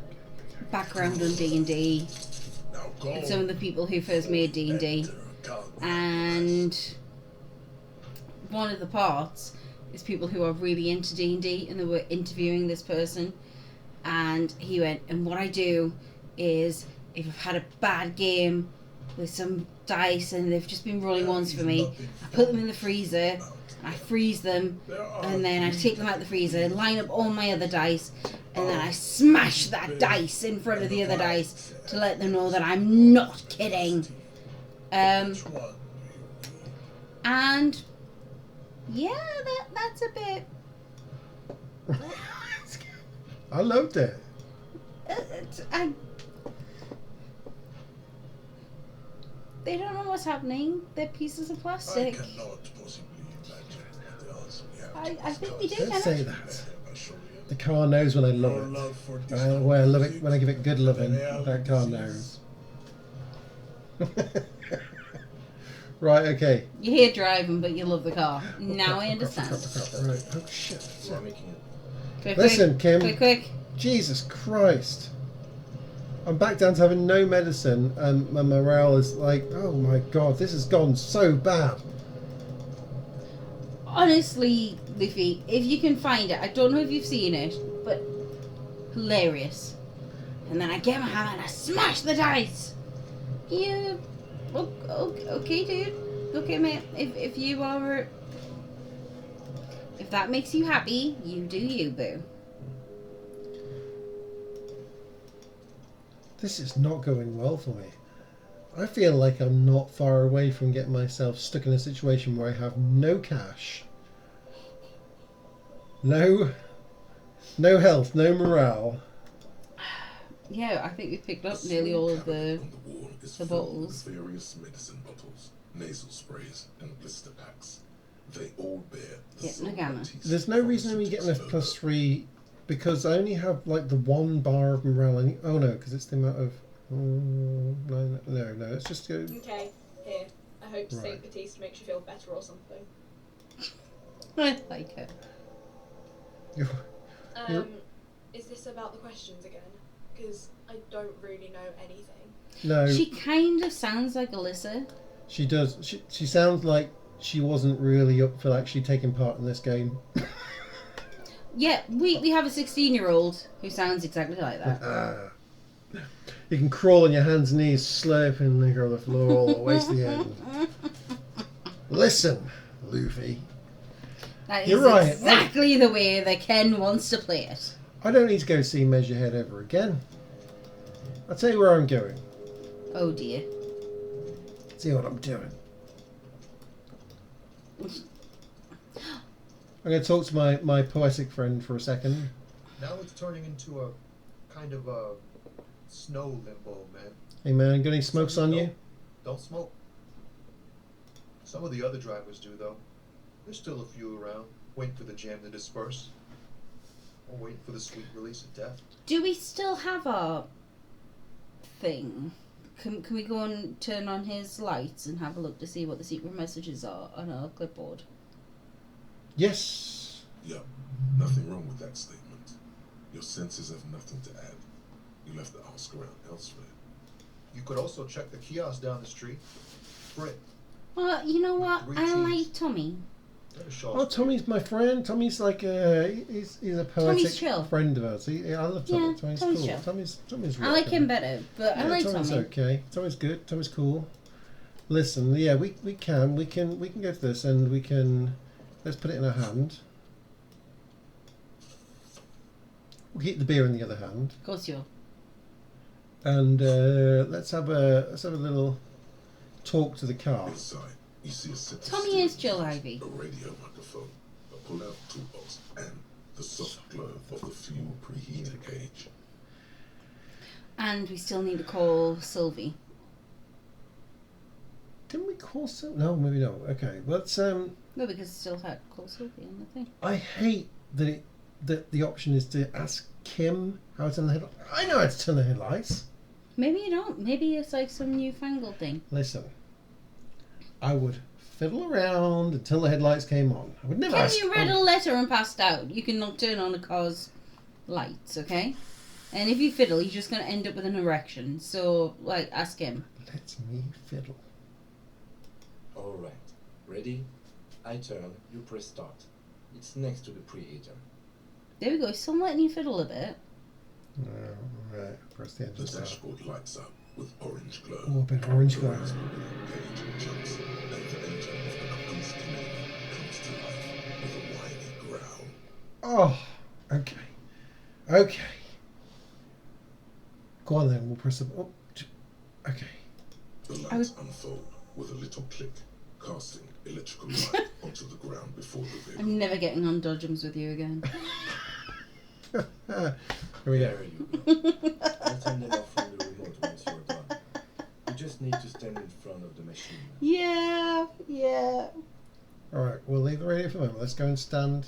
background on D&D Now go. and some of the people who first made D&D. And one of the parts is people who are really into D&D, and they were interviewing this person, and he went, and what I do is if I've had a bad game with some dice and they've just been rolling ones for me, I put them in the freezer, I freeze them, and then I take them out the freezer, line up all my other dice, and then I smash that dice in front of the other dice to let them know that I'm not kidding. And yeah, that's a bit. I loved it. They don't know what's happening. They're pieces of I plastic. cannot possibly imagine the answer we have to I this think we task. do, Don't say Kenneth. that. I show you. The car knows when I love Your it. love for this When I love it, when I music, give it good loving, the that car disease. knows. Right, okay. You hear driving, but you love the car. Now I understand. Right. Oh shit. You are making it. Quick, Listen, Kim. Quick. Jesus Christ. I'm back down to having no medicine, and my morale is like, oh my god, this has gone so bad. Honestly, Luffy, if you can find it, I don't know if you've seen it, but hilarious. And then I get my hammer and I smash the dice. Yeah. Okay, dude. Okay, mate. If you are, if that makes you happy, you do you, boo. This is not going well for me. I feel like I'm not far away from getting myself stuck in a situation where I have no cash, no health, no morale. Yeah, I think we picked up nearly all of the. On the wall is the filled bottles. with various medicine bottles, nasal sprays, and blister packs. They all bear the Yeah, same Nagama. Matisse There's no reason for me getting a pharmaceuticals +3 because I only have like the 1 bar of morale. Oh no, because it's the amount of. No, it's just. Okay, here. I hope Right. Saint Batiste makes you feel better or something. I like it. You're- Is this about the questions again? Because I don't really know anything. No. She kind of sounds like Alyssa. She does. She sounds like she wasn't really up for actually taking part in this game. Yeah, we have a 16-year-old who sounds exactly like that. You can crawl on your hands and knees, slurping liquor on the floor all the way to the end. Listen, Luffy. That is You're right. exactly the way that Ken wants to play it. I don't need to go see Measurehead ever again. I'll tell you where I'm going. Oh dear. See what I'm doing. I'm going to talk to my poetic friend for a second. Now it's turning into a kind of a snow limbo, man. Hey man, got any smokes on you? Don't smoke. Some of the other drivers do, though. There's still a few around, waiting for the jam to disperse. Or waiting for the sweet release of death. Do we still have our thing? Can we go and turn on his lights and have a look to see what the secret messages are on our clipboard? Yes. Yeah, nothing wrong with that statement. Your senses have nothing to add. You'll have to ask around elsewhere. You could also check the kiosk down the street. Brit. Well, you know what? Three I cheese. like Tommy. There's Shaw's Oh, Street. Tommy's my friend. Tommy's like he's a poetic Tommy's chill. friend of ours. I love Tommy. Yeah, Tommy's Tommy's cool. chill. Tommy's I like rocking. him better, but I Yeah, like Tommy's Tommy. okay. Tommy's good. Tommy's cool. Listen, yeah, we can go to this and we can let's put it in our hand. We'll keep the beer in the other hand, Of course you're. and let's have a little talk to the car. Inside, you see a set of Tommy steering is Jill wheels, Ivy. a radio microphone, a pull-out toolbox, and the soft glow of the fuel preheater gauge. And we still need to call Sylvie. Didn't we call some? No, maybe not. Okay, let's No, because it still had call Sylvie on the thing. I hate that the option is to ask Kim how to turn the headlights. I know how to turn the headlights. Maybe you don't. Maybe it's like some newfangled thing. Listen, I would fiddle around until the headlights came on. I would never Can ask. you read a letter and passed out? You cannot turn on a car's lights, okay? And if you fiddle, you're just going to end up with an erection. So, like, ask him. Let me fiddle. Alright. Ready? I turn, you press start. It's next to the preheater. There we go. He's still letting you fiddle a bit. Right, press the The engine start. dashboard lights up with orange glow. Oh, a bit of orange The glow. Raspberry gauge jumps, and the engine of the caboose Canadian comes to life with a whiny growl. Oh, okay. Go on then. We'll press the. Oh, okay. The lights unfold with a little click, casting electrical light onto the ground before the vehicle. I'm never getting on Dodgems with you again. Here we go. There you go. I'll turn them off from the remote once you're done. You just need to stand in front of the machine. Yeah. All right, we'll leave the radio for a moment. Let's go and stand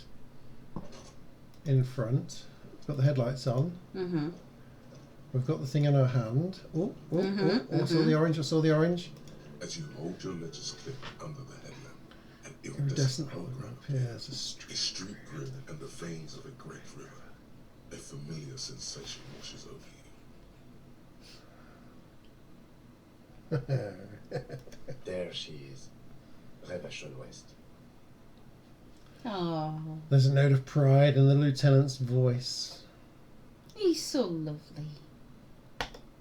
in front. We've got the headlights on. Mm-hmm. We've got the thing in our hand. Oh, I saw the orange. I saw the orange. As you hold your ledger's clip under the headlamp, an Iridescent iridescent hologram. hologram Yeah, it's a a street. street grid and the veins of a great river. A familiar sensation washes over you. There she is. Rebecca West. Oh, There's a note of pride in the lieutenant's voice. he's so lovely.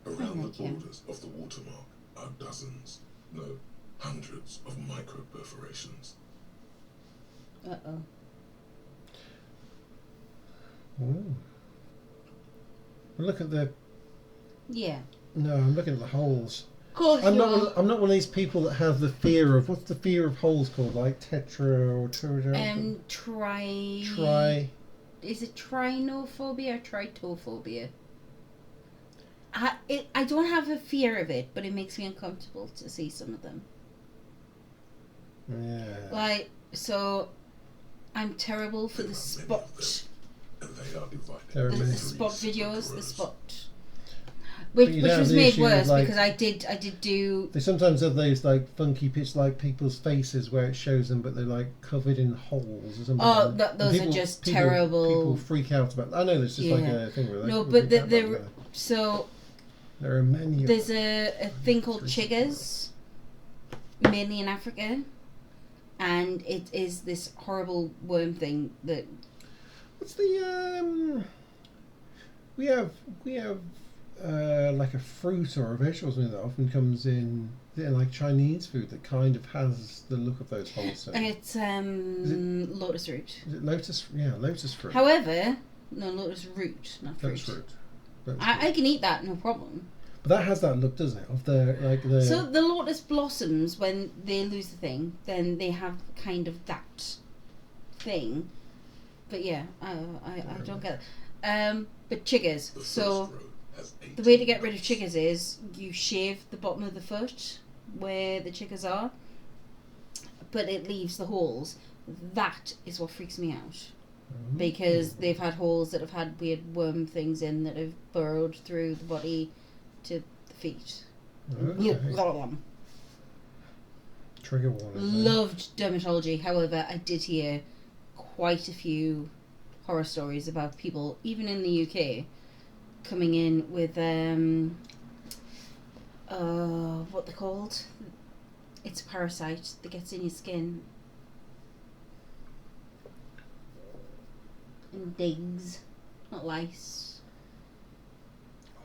Around like the him. borders of the watermark are dozens, no, hundreds of micro perforations. Uh-oh. Ooh. Look at the. Yeah. No, I'm looking at the holes. Of course I'm you not. are. I'm not one of these people that have the fear of what's the fear of holes called, like tetra or tri. Is it trinophobia or tritophobia? I don't have a fear of it, but it makes me uncomfortable to see some of them. Yeah. Like, so I'm terrible for There the are many of spot. And they are divided There are The, into many. the spot three videos, the separate spot. But Which you don't have was the made issue with, worse like- because I did do. They sometimes have those like funky pitch like people's faces where it shows them, but they're like covered in holes or something. Oh, And those are people- just people- terrible. People freak out about. I know there's just like Yeah. a thing where they No, people but freak the- out the- about that. So There are many. there's a thing called chiggers. mainly in Africa, and it is this horrible worm thing that What's the we have like a fruit or a vegetable or something that often comes in like Chinese food that kind of has the look of those holes in it. it's lotus root. Is it lotus? Yeah, lotus fruit. However, no, lotus root, not fruit. Lotus fruit. Lotus I fruit. can eat that, no problem. But that has that look, doesn't it? Of the So the lotus blossoms, when they lose the thing, then they have kind of that thing. But yeah, I don't get it. But chiggers. The So first row has the way to 18 get rid of dots. chiggers is you shave the bottom of the foot where the chiggers are, but it leaves the holes. That is what freaks me out. Because they've had holes that have had weird worm things in that have burrowed through the body to the feet. Okay. Trigger warning. Loved dermatology. However, I did hear quite a few horror stories about people, even in the UK, coming in with what they're called. It's a parasite that gets in your skin and digs, not lice,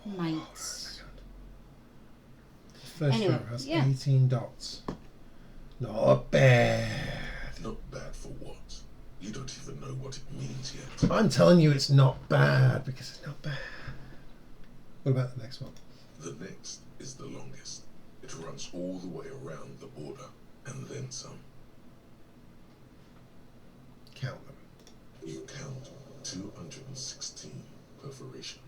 mites. First Anyway, row has yeah. 18 dots. Not bad. Not bad for what? You don't even know what it means yet. I'm telling you it's not bad because it's not bad. What about the next one? The next is the longest. It runs all the way around the border and then some. Count them. You count 216 perforations.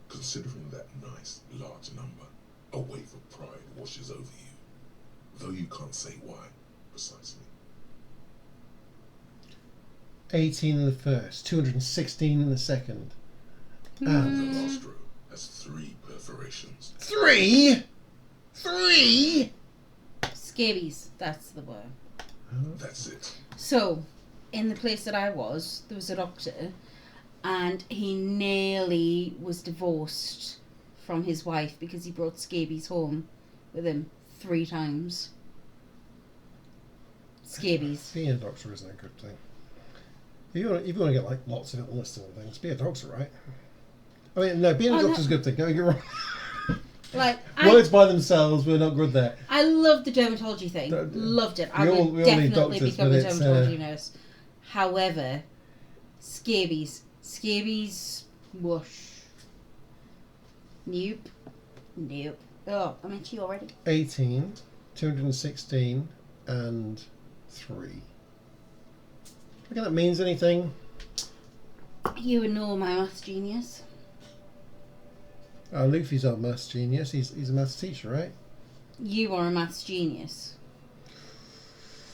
Considering that nice, large number, a wave of pride washes over you. Though you can't say why, precisely. 18 in the first, 216 in the second. The And last row has 3 perforations. 3? 3? Scabies, that's the word. That's it. So, in the place that I was, there was a doctor, and he nearly was divorced from his wife because he brought scabies home with him 3 times. Scabies. Being a doctor isn't a good thing. If you want to get like lots of illness and things, be a doctor, right? I mean, no, being a Oh, doctor's a good thing. Don't get me wrong. Like, Words by themselves, we're not good there. I loved the dermatology thing. No, Loved it. I we all would need definitely doctors, become but a it's, dermatology nurse. However, scabies. Scabies, whoosh. Nope. Nope. Oh, I'm itchy already. 18, 216, and 3. Reckon that means anything? You would know my maths genius. Luffy's our maths genius. He's a maths teacher, right? You are a maths genius.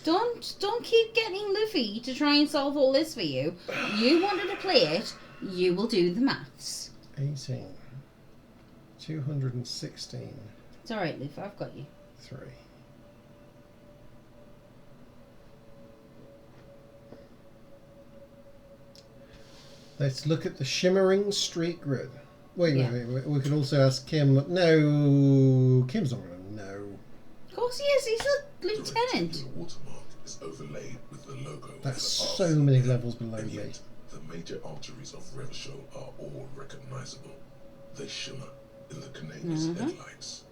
Don't keep getting Luffy to try and solve all this for you. You wanted to play it. You will do the maths. 18, 216, It's all right, Luffy. I've got you. 3. Let's look at the shimmering street grid. Wait. We can also ask Kim. No, Kim's not going to know. Of course he is. He's a The lieutenant. rectangular watermark is overlaid with the logo. of That's the so RCM, many levels below and me. yet the major arteries of Revachol are all recognizable. They shimmer in the Canadian's Mhm. headlights.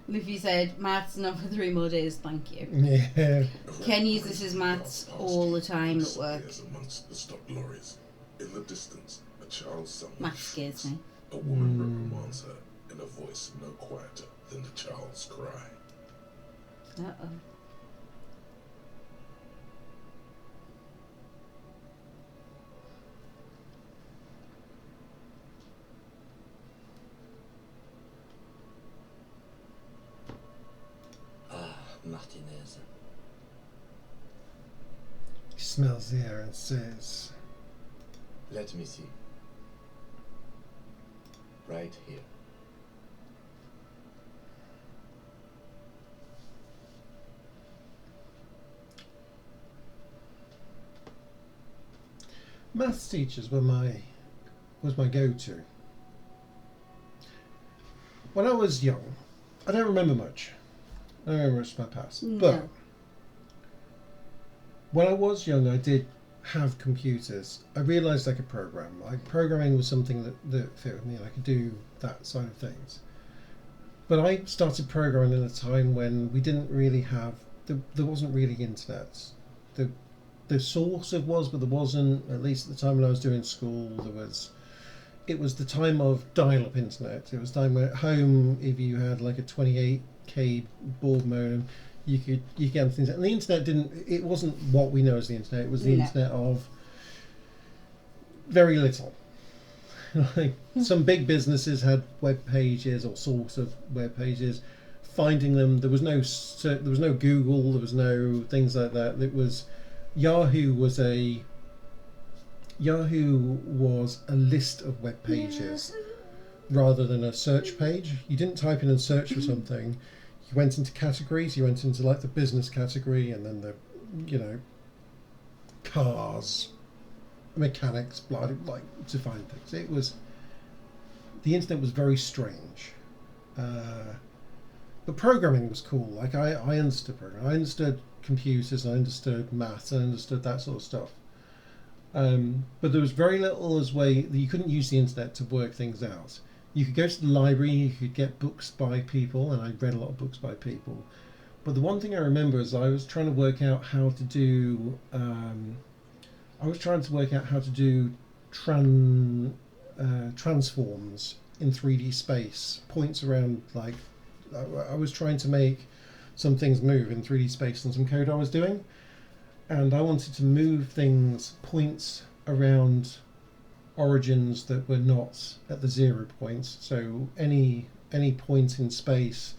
Luffy said, maths not for 3 more days, thank you. Yeah. Ken uses his maths all the time at work. Disappears amongst the stock lorries. In the distance, a child somewhere Maths scares shrieks. me. A woman reprimands her in a voice no quieter than the child's cry. Uh-oh. Ah, Martinez. He smells the air and says, Let me see. Right here. Maths teachers was my go-to. When I was young, I don't remember much. I don't remember much of my past. No. But when I was young, I did have computers. I realised I could program. Like, programming was something that fit with me, and I could do that side of things. But I started programming in a time when we didn't really have, there wasn't really internet. There sort of was, but there wasn't. At least at the time when I was doing school, it was the time of dial-up internet. It was the time where at home, if you had like a 28k baud modem, you could get on the internet. And the internet it wasn't what we know as the internet. It was the internet of very little. Like, some big businesses had web pages or sort of web pages. Finding them, there was no Google, there was no things like that. It was Yahoo was a list of web pages rather than a search page. You didn't type in and search for something. You went into categories. You went into like the business category, and then the cars, mechanics, blah, like to find things. The internet was very strange. But programming was cool. Like I understood programming. I understood computers. I understood maths. I understood that sort of stuff. But there was very little as way that you couldn't use the internet to work things out. You could go to the library. You could get books by people, and I read a lot of books by people. But the one thing I remember is I was trying to work out how to do. Transforms in 3D space. Points around, like, I was trying to make some things move in 3D space and some code I was doing, and I wanted to move points around origins that were not at the 0 points. So any point in space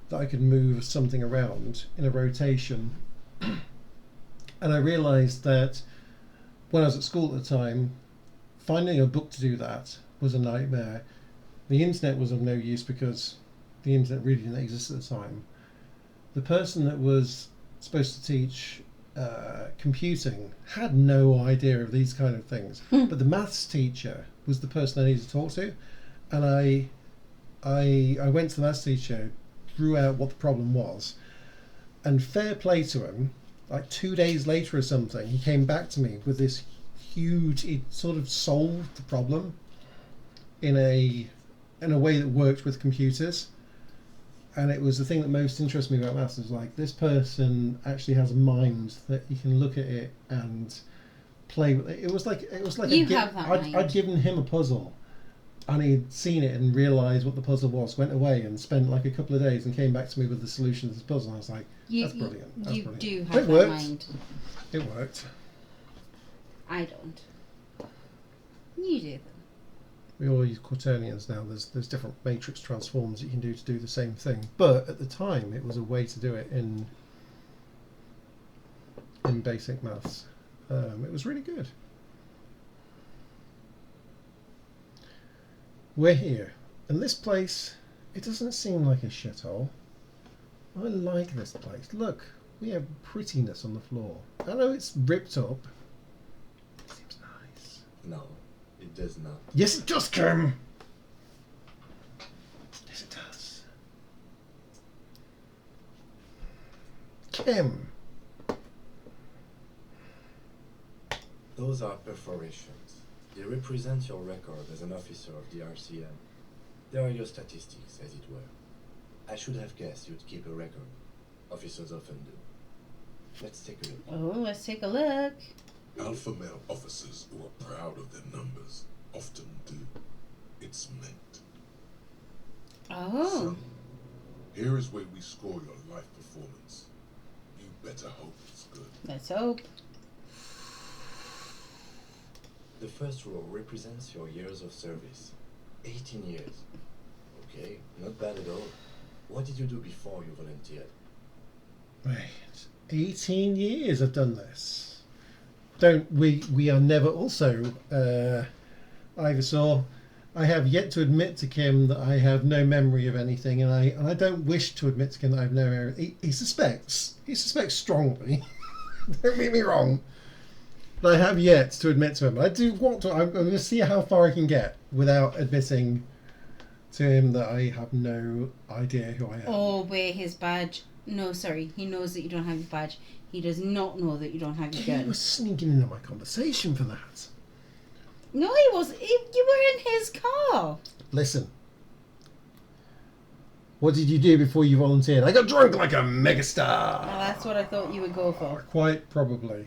that I could move something around in a rotation. And I realised that when I was at school at the time, finding a book to do that was a nightmare. The internet was of no use because the internet really didn't exist at the time. The person that was supposed to teach computing had no idea of these kind of things. But the maths teacher was the person I needed to talk to, and I went to the maths teacher, drew out what the problem was, and fair play to him, like 2 days later or something, he came back to me with this huge, it sort of solved the problem in a way that worked with computers. And it was the thing that most interested me about maths, is like, this person actually has a mind that you can look at it and play with it. It was like You have that mind. I'd given him a puzzle, and he'd seen it and realised what the puzzle was, went away and spent like a couple of days and came back to me with the solution to this puzzle. And I was like, that's brilliant. That's you brilliant. do It have that worked. mind. It worked. I don't. You do them. We all use quaternions now. There's different matrix transforms you can do to do the same thing. But at the time, it was a way to do it in basic maths. It was really good. We're here, and this place, it doesn't seem like a shithole. I like this place. Look, we have prettiness on the floor. I know it's ripped up. It seems nice. No, it does not. Yes, it does, Kim. Yes, it does. Kim. Those are perforations. They represent your record as an officer of the RCM. They are your statistics, as it were. I should have guessed you'd keep a record. Officers often do. Let's take a look. Oh, let's take a look. Alpha male officers who are proud of their numbers often do. It's meant. Oh. Son, here is where we score your life performance. You better hope it's good. Let's hope. The first row represents your years of service. 18 years. Okay, not bad at all. What did you do before you volunteered? Right. 18 years I've done this. We are never also Ivysaur. I have yet to admit to Kim that I have no memory of anything, and I don't wish to admit to Kim that I have no memory. He suspects strongly. Don't get me wrong. But I have yet to admit to him. I do want to. I'm going to see how far I can get without admitting to him that I have no idea who I am. Or wear his badge. No, sorry. He knows that you don't have your badge. He does not know that you don't have your He gun. was sneaking into my conversation for that. No, he wasn't. You were in his car. Listen. What did you do before you volunteered? I got drunk like a megastar. Now, that's what I thought you would go for. Quite probably.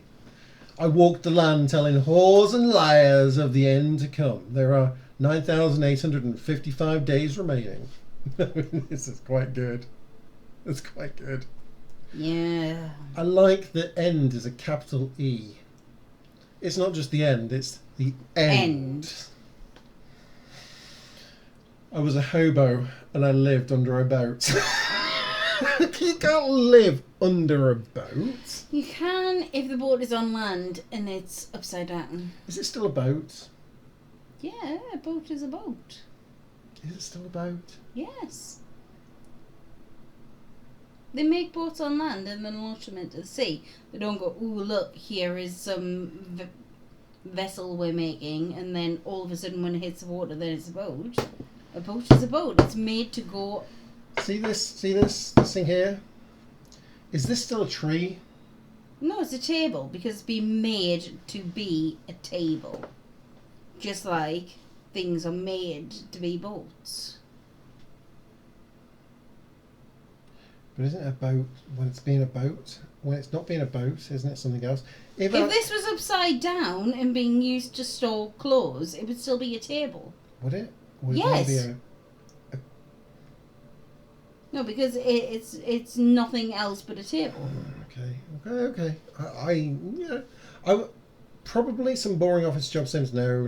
I walked the land telling whores and liars of the end to come. There are 9,855 days remaining. This is quite good. It's quite good. Yeah. I like that end is a capital E. It's not just the end, it's the end. I was a hobo and I lived under a boat. You can't live under a boat. You can if the boat is on land and it's upside down. Is it still a boat? Yeah, a boat is a boat. Is it still a boat? Yes. They make boats on land and then launch them into the sea. They don't go, ooh, look, here is some vessel we're making, and then all of a sudden when it hits the water, then it's a boat. A boat is a boat. It's made to go. See this thing here? Is this still a tree? No, it's a table because it's been made to be a table. Just like things are made to be boats. But isn't it a boat when it's being a boat? When it's not being a boat, isn't it something else? If this was upside down and being used to store clothes, it would still be a table. Would it? Would Yes. It No, because it's nothing else but a table. Okay. I probably some boring office job sims. No.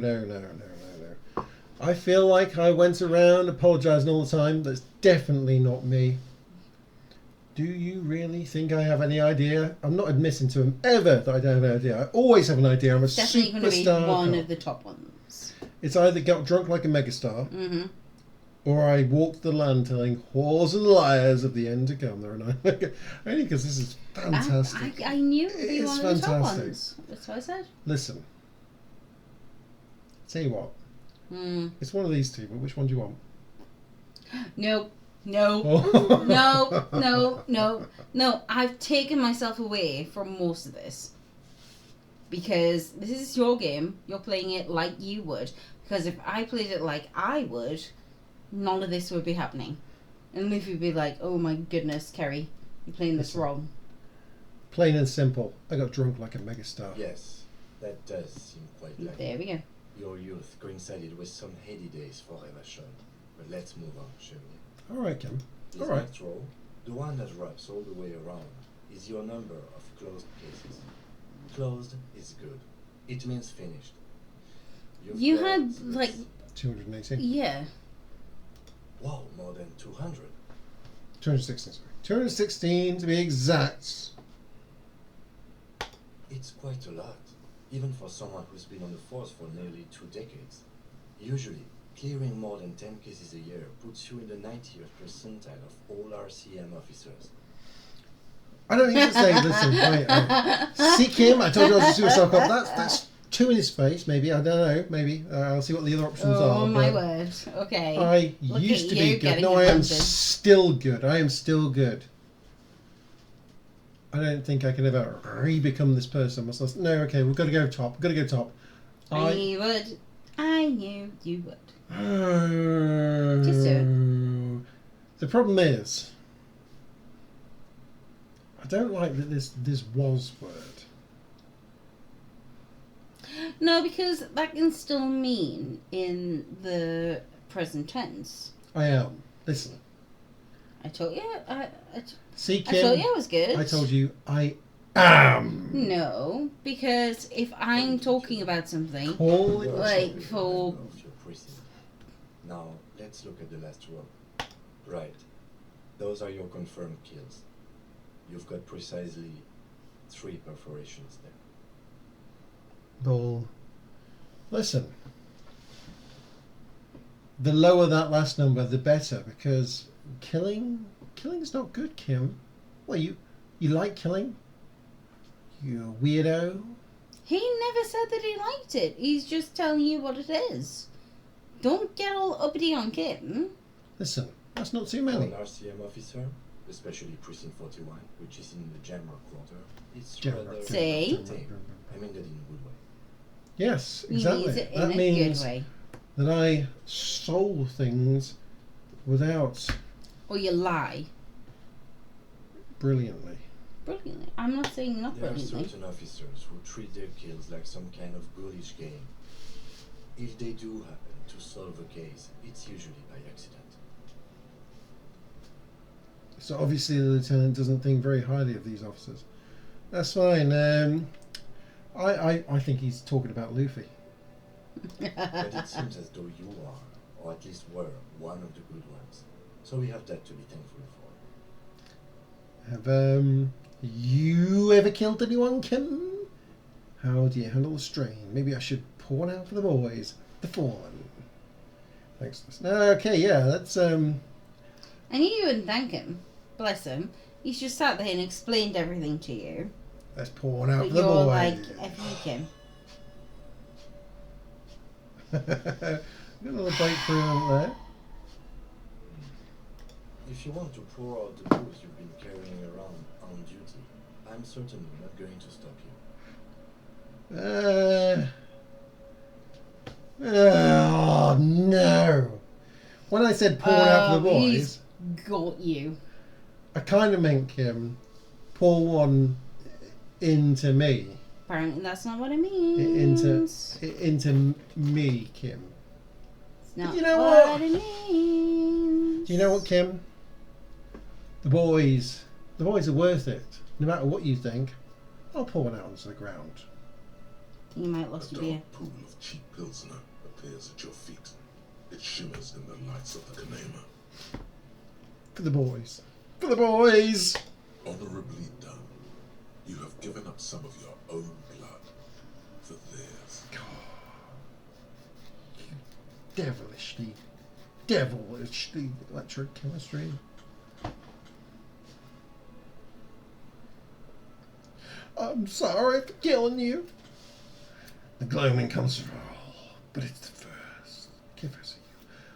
I feel like I went around apologising all the time. That's definitely not me. Do you really think I have any idea? I'm not admitting to him ever that I don't have an idea. I always have an idea. I'm a Definitely going to be superstar. one of the top ones. It's either got drunk like a megastar, Mm-hmm. or I walked the land telling whores and liars of the end to come. There are none. Only because this is fantastic. I knew It you is were one of the top fantastic. ones. That's what I said. Listen. Tell you what. It's one of these two, but which one do you want? No. Oh. No. I've taken myself away from most of this. Because this is your game. You're playing it like you would. Because if I played it like I would, none of this would be happening. And Luffy would be like, oh my goodness, Kerry, you're playing this wrong. Plain and simple. I got drunk like a megastar. Yes, that does seem quite like There we go. your youth coincided with some heady days for Evashon. But let's move on, shall we? All right, Kim. This All right. next row, the one that wraps all the way around, is your number of closed cases. Closed is good. It means finished. You got had, this- like- 280. Yeah. Wow, more than 200. 216, sorry. 216 to be exact. It's quite a lot, even for someone who's been on the force for nearly 2 decades. Usually, clearing more than 10 cases a year puts you in the 90th percentile of all RCM officers. I don't need to say, listen, see Kim, I told you I was a suicide cop. That's 2 in his face, maybe. I don't know, maybe. I'll see what the other options are. Oh my but word. Okay. I Look used at to you be good. getting No, I am advantage. still good. I am still good. I don't think I can ever re-become this person. No, okay, we've got to go top. We've got to go top. I knew you would. I knew you would. Just do The problem is, I don't like that this was word. No, because that can still mean in the present tense. I am. Listen. I told you. See, I Kim, told you I was good. I told you I am. No, because if I'm talking about something, Call it. like for Of your precinct. Now, let's look at the last row. Right. Those are your confirmed kills. You've got precisely 3 perforations there. Bull. Listen. The lower that last number, the better, because killing's not good, Kim. Well, you like killing? You weirdo. He never said that he liked it. He's just telling you what it is. Don't get all uppity on Kim. Listen, that's not too For many. an RCM officer, especially Precinct 41, which is in the Jamrock quarter, it's Jamrock. rather See? tame. I mean that in a good way. Yes, He exactly. means it in That a means good way. that I sold things without Or you lie. brilliantly. Brilliantly. I'm not saying not There are brilliantly. certain officers who treat their kills like some kind of ghoulish game. If they do happen to solve a case, it's usually by accident. So obviously the lieutenant doesn't think very highly of these officers. That's fine. I think he's talking about Luffy. But it seems as though you are, or at least were, one of the good ones. So we have that to be thankful for. Have you ever killed anyone, Kim? How do you handle the strain? Maybe I should pour one out for the boys. The fallen. Thanks. Okay, yeah, that's I knew you wouldn't thank him. Bless him. He's just sat there and explained everything to you. let's pour one out But for the you're boys. like, F you, Kim. Got another breakthrough on there. If you want to pour out the booze you've been carrying around on duty, I'm certainly not going to stop you. Oh no! When I said pour one out for the boys, He's got you. I kind of meant Kim, pour one into me. Apparently that's not what it means. Into me, Kim. It's not You know what what? it means. You know what, Kim? The boys are worth it. No matter what you think, I'll pour one out onto the ground. You might A lost your beer. dark pool of cheap Pilsner appears at your feet. It shimmers in the lights of the Kanema. For the boys. For the boys! Honorably done. You have given up some of your own blood for theirs. Devilishly electrochemistry. I'm sorry for killing you. The gloaming comes from all, but it's the first. Give us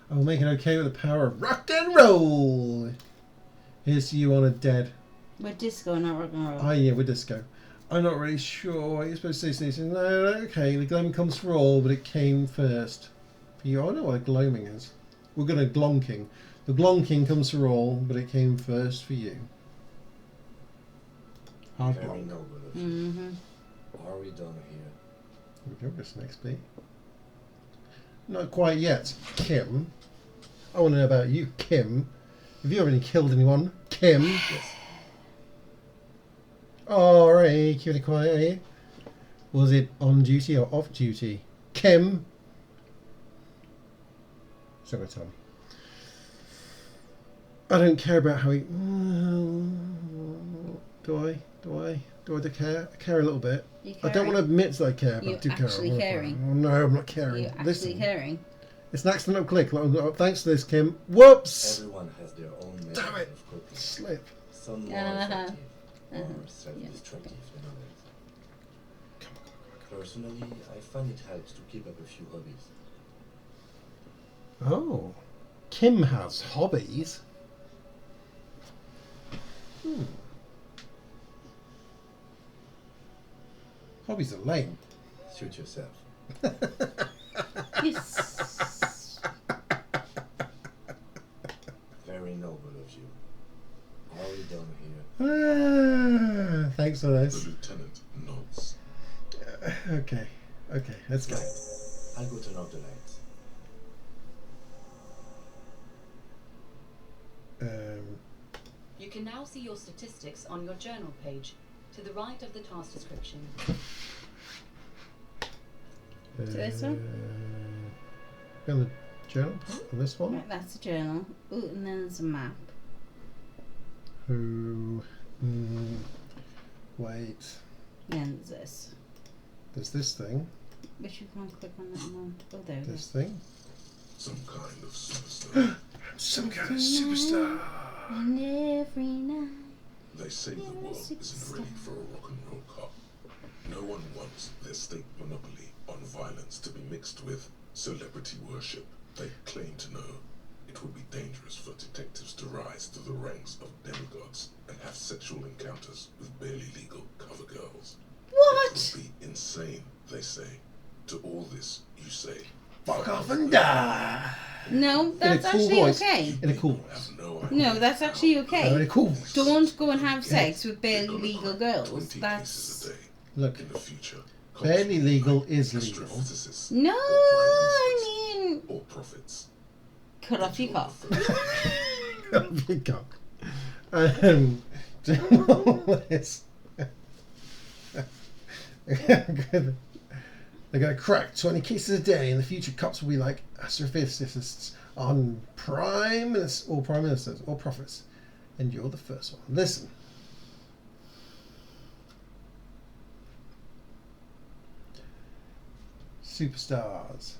a I will make it okay with the power of rock and roll. Here's to you, Honor Dead. We're disco, not rock and roll. Oh yeah, we're disco. I'm not really sure what you're supposed to say, Stacey. No, okay, the gloaming comes for all, but it came first. For you, I know what a gloaming is. We're gonna glonking. The glonking comes for all, but it came first for you. Hard Very glonk. noble of you. Mm-hmm. Are we done here? Here we go, this next bit. Not quite yet, Kim. I want to know about you, Kim. Have you ever killed anyone, Kim? Yes. Alright, keep it quiet, are you? Was it on duty or off duty? Kim? So go tell me. I don't care about how he... Do I care? I care a little bit. You I don't want to admit that I care, but I You're do care. actually caring. Oh, no, I'm not caring. You're actually Listen, caring. it's an accidental click. Thanks to this, Kim. Whoops! Everyone has their own method Damn it. of coping. Slip. Some more effective or self-destructive than others. Personally, I find it helps to keep up a few hobbies. Oh. Kim has hobbies. Hobbies are lame. Suit yourself. Yes. Very noble of you. Are we done here? Thanks for The this. lieutenant nods. Okay, let's go. I'll go turn off the lights. You can now see your statistics on your journal page, to the right of the task description. this one? On the journal part, on this one. Right, that's a journal. Ooh, and then there's a map. Who? Wait. Yeah, and there's this. There's this thing. Which you can't click on that one. Oh, there it This is. thing. Some kind of superstar. Some kind of superstar. And every night. They say the world isn't ready for a rock and roll cop. No one wants their state monopoly on violence to be mixed with celebrity worship. They claim to know it would be dangerous for detectives to rise to the ranks of demigods and have sexual encounters with barely legal cover girls. What? It would be insane, they say. To all this, you say, Fuck off and die. No, that's in a cool actually voice. okay. In a cool You voice. have no idea No, that's actually how okay. No, in a cool voice. Don't go and have sex with they're barely gonna legal crack girls. 20 cases That's a day. Look, In the future, barely cops legal will is find legal. astrophysicists no. or prime I ministers mean, or prophets. cut off your You're cock. the first. Big cock. All this. They're going to crack 20 cases a day. In the future, cops will be like astrophysicists on prime ministers or prophets. And you're the first one. Listen. Superstars.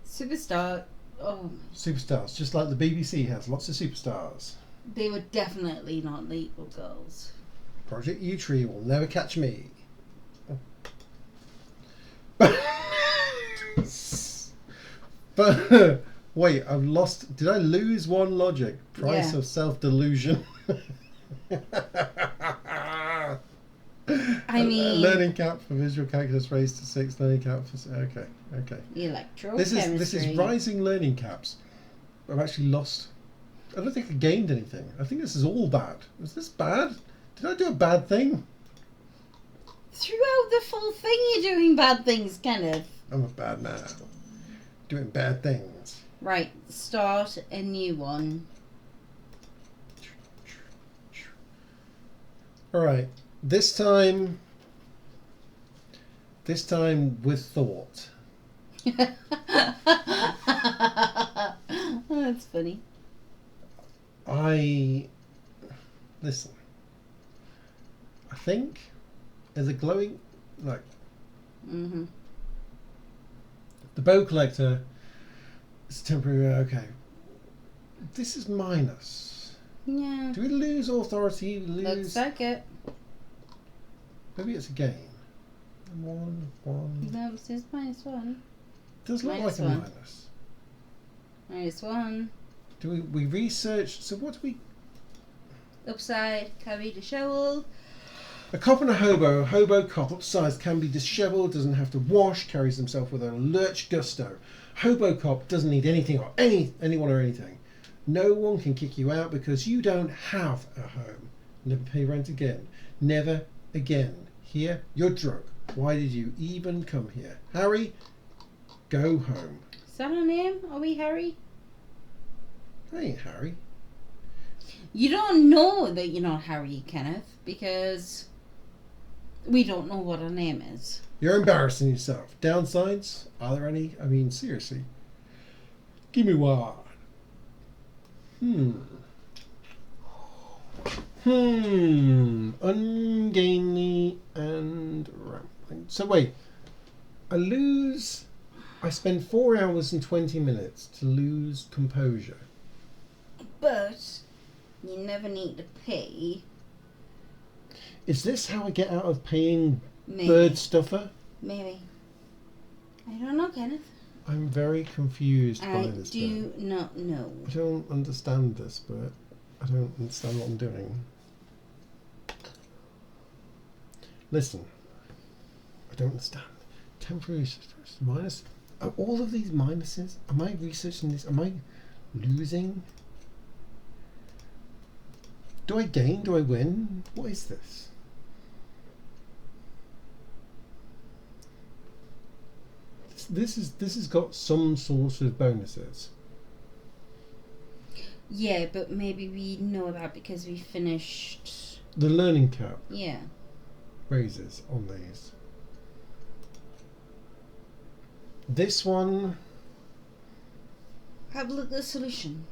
Superstar. Oh, Superstars. Just like the BBC has lots of superstars. they were definitely not legal girls. Project U Tree will never catch me. But wait, I've lost. Did I lose one logic? Price Yeah. of self-delusion. I mean, learning cap for visual calculus raised to 6. Learning cap for okay. This is rising learning caps. I've actually lost. I don't think I gained anything. I think this is all bad. Was this bad? Did I do a bad thing? Throughout the full thing, you're doing bad things, Kenneth. I'm a bad man. Doing bad things. Right, start a new one. Alright. This time with thought. Oh, that's funny. Listen. I think as a glowing like Mm-hmm. the bow collector is temporary. Okay. This is minus. Yeah. Do we lose authority? Looks like it. Maybe it's a gain. 1. No, it says -1. Does look Minus like a one. minus. -1. Do we research? So what do we? Upside, carry the shovel. A cop and a hobo cop upsized, can be dishevelled, doesn't have to wash, carries himself with a lurch gusto. Hobo cop doesn't need anything or anyone or anything. No one can kick you out because you don't have a home. Never pay rent again. Never again. Here, you're drunk. Why did you even come here? Harry, go home. Is that our name? Are we Harry? I ain't Harry. You don't know that you're not Harry, Kenneth, because we don't know what our name is. You're embarrassing yourself. Downsides? Are there any? I mean, seriously. Give me one. Ungainly and rambling. So wait. I spend 4 hours and 20 minutes to lose composure. But you never need to pay. Is this how I get out of paying Maybe. bird stuffer? Maybe. I don't know, Kenneth. I'm very confused by I this bit. do not know. I don't understand this, but I don't understand what I'm doing. Listen, I don't understand. Temporary minus. Are all of these minuses? Am I researching this? Am I losing? Do I gain? Do I win? What is this? This has got some sort of bonuses. Yeah, but maybe we know that because we finished. The learning cap Yeah. raises on these. This one, Have a look at the solution.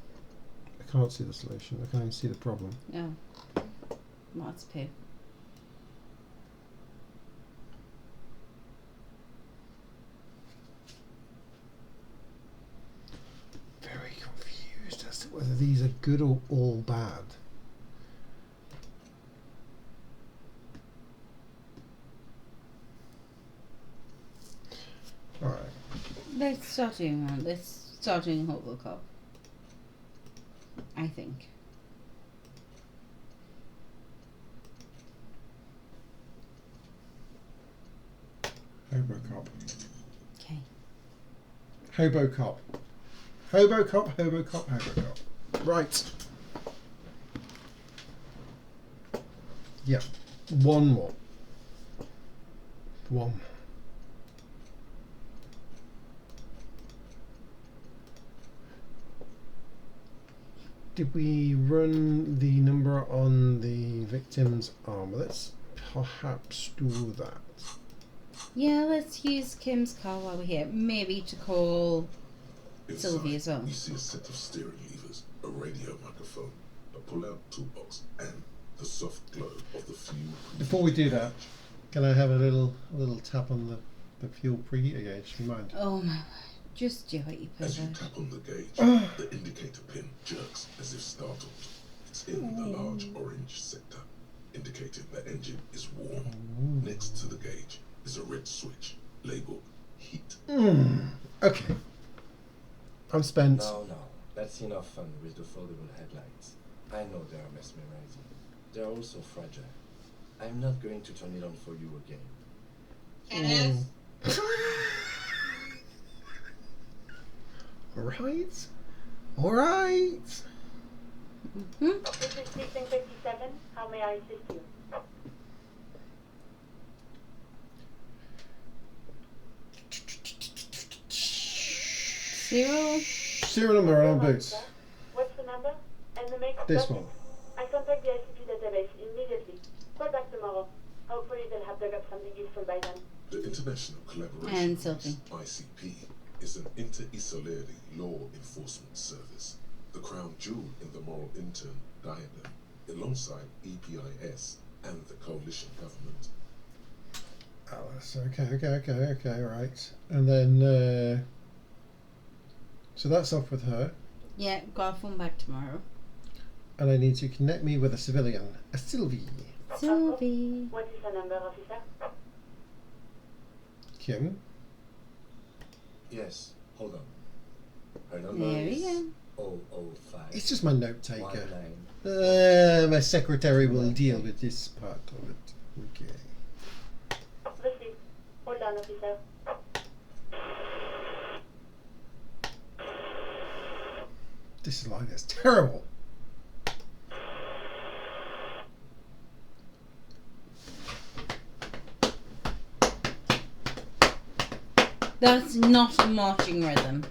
I can't see the solution. I can only see the problem. No. Well, that's poo. Very confused as to whether these are good or all bad. Alright. Let's start doing that. Let's start doing Hobocop. I think. Hobocop. Okay. Hobocop. Hobocop, Hobocop, Hobocop. Right. Yeah. One more. One. Did we run the number on the victim's arm? Let's perhaps do that. Yeah, let's use Kim's car while we're here. Maybe to call Inside, Sylvie as well. You see a set of steering levers, a radio microphone, a pull-out toolbox, and the soft glow of the fuel. Before we do that, can I have a little tap on the fuel preheater gauge? Do you mind? Oh my word. Just do it, you As you pervert. tap on the gauge, the indicator pin jerks as if startled. It's in the large orange sector, indicating the engine is warm. Next to the gauge is a red switch labeled heat. Okay. I'm spent. No, that's enough fun with the foldable headlights. I know they are mesmerizing. They are also fragile. I'm not going to turn it on for you again. Kenneth? Alright. Alright. Hmm? This is Precinct 57. How may I assist you? Serial number on boots. What's the number? And the make? This one. I contact the ICP database immediately. Call back tomorrow. Hopefully they'll have dug up something useful by then. The International Collaboration And Police, Sylvie. ICP, is an inter-Israeli law enforcement service, the crown jewel in the moral intern diadem, alongside EPIS and the coalition government. Alice. Okay, right. And then, so that's off with her. Yeah, got a phone back tomorrow. And I need to connect me with a civilian. A Sylvie. Sylvie. What is the number, officer? Kim. Yes, hold on. Her number There we is go. 005. It's just my note taker. 19. My secretary will deal with this part of it. Okay. Receive. Hold on, officer. This line is terrible. That's not a marching rhythm.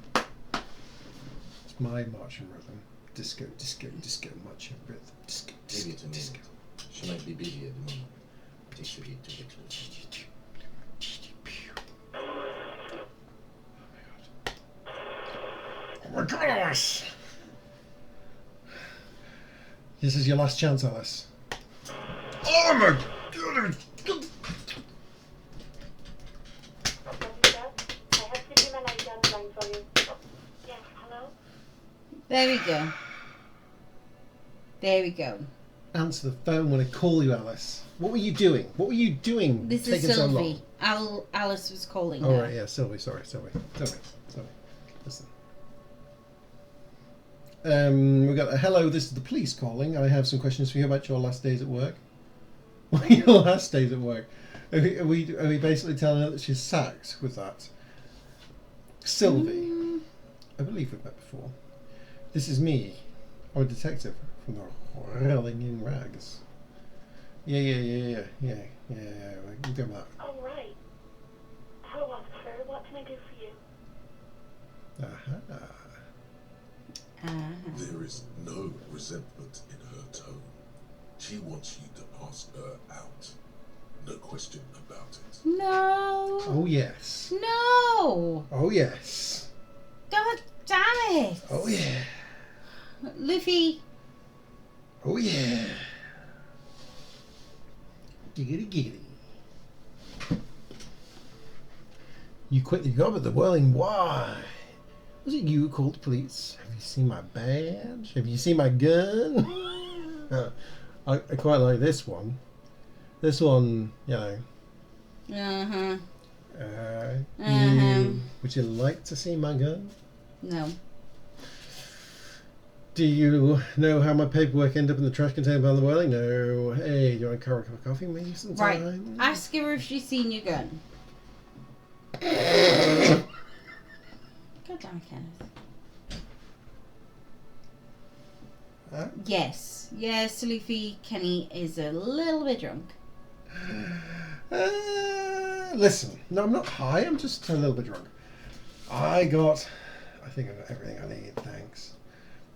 It's my marching rhythm. Disco, disco, disco, marching rhythm. Disco, Give disco, it a disco. minute. She might be busy at the moment. Takes a bit to get close. Oh my god, Alice! This is your last chance, Alice. Oh my god! Officer, I have CP manager on the line for you. Yes, hello? There we go. There we go. Answer the phone when I call you, Alice. What were you doing? What were you doing? This is taking so long? Sylvie. Alice was calling Oh, her. right, yeah, Sylvie, sorry. Listen. We got a hello, this is the police calling. I have some questions for you about your last days at work. Your last days at work. Are we basically telling her that she's sacked with that? Sylvie. I believe we've met before. This is me. I'm a detective from the Rolling in Rags. Yeah. We'll go with that. Oh, right. Hello, officer. What can I do for you? Aha. There is no resentment in her tone. She wants you to ask her out. No question about it. No. Oh, yes. No. Oh, yes. God damn it. Oh, yeah. Luffy. Oh, yeah. Giggity. You quit the job at the Whirling Y. Was it you who called the police? Have you seen my badge? Have you seen my gun? I quite like this one. This one, you know. Uh-huh. You Would you like to see my gun? No. Do you know how my paperwork ended up in the trash container by the whirling? No. Hey, do you want to carry a cup of coffee maybe sometime? Right. Ask her if she's seen your gun. God damn it, Kenneth. Huh? Yes. Yes, Luffy, Kenny is a little bit drunk. Listen, no, I'm not high. I'm just a little bit drunk. I think I got everything I need. Thanks.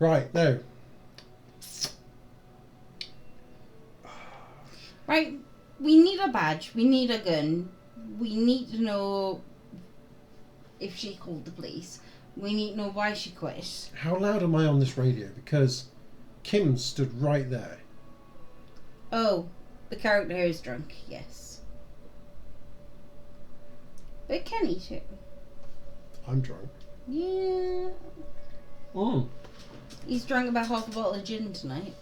Right, no. Right, we need a badge. We need a gun. We need to know if she called the police. We need to know why she quit. How loud am I on this radio? Because Kim stood right there. Oh, the character is drunk, yes. But Kenny too. I'm drunk. Yeah. Mm. He's drunk about half a bottle of gin tonight.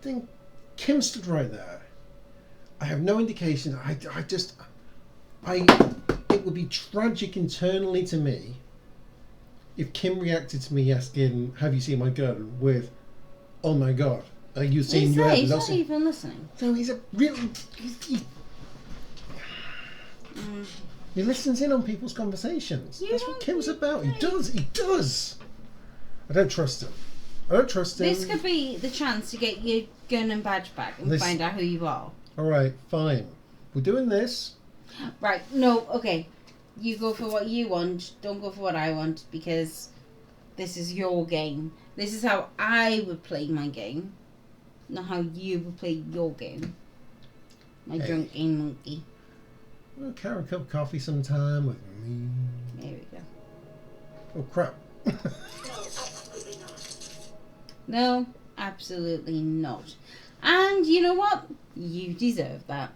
I think Kim stood right there. I have no indication. It would be tragic internally to me if Kim reacted to me asking, "Have you seen my gun?" with, "Oh my God, are you seeing He's your not evidence?" even listening. No, he's a real. He listens in on people's conversations. You That's what don't Kim's think about. He that- does. He does. I don't trust him. I don't trust him. This could be the chance to get your gun and badge back and This- find out who you are. All right, fine. We're doing this. Right, no, okay. You go for what you want, don't go for what I want, because this is your game. This is how I would play my game, not how you would play your game. My Hey. drunk game monkey. We'll carry a cup of coffee sometime with me. There we go. Oh crap. No, absolutely not. No, absolutely not. And you know what? You deserve that.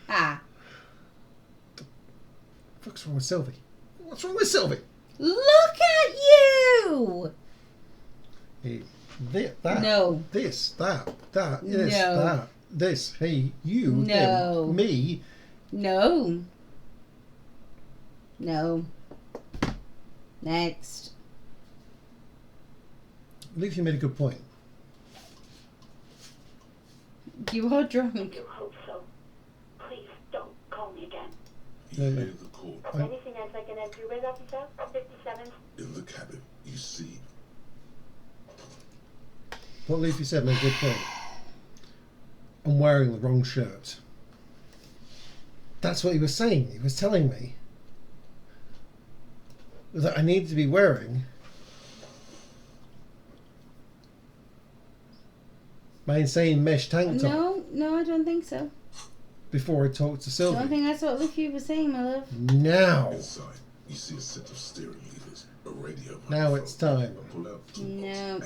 Ah, What's wrong with Sylvie? What's wrong with Sylvie? look at you! Hey, that. No. This, that, yes, No. that, this. Hey, you, No. him, me. No. No. Next. Luffy made a good point. You are drunk. You hope so. Please don't call me again. He No, no. made the call. Anything else I can help you with, officer? 57. In the cabin, you see. What Luffy said made a good point. I'm wearing the wrong shirt. That's what he was saying. He was telling me that I needed to be wearing my insane mesh tank top No, I don't think so. before I talked to I don't Sylvie. think that's what Luffy was saying, my love. Now, Inside, you see a set of steering levers, a radio Now microphone, it's time. a pull-out toolbox, No. and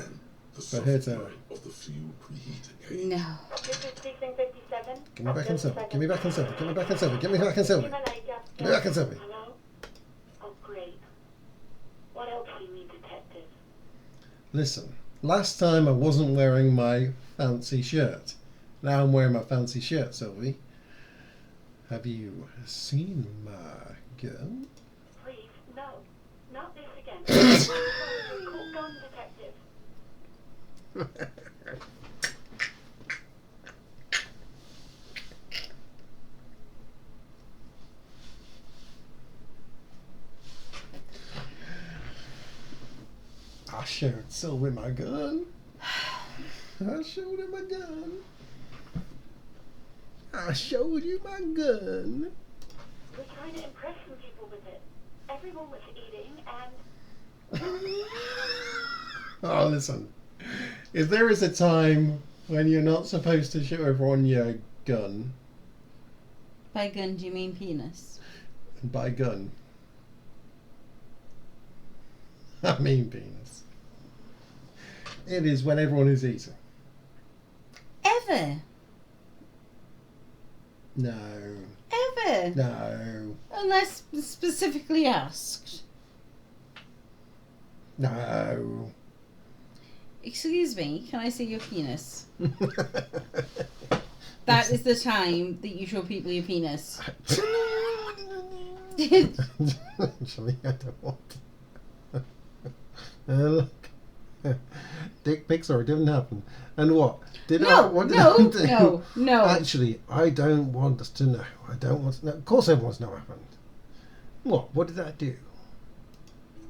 the For her software to- of the fuel preheater gauge. No. This is speaking 57. give me back in Sylvie. Give me back in Sylvie. Give me back in Sylvie. Give me back in Sylvie. Give me back in Sylvie. Hello? Oh, great. What else do you need, detective? Listen, last time I wasn't wearing my fancy shirt. Now I'm wearing my fancy shirt, Sylvie. Have you seen my gun? Please, no. Not this again. Call gun detective. I showed Sylvie my gun. I showed her my gun. I showed you my gun. We're trying to impress some people with it. Everyone was eating and... Oh, listen. If there is a time when you're not supposed to show everyone your gun, By gun, do you mean penis? and by gun, I mean penis, it is when everyone is eating. Ever. No. Ever. No. Unless specifically asked. No. Excuse me, can I see your penis? That is the time that you show people your penis. Actually, I don't want. Look, dick pics, or it didn't happen. And what? What did I do? No. Actually, I don't want us to know. I don't want to know. Of course, everyone wants to know what happened. What? What did that do?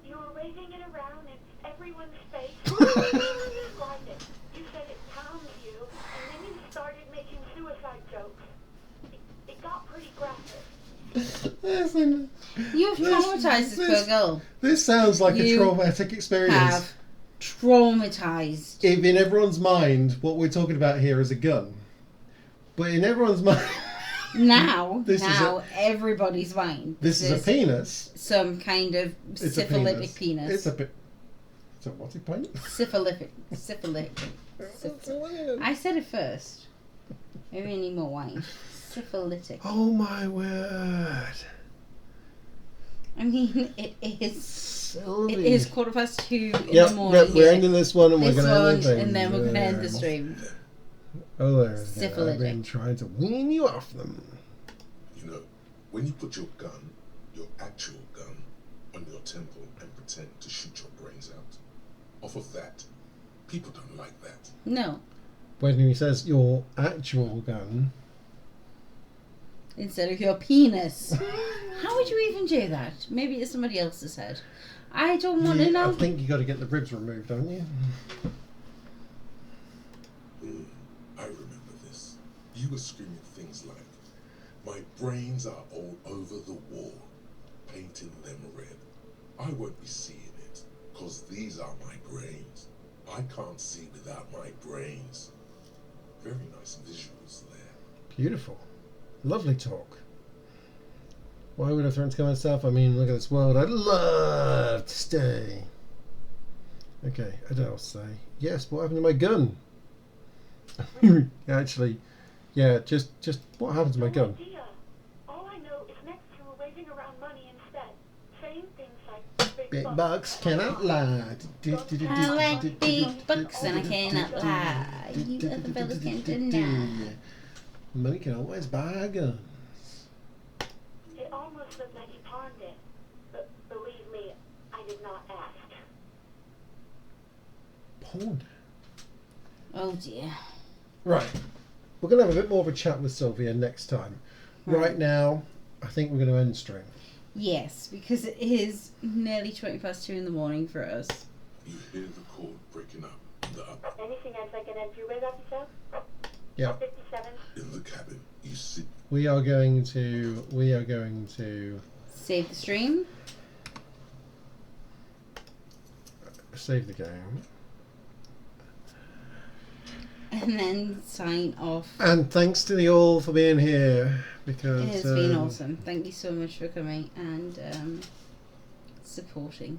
You were waving it around in everyone's face. You described it. You said it calms you, and then you started making suicide jokes. It got pretty graphic. Listen, You've traumatized this poor girl. this sounds like a You traumatic experience. Have traumatized. If in everyone's mind, what we're talking about here is a gun. But in everyone's mind, Now This is everybody's mind. this is a penis. Some kind of It's syphilitic a penis. It's a So what's it point? Syphilitic. I said it first. Maybe I need more wine. Syphilitic. Oh my word. I mean, it is. Sylvie. It is 2:15 in the Yep, morning. we're ending this one and This we're going to one, end the thing. and then we're going to end the stream. Oh, there. I've Syphilitic. been trying to wean you off them. You know, when you put your gun, your actual gun, on your temple and pretend to shoot your brains out, off of that, people don't like that. No. When he says your actual gun. Instead of your penis. How would you even do that? Maybe it's somebody else's head. I don't want to know. I think you got to get the ribs removed, don't you? I remember this. You were screaming things like, "My brains are all over the wall, painting them red. I won't be seeing it, 'cause these are my brains. I can't see without my brains." Very nice visuals there. Beautiful. Lovely talk. Why would I threaten to come myself? I mean, look at this world. I'd love to stay. Okay, I don't know what to say. Yes, what happened to my gun? Actually, yeah, just what happened to my No gun? idea. All I know is next you were waving around money instead, saying things like Big bucks cannot lie. I like big bucks and I cannot lie. You other fellas can't deny. Money can always buy a gun. It almost looked like he pawned it. But believe me, I did not ask. Pawned. Oh dear. Right. We're going to have a bit more of a chat with Sylvia next time. Right now, I think we're going to end stream. Yes, because it is nearly 2:20 in the morning for us. You hear the cord breaking up in the upper. Anything else I can help you with, officer? Yeah. 57. In the cabin, you sit. We are going to Save the stream. save the game. And then sign off. And thanks to the all for being here, because It has been awesome. Thank you so much for coming and supporting.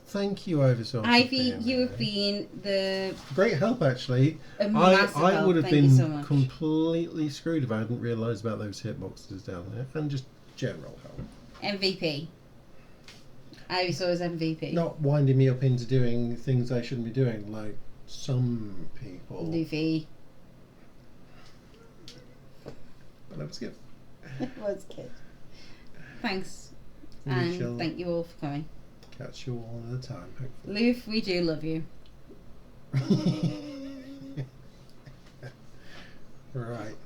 Thank you, Ivysaur. for Ivy, being you have here. been the Great help, actually. a massive I help. would have Thank you so been much. completely screwed if I hadn't realised about those hitboxes down there, and just general help. MVP. Ivy saw as MVP. Not winding me up into doing things I shouldn't be doing, like some people. Luffy. But that was good. It was good. Thanks. We And shall thank you all for coming. catch you all another time, hopefully. Loof, we do love you. Right.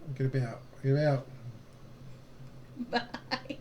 I'm gonna be out. I'm gonna be out. Bye.